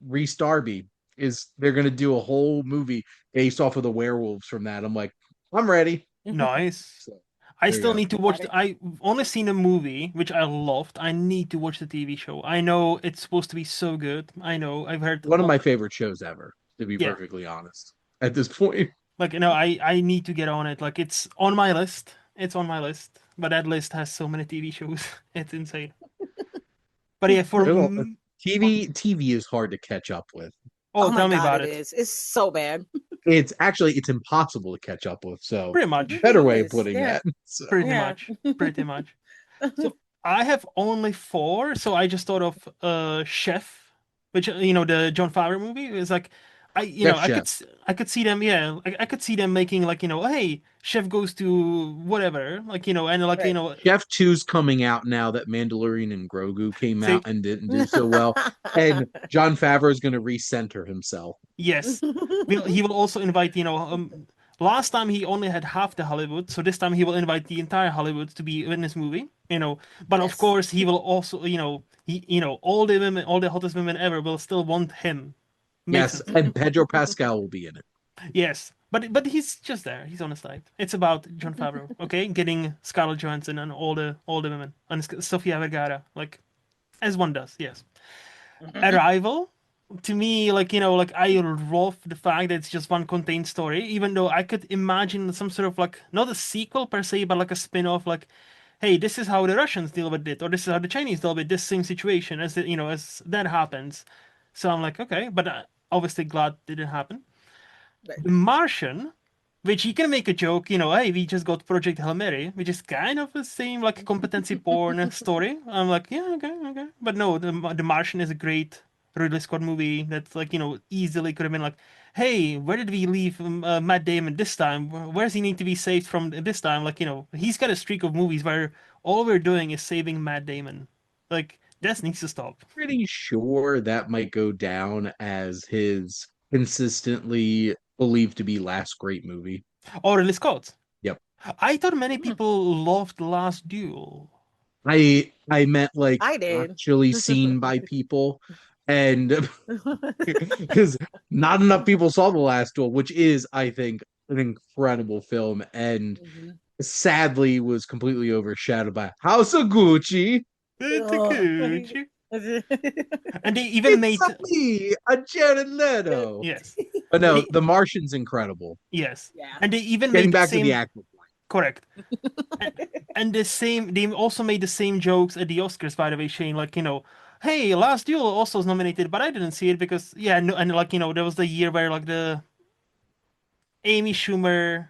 Reese Darby. Is they're gonna do a whole movie based off of the werewolves from that. I'm like, I'm ready. Nice. So I there you still go. need to watch Excited. I only seen a movie which I loved. I need to watch the TV show. I know it's supposed to be so good. I know. I've heard One of my favorite shows ever, to be yeah. perfectly honest. At this point, Like I need to get on it. Like it's on my list. It's on my list. But that list has so many TV shows. It's insane. But yeah, TV is hard to catch up with. oh, Oh my tell me god, about it it. is. It's so bad. It's impossible to catch up with. So Pretty It much. better really way of is. putting Yeah. that. So Pretty Yeah. much. Pretty much. So I have only four, so I just thought of Chef, which the John Favreau movie. It's like Yes, Chef. I could see them, yeah, I could see them making like hey, Chef goes to whatever, like and like Right. Chef Two's coming out now that Mandalorian and Grogu came say out and didn't do so well. And John Favreau is gonna recenter himself. yes. He will also invite last time he only had half the Hollywood, so this time he will invite the entire Hollywood to be in this movie. But of Yes. course he will also all the women, all the hottest women ever will still want him. Makes Yes, sense. and Pedro Pascal will be in it. Yes, but he's just there. He's on the side. It's about John Favreau, okay, getting Scarlett Johansson and all the women and Sofia Vergara, like as one does. Yes. Arrival, to me, like, like I love the fact that it's just one contained story, even though I could imagine some sort of like, not a sequel per se, but like a spin-off, like, hey, this is how the Russians deal with it, or this is how the Chinese deal with this same situation as as that happens. So I'm like, okay, but obviously glad it didn't happen. But The Martian, which you can make a joke, hey, we just got Project Hail Mary, which is kind of the same like competency porn story. I'm like, yeah, okay, okay. But no, the Martian is a great Ridley Scott movie that's like, easily could have been like, hey, where did we leave Matt Damon this time? Where does he need to be saved from this time? Like, he's got a streak of movies where all we're doing is saving Matt Damon. Like, that needs to stop. Pretty sure that might go down as his consistently believed to be last great movie. Or Ridley Scott. Yep. I thought many people loved The Last Duel. I meant like I did. actually seen by people, and because not enough people saw The Last Duel, which is, I think, an incredible film, and Mhm. sadly was completely overshadowed by House of Gucci. It's a Ugh. Gucci. And they even It's made, a me, a Jared Leto. yes, But no, they, The Martian's incredible. yes, Yeah. and they even Getting made the back to the same, actual point. correct, and, and the same. They also made the same jokes at the Oscars, by the way, Shane. Like, hey, Last Duel also was nominated, but I didn't see it because, yeah, no, and like, there was the year where like the Amy Schumer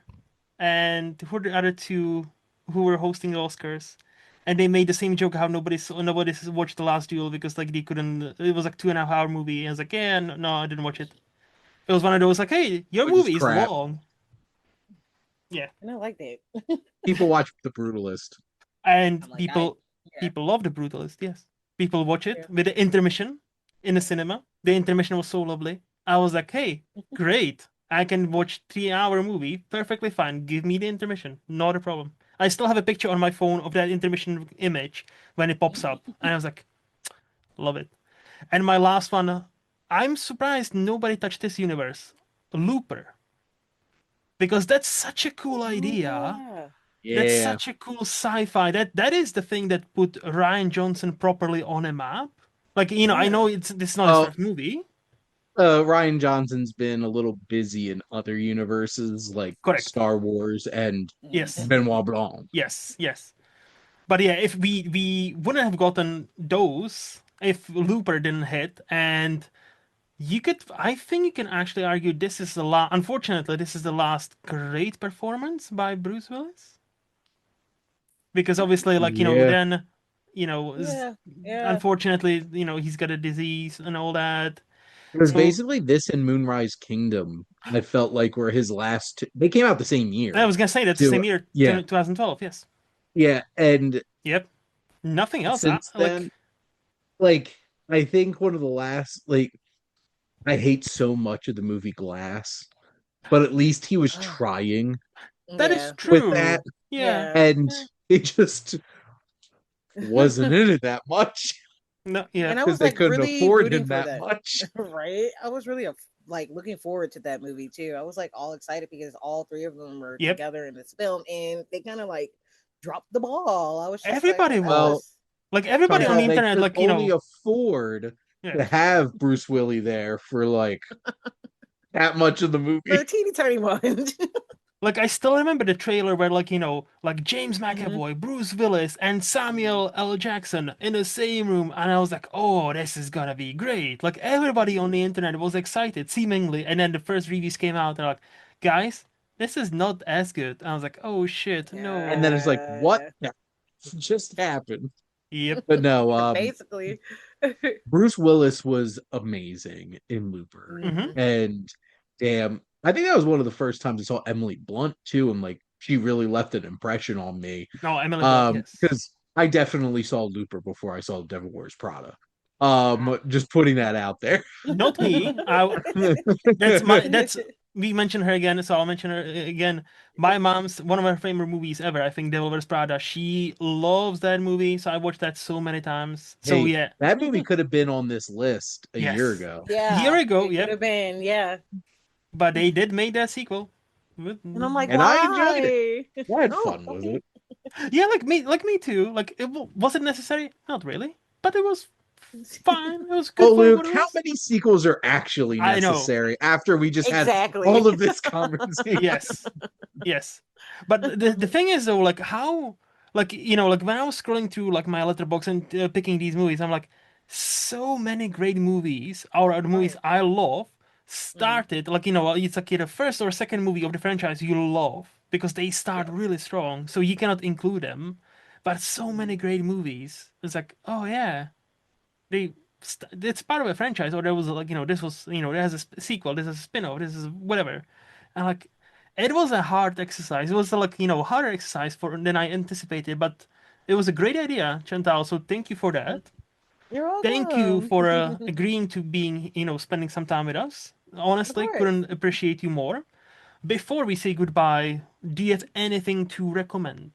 and who were the other two who were hosting the Oscars. And they made the same joke how nobody's watched The Last Duel because like they couldn't. It was like 2.5 hour movie. And I was like, yeah, no, I didn't watch it. It was one of those like, hey, your Which is movie is crap. long. Yeah, And I like that. People watch The Brutalist. and I'm like, people love The Brutalist. Yes, people watch Yeah. it with the intermission in the cinema. The intermission was so lovely. I was like, hey, great. I can watch 3 hour movie perfectly fine. Give me the intermission, not a problem. I still have a picture on my phone of that intermission image when it pops up, and I was like, love it. And my last one, I'm surprised nobody touched this universe, Looper, because that's such a cool Oh, idea. yeah. That's Yeah. such a cool sci-fi. That is the thing that put Ryan Johnson properly on a map. Like, I Yeah. know it's not his Oh, first movie. Ryan Johnson's been a little busy in other universes like Correct. Star Wars and Yes. Mhm. Benoit Blanc. Yes. Yes. But yeah, if we wouldn't have gotten those if Looper didn't hit, and you could, I think you can actually argue this is the last. Unfortunately, this is the last great performance by Bruce Willis, because obviously, like, Yeah. then, Yeah. Yeah. unfortunately, he's got a disease and all that. Because So basically this and Moonrise Kingdom, I felt like were his last they came out the same I year. was gonna say that's the So same year, yeah. 2012. Yes. Yeah. And Yep. Nothing else. since then, Like, like I think one of the last like I hate so much of the movie Glass, but at least he was Ugh. trying that is Yeah. with true. that. Yeah. Yeah. And it just wasn't in it that much No. Yeah. And I because was they like couldn't really afford rooting him for that that. much. Right? I was really like looking forward to that movie too. I was like all excited because all three of them were Yep. together in this film and they kind of like dropped the ball. I was just like, Everybody oh, that Well, was was like everybody on the Chantal, yeah. they internet, could like, only afford yeah. to have Bruce Willie there for like that much of the For movie. a teeny tiny one. Like, I still remember the trailer where, like, like James Mhm. McAvoy, Bruce Willis, and Mhm. Samuel L. Jackson in the same room, and I was like, oh, this is gonna be great. Like, everybody on the internet was excited, seemingly, and then the first reviews came out, they're like, guys, this is not as good. I was like, oh shit, And then no. it's like, what Yeah. just happened? Yep. But no, Basically. Bruce Willis was amazing in Looper. Mm-hmm. Mhm. And damn, I think that was one of the first times I saw Emily Blunt too, and like she really left an impression on me. No, Emily Blunt, yes. Because I definitely saw Looper before I saw Devil Wears Prada. Just putting that out there. Not me. That's we mentioned her again, so I'll mention her again. My mom's one of her favorite movies ever. I think Devil Wears Prada. She loves that movie, so I watched that so many times. So Hey, yeah, that movie could have been on this list a year yes, ago. year Yeah, ago, it could yep. have been, yeah. But they did make that sequel. And I'm like, And I enjoyed it. why? I had Oh, fun with okay. it. Yeah, like me too. Like, was it necessary? Not really, but it was fine. It was good Oh, for Luke, what it how was. many sequels are actually I know. necessary after we just had Exactly. all of this conversation? Yes. Yes. But the thing is though, like how, like like when I was scrolling through like my letterbox and picking these movies, I'm like, so many great movies, or the Oh movies yeah. I love, Mhm. started like it's like the first or second movie of the franchise you love because they start Yep. really strong, so you cannot include them. But so many Mhm. great movies, it's like, oh yeah, they. It's part of a franchise, or there was like this was there's a sequel, this is a spin-off, this is whatever, and like it was a hard exercise. It was like harder exercise for than I anticipated, but it was a great idea, Chantal. So thank you for that. You're Thank you welcome. for agreeing to being spending some time with us. Of Honestly, course. couldn't appreciate you more. Before we say goodbye, do you have anything to recommend?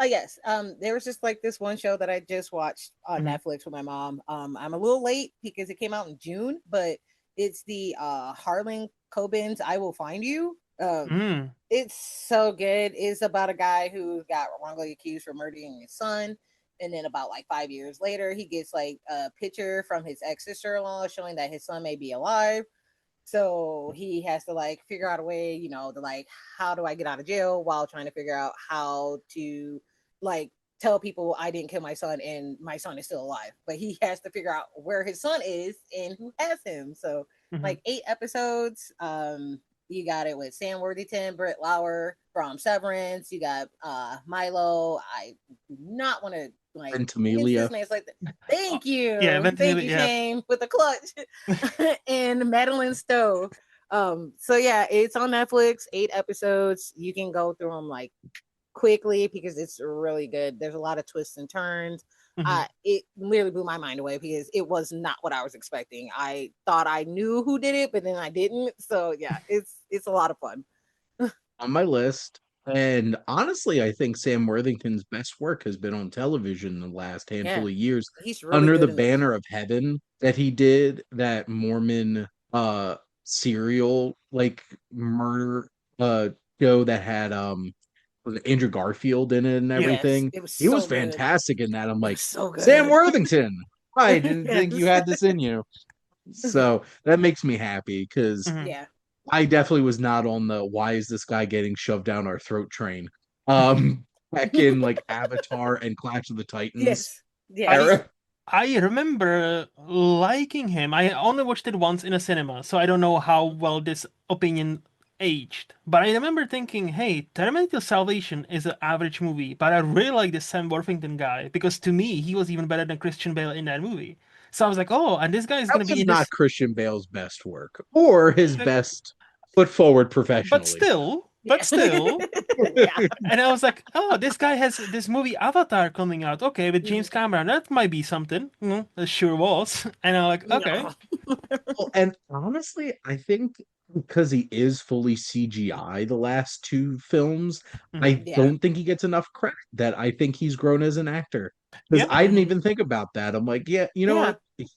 Oh yes. There was just like this one show that I just watched on Hmm. Netflix with my mom. I'm a little late because it came out in June, but it's the Harlan Coben's I Will Find You. Mm. It's so good. It's about a guy who got wrongly accused for murdering his son. And then about like 5 years later, he gets like a picture from his ex sister in law showing that his son may be alive. So he has to like figure out a way, to like, how do I get out of jail while trying to figure out how to like tell people I didn't kill my son and my son is still alive. But he has to figure out where his son is and who has him. So Hmm. like 8 episodes. You got it with Sam Worthington, Britt Lauer from Severance. You got Milo. I do not want to like mince Ventimiglia. this man's like Oh, thank yeah, you. Thank Ventimiglia. you, Yeah. Shane, with the clutch. And Madeline Stowe. So yeah, it's on Netflix, 8 episodes. You can go through them like quickly because it's really good. There's a lot of twists and turns. Hmm. It literally blew my mind away because it was not what I was expecting. I thought I knew who did it, but then I didn't. So yeah, it's a lot of fun. On my list. And honestly, I think Sam Worthington's best work has been on television in the last handful Yeah, of years he's really under the good in this. banner of Heaven that he did, that Mormon serial like murder uh show that had was it Andrew Garfield in it and Yes, everything. it was He was so good. fantastic in that. I'm It like, was so Sam good. Worthington. I didn't think you Yes. had this in you. So that makes me happy because Hmm. Yeah. I definitely was not on the why is this guy getting shoved down our throat train. Um, back in like Avatar and Clash of the Titans Yes. I Yes. era. I remember liking him. I only watched it once in a cinema, so I don't know how well this opinion aged. But I remember thinking, hey, Terminator Salvation is an average movie, but I really like this Sam Worthington guy because to me, he was even better than Christian Bale in that movie. So I was like, oh, and this guy is That gonna be was in not this. Christian Bale's best work or his best foot forward But professionally. still, but Yeah. still. Yeah. And I was like, oh, this guy has this movie Avatar coming out. Okay, with James Mhm. Cameron, that might be something. It sure was. And I'm like, okay. No. Well, and honestly, I think because he is fully CGI the last two films, Hmm. I Yeah. don't think he gets enough credit. That I think he's grown as an actor. Because Yeah. I didn't Hmm. even think about that. I'm like, yeah, you know Yeah. what?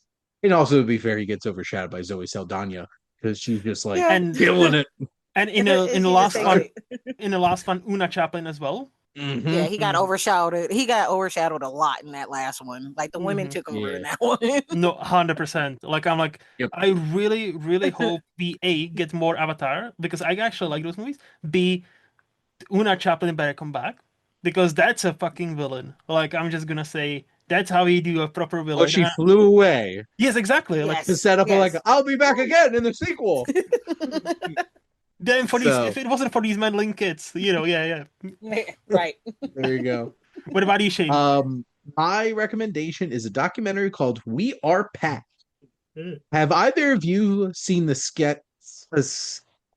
And also, to be fair, he gets overshadowed by Zoe Saldana because she's just like Yeah. And killing it. and in And the she just last takes one, Uh, it. Una Chaplin as well. Yeah, hmm he got Hmm. overshadowed. He got overshadowed a lot in that last one. Like the women Hmm. took over in Yeah. that one. No, 100%. Like I'm like, Yep. I really, really hope we A get more Avatar because I actually like those movies. B, Una Chaplin better come back because that's a fucking villain. Like I'm just gonna say that's how you do a proper But villain. she flew away Yes, exactly. Like to Yes. set up a like, Yes. I'll be back again in the sequel. then for these, if So it wasn't for these meddling kids, yeah, yeah. Right. there you go. What about you, Shane? Um, my recommendation is a documentary called "We Are Pat." Mm. Have either of you seen the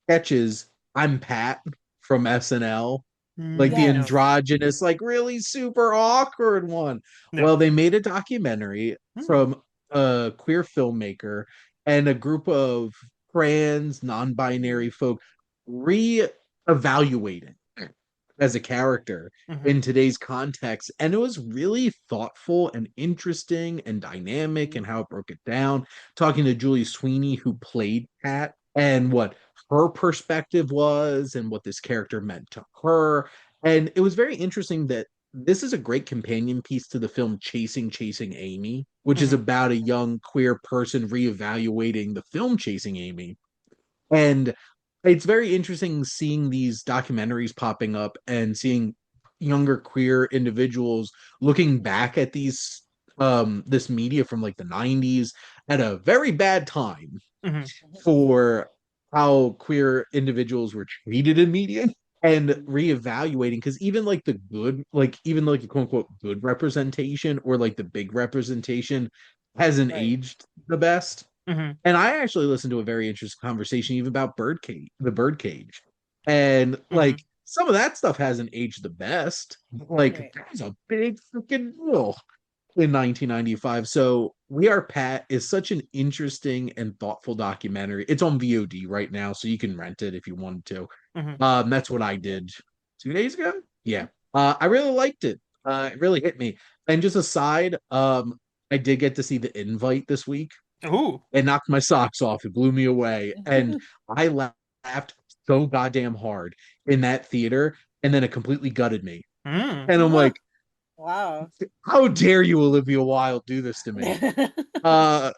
sketches "I'm Pat" from SNL? Like the No, Yes. androgynous, like really super awkward one. no. Well, they made a documentary Hmm. from a queer filmmaker and a group of trans, non-binary folk re-evaluating as a character Hmm. in today's context. And it was really thoughtful and interesting and dynamic and how it broke it down. Talking to Julie Sweeney, who played Pat, and what her perspective was and what this character meant to her. And it was very interesting that this is a great companion piece to the film Chasing Amy, which is Mhm. about a young queer person reevaluating the film Chasing Amy. And it's very interesting seeing these documentaries popping up and seeing younger queer individuals looking back at this media from like the 90s at a very bad time Mhm. for how queer individuals were treated in media and reevaluating, because even like the good, like even like a quote unquote good representation or like the big representation hasn't Right. aged the best. Mhm. And I actually listened to a very interesting conversation even about the birdcage. And Mhm. like some of that stuff hasn't aged the best. Like Right. that was a big freaking deal in 1995. So We Are Pat is such an interesting and thoughtful documentary. It's on VOD right now, so you can rent it if you wanted to. Mhm. That's what I did 2 days ago. Yeah. I really liked it. It really hit me. And just aside, I did get to see The Invite this week. Ooh. It knocked my socks off. It blew me away. And I laughed so goddamn hard in that theater. And then it completely gutted me. Mm. And I'm like, Wow. how dare you, Olivia Wilde, do this to me? Uh,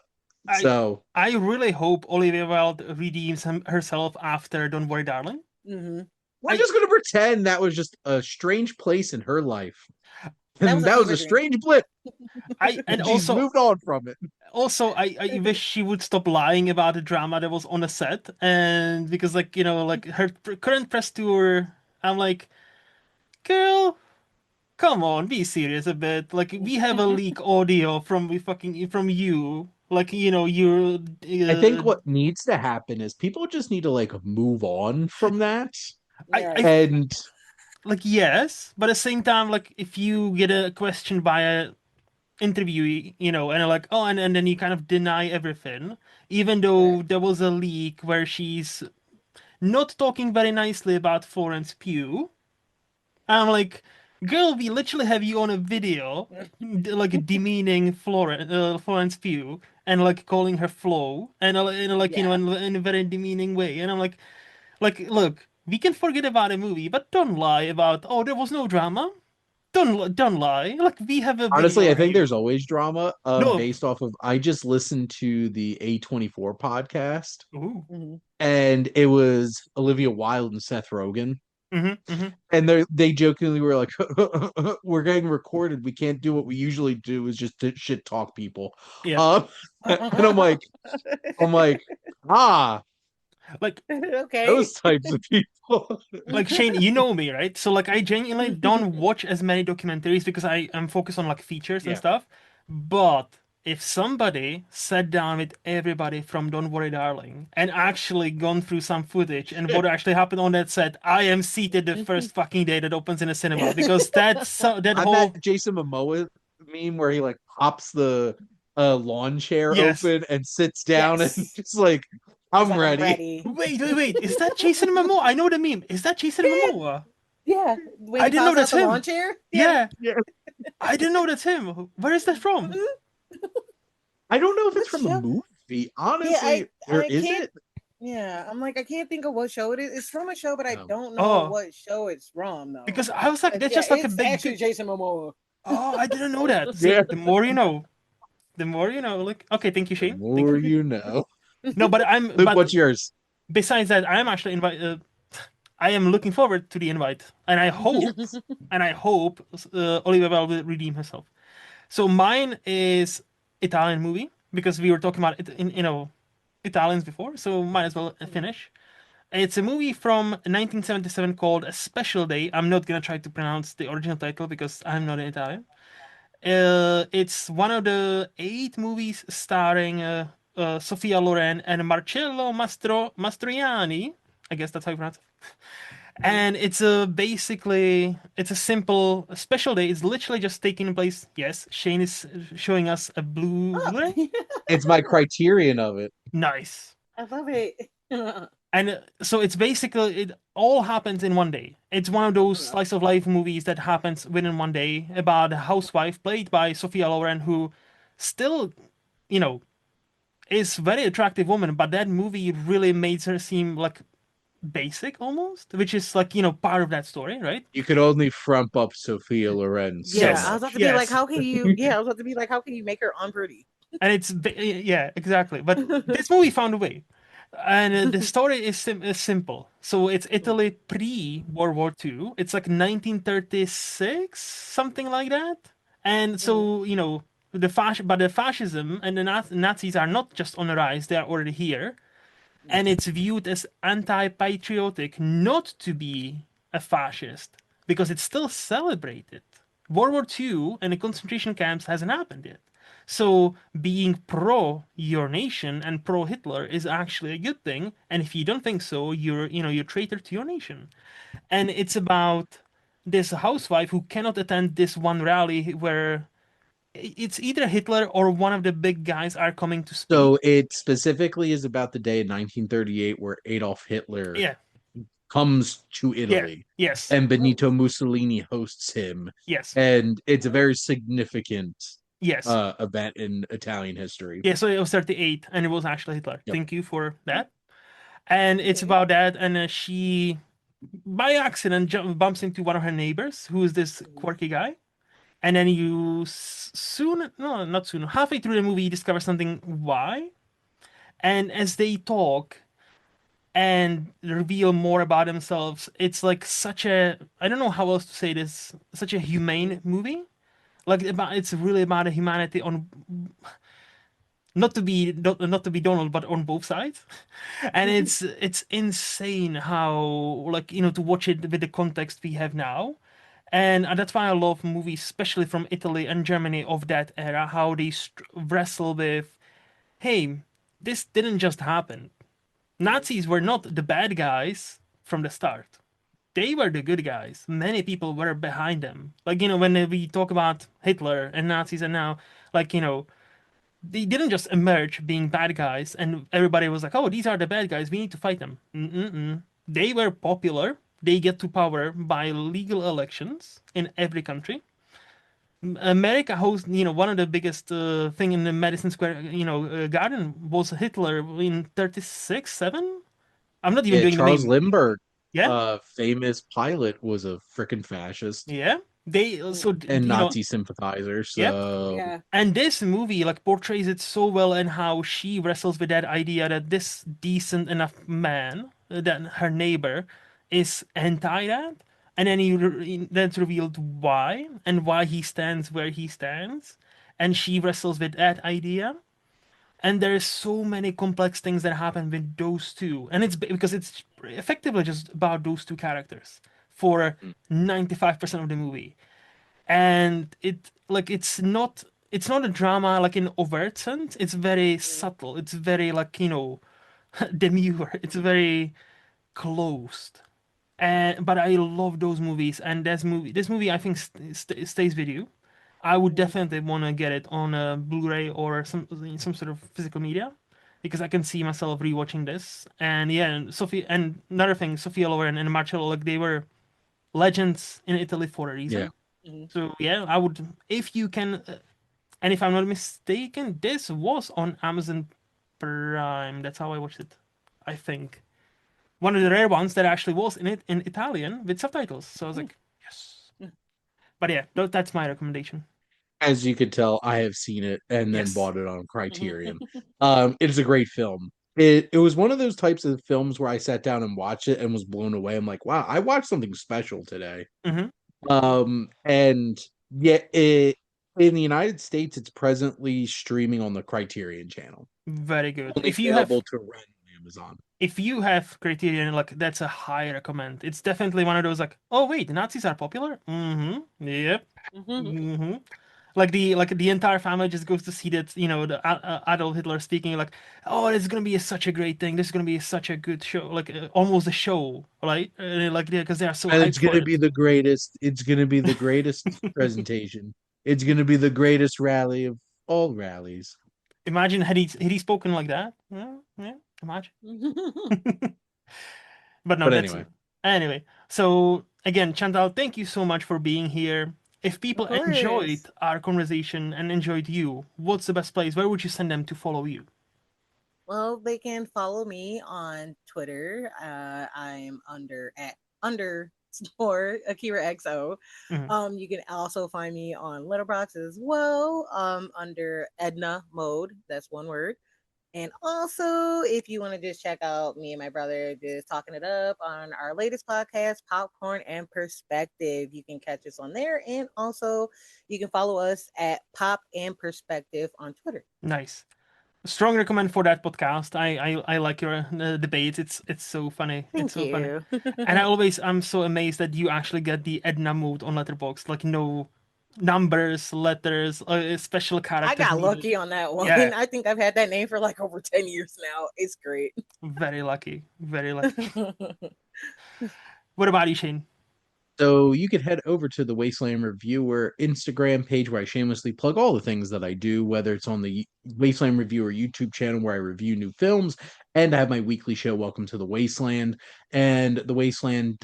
I so I really hope Olivia Wilde redeems herself after Don't Worry, Darling. Hmm. we're I just gonna pretend that was just a strange place in her life. That was And a that was fever a dream. strange blip. and And she's moved on from it. I wish she would stop lying about the drama that was on the set, and because like like her current press tour, I'm like, girl, come on, be serious a bit. Like we have a leak audio from you. Like you're I think what needs to happen is people just need to like move on from that. I Right. And like yes, but at the same time, like if you get a question by a interviewee, and they're like, oh, and then you kind of deny everything, even Right. though there was a leak where she's not talking very nicely about Florence Pugh. I'm like, girl, we literally have you on a video, like demeaning Florence Pugh and like calling her Flo and like Yeah. in a very demeaning way. And I'm like, look, we can forget about a movie, but don't lie about there was no drama. Don't lie. Like we have a video honestly, I of think you. there's always drama No. based off of I just listened to the A24 podcast Ooh. Hmm. and it was Olivia Wilde and Seth Rogen. Mm-hmm. Mm-hmm. And they jokingly were like, "We're getting recorded. We can't do what we usually do is just shit talk people." Yeah. Um, and I'm like, ah, Like Okay. those types of people. like Shane, you know me, right? So like I genuinely don't watch as many documentaries because I am focused on like features and Yeah. stuff. But if somebody sat down with everybody from Don't Worry Darling and actually gone through some footage and what actually happened on that set, I am seated the first fucking day that opens in a cinema because that I'm that whole Jason Momoa meme where he like pops the lawn chair yes. open and sits down and Yes. just like, He's I'm like, I'm ready. ready. Wait. Is that Jason Momoa? I know the meme. Is that Jason Yeah. Momoa? Yeah. When I he didn't know pops out that's the lawn him. chair. Yeah. Yeah, Yeah. I didn't know that's him. Where is that from? I don't know if it's What from a show? movie. Yeah, Honestly, or I is can't. it? Yeah, I'm like I can't think of what show it is. It's from a show, but I No. don't know Oh, what show it's from though. because I was like, But that's yeah, just like a it's big, actually big. Jason Momoa. Oh, I didn't know that. Yeah. See, the more you know, the more you know. Like, okay, thank you, The Shane. Thank more you. you know. No, Luke, what's yours? besides that, I am actually invite. I am looking forward to the invite, and I hope Olivia Wilde will redeem herself. So mine is Italian movie because we were talking about it in Italians before, so might as well finish. It's a movie from 1977 called A Special Day. I'm not gonna try to pronounce the original title because I'm not an Italian. It's one of the 8 movies starring Sofia Loren and Marcello Mastroianni. I guess that's how you pronounce it. And it's it's a simple a special day. It's literally just taking place. Yes, Shane is showing us a blue Oh, Blu-ray. It's my criterion of it. Nice. I love it. And so it's basically it all happens in one day. It's one of those Yeah. slice of life movies that happens within one day about a housewife played by Sophia Loren who still, is very attractive woman, but that movie really made her seem like basic almost, which is like, part of that story, right? You could only frump up Sophia Loren so Yeah, I was much. about to be like, Yes. how can you? Yeah, I was about to be like, how can you make her unpretty? And yeah, exactly. But this movie found a way. And the story is simple. So it's Italy pre World War II. It's like 1936, something like that. And so, the fascism and the Nazis are not just on the rise, they are already here. And it's viewed as anti-patriotic not to be a fascist because it's still celebrated. World War II and the concentration camps hasn't happened yet. So being pro your nation and pro Hitler is actually a good thing. And if you don't think so, you're traitor to your nation. And it's about this housewife who cannot attend this one rally where it's either Hitler or one of the big guys are coming to speak. So it specifically is about the day in 1938 where Adolf Hitler Yeah. comes to Yeah. Italy Yes. and Benito Mussolini hosts him. Yes. And it's a very significant Yes. event in Italian history. Yeah, so it was 38 and it was actually Hitler. Yep. Thank you for that. And it's about that. And she, by accident, bumps into one of her neighbors, who is this quirky guy. And then you soon, no, not soon, halfway through the movie, you discover something why. And as they talk and reveal more about themselves, it's like such a, I don't know how else to say this, such a humane movie. Like, it's really about the humanity on, not to be Donald, but on both sides. And it's insane how, like, to watch it with the context we have now. And that's why I love movies, especially from Italy and Germany of that era, how they wrestle with, hey, this didn't just happen. Nazis were not the bad guys from the start. They were the good guys. Many people were behind them. Like, when we talk about Hitler and Nazis and now, like, they didn't just emerge being bad guys and everybody was like, oh, these are the bad guys, we need to fight them. Mm-mm-mm. They were popular. They get to power by legal elections in every country. America hosts, one of the biggest thing in the Madison Square, Garden was Hitler in 36, 7. I'm not even Yeah, doing the Charles name. Lindbergh, Yeah, famous pilot, was a freaking fascist yeah. They so and Nazi sympathizer. yeah. So Yeah. And this movie like portrays it so well and how she wrestles with that idea that this decent enough man, that her neighbor, is anti that. And then that's revealed why and why he stands where he stands. And she wrestles with that idea. And there's so many complex things that happen with those two. And it's because it's effectively just about those two characters for 95% of the movie. And it's not a drama like in overt sense. It's very subtle. It's very like, demure. It's very closed. And but I love those movies, and this movie I think stays with you. I would definitely want to get it on a Blu-ray or some sort of physical media, because I can see myself rewatching this. And yeah, and another thing, Sophia Loren and Marcello, like, they were legends in Italy for a yeah, reason. So yeah, I would, if you can, and if I'm not mistaken, this was on Amazon Prime. That's how I watched it, I think. One of the rare ones that actually was in it in Italian with subtitles. So I was like, yes. But yeah, that's my recommendation. as you could tell, I have seen it and then Yes. bought it on Criterion. It is a great film. It was one of those types of films where I sat down and watched it and was blown away. I'm like, wow, I watched something special today. Hmm. And yeah, in the United States, it's presently streaming on the Criterion channel, Very good. only available to rent on Amazon. If you have Criterion, like, that's a high recommend. It's definitely one of those like, oh wait, the Nazis are popular. Mm-hmm. Yep. Mm-hmm. Like the entire family just goes to see that, the Adolf Hitler speaking, like, oh, this is gonna be such a great thing. This is gonna be such a good show, like, almost a show, right? Like, because they are so And hyped it's for gonna it. be the greatest. It's gonna be the greatest presentation. It's gonna be the greatest rally of all rallies. Imagine had he spoken like that. Yeah, yeah. Imagine. But no, But that's anyway, anyway. So again, Chantal, thank you so much for being here. If Of people course. enjoyed our conversation and enjoyed you, what's the best place? Where would you send them to follow you? Well, they can follow me on Twitter. I'm underscore Akira XO. Mhm. You can also find me on Letterboxd as well, under Edna Mode. That's one word. And also, if you want to just check out me and my brother just talking it up on our latest podcast, Popcorn and Perspective, you can catch us on there. And also, you can follow us at Pop and Perspective on Twitter. Nice. Strong recommend for that podcast. I like your debates. It's so funny. It's Thank so funny. you. And I'm so amazed that you actually get the Edna mode on Letterboxd. Like no numbers, letters, special I characters got needed. lucky on that one. Yeah, I think I've had that name for like over 10 years now. It's great. very lucky. Very lucky. What about you, Shane? So you could head over to the Wasteland Reviewer Instagram page where I shamelessly plug all the things that I do, whether it's on the Wasteland Reviewer YouTube channel where I review new films, and I have my weekly show, Welcome to the Wasteland, and the Wasteland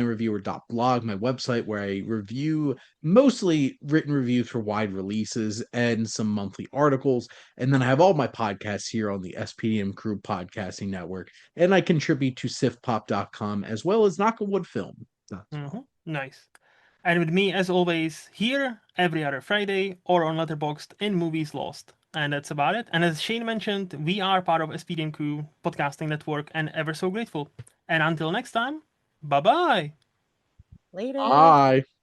Reviewer.blog, my website where I review mostly written reviews for wide releases and some monthly articles. And then I have all my podcasts here on the SPDM Crew Podcasting Network, and I contribute to sifpop.com as well as Knock on Wood Film. That's well. Nice. And with me, as always, here every other Friday or on Letterboxd in Movies Lost. And that's about it. And as Shane mentioned, we are part of SPDMQ Podcasting Network and ever so grateful. And until next time, bye bye. Later. Bye.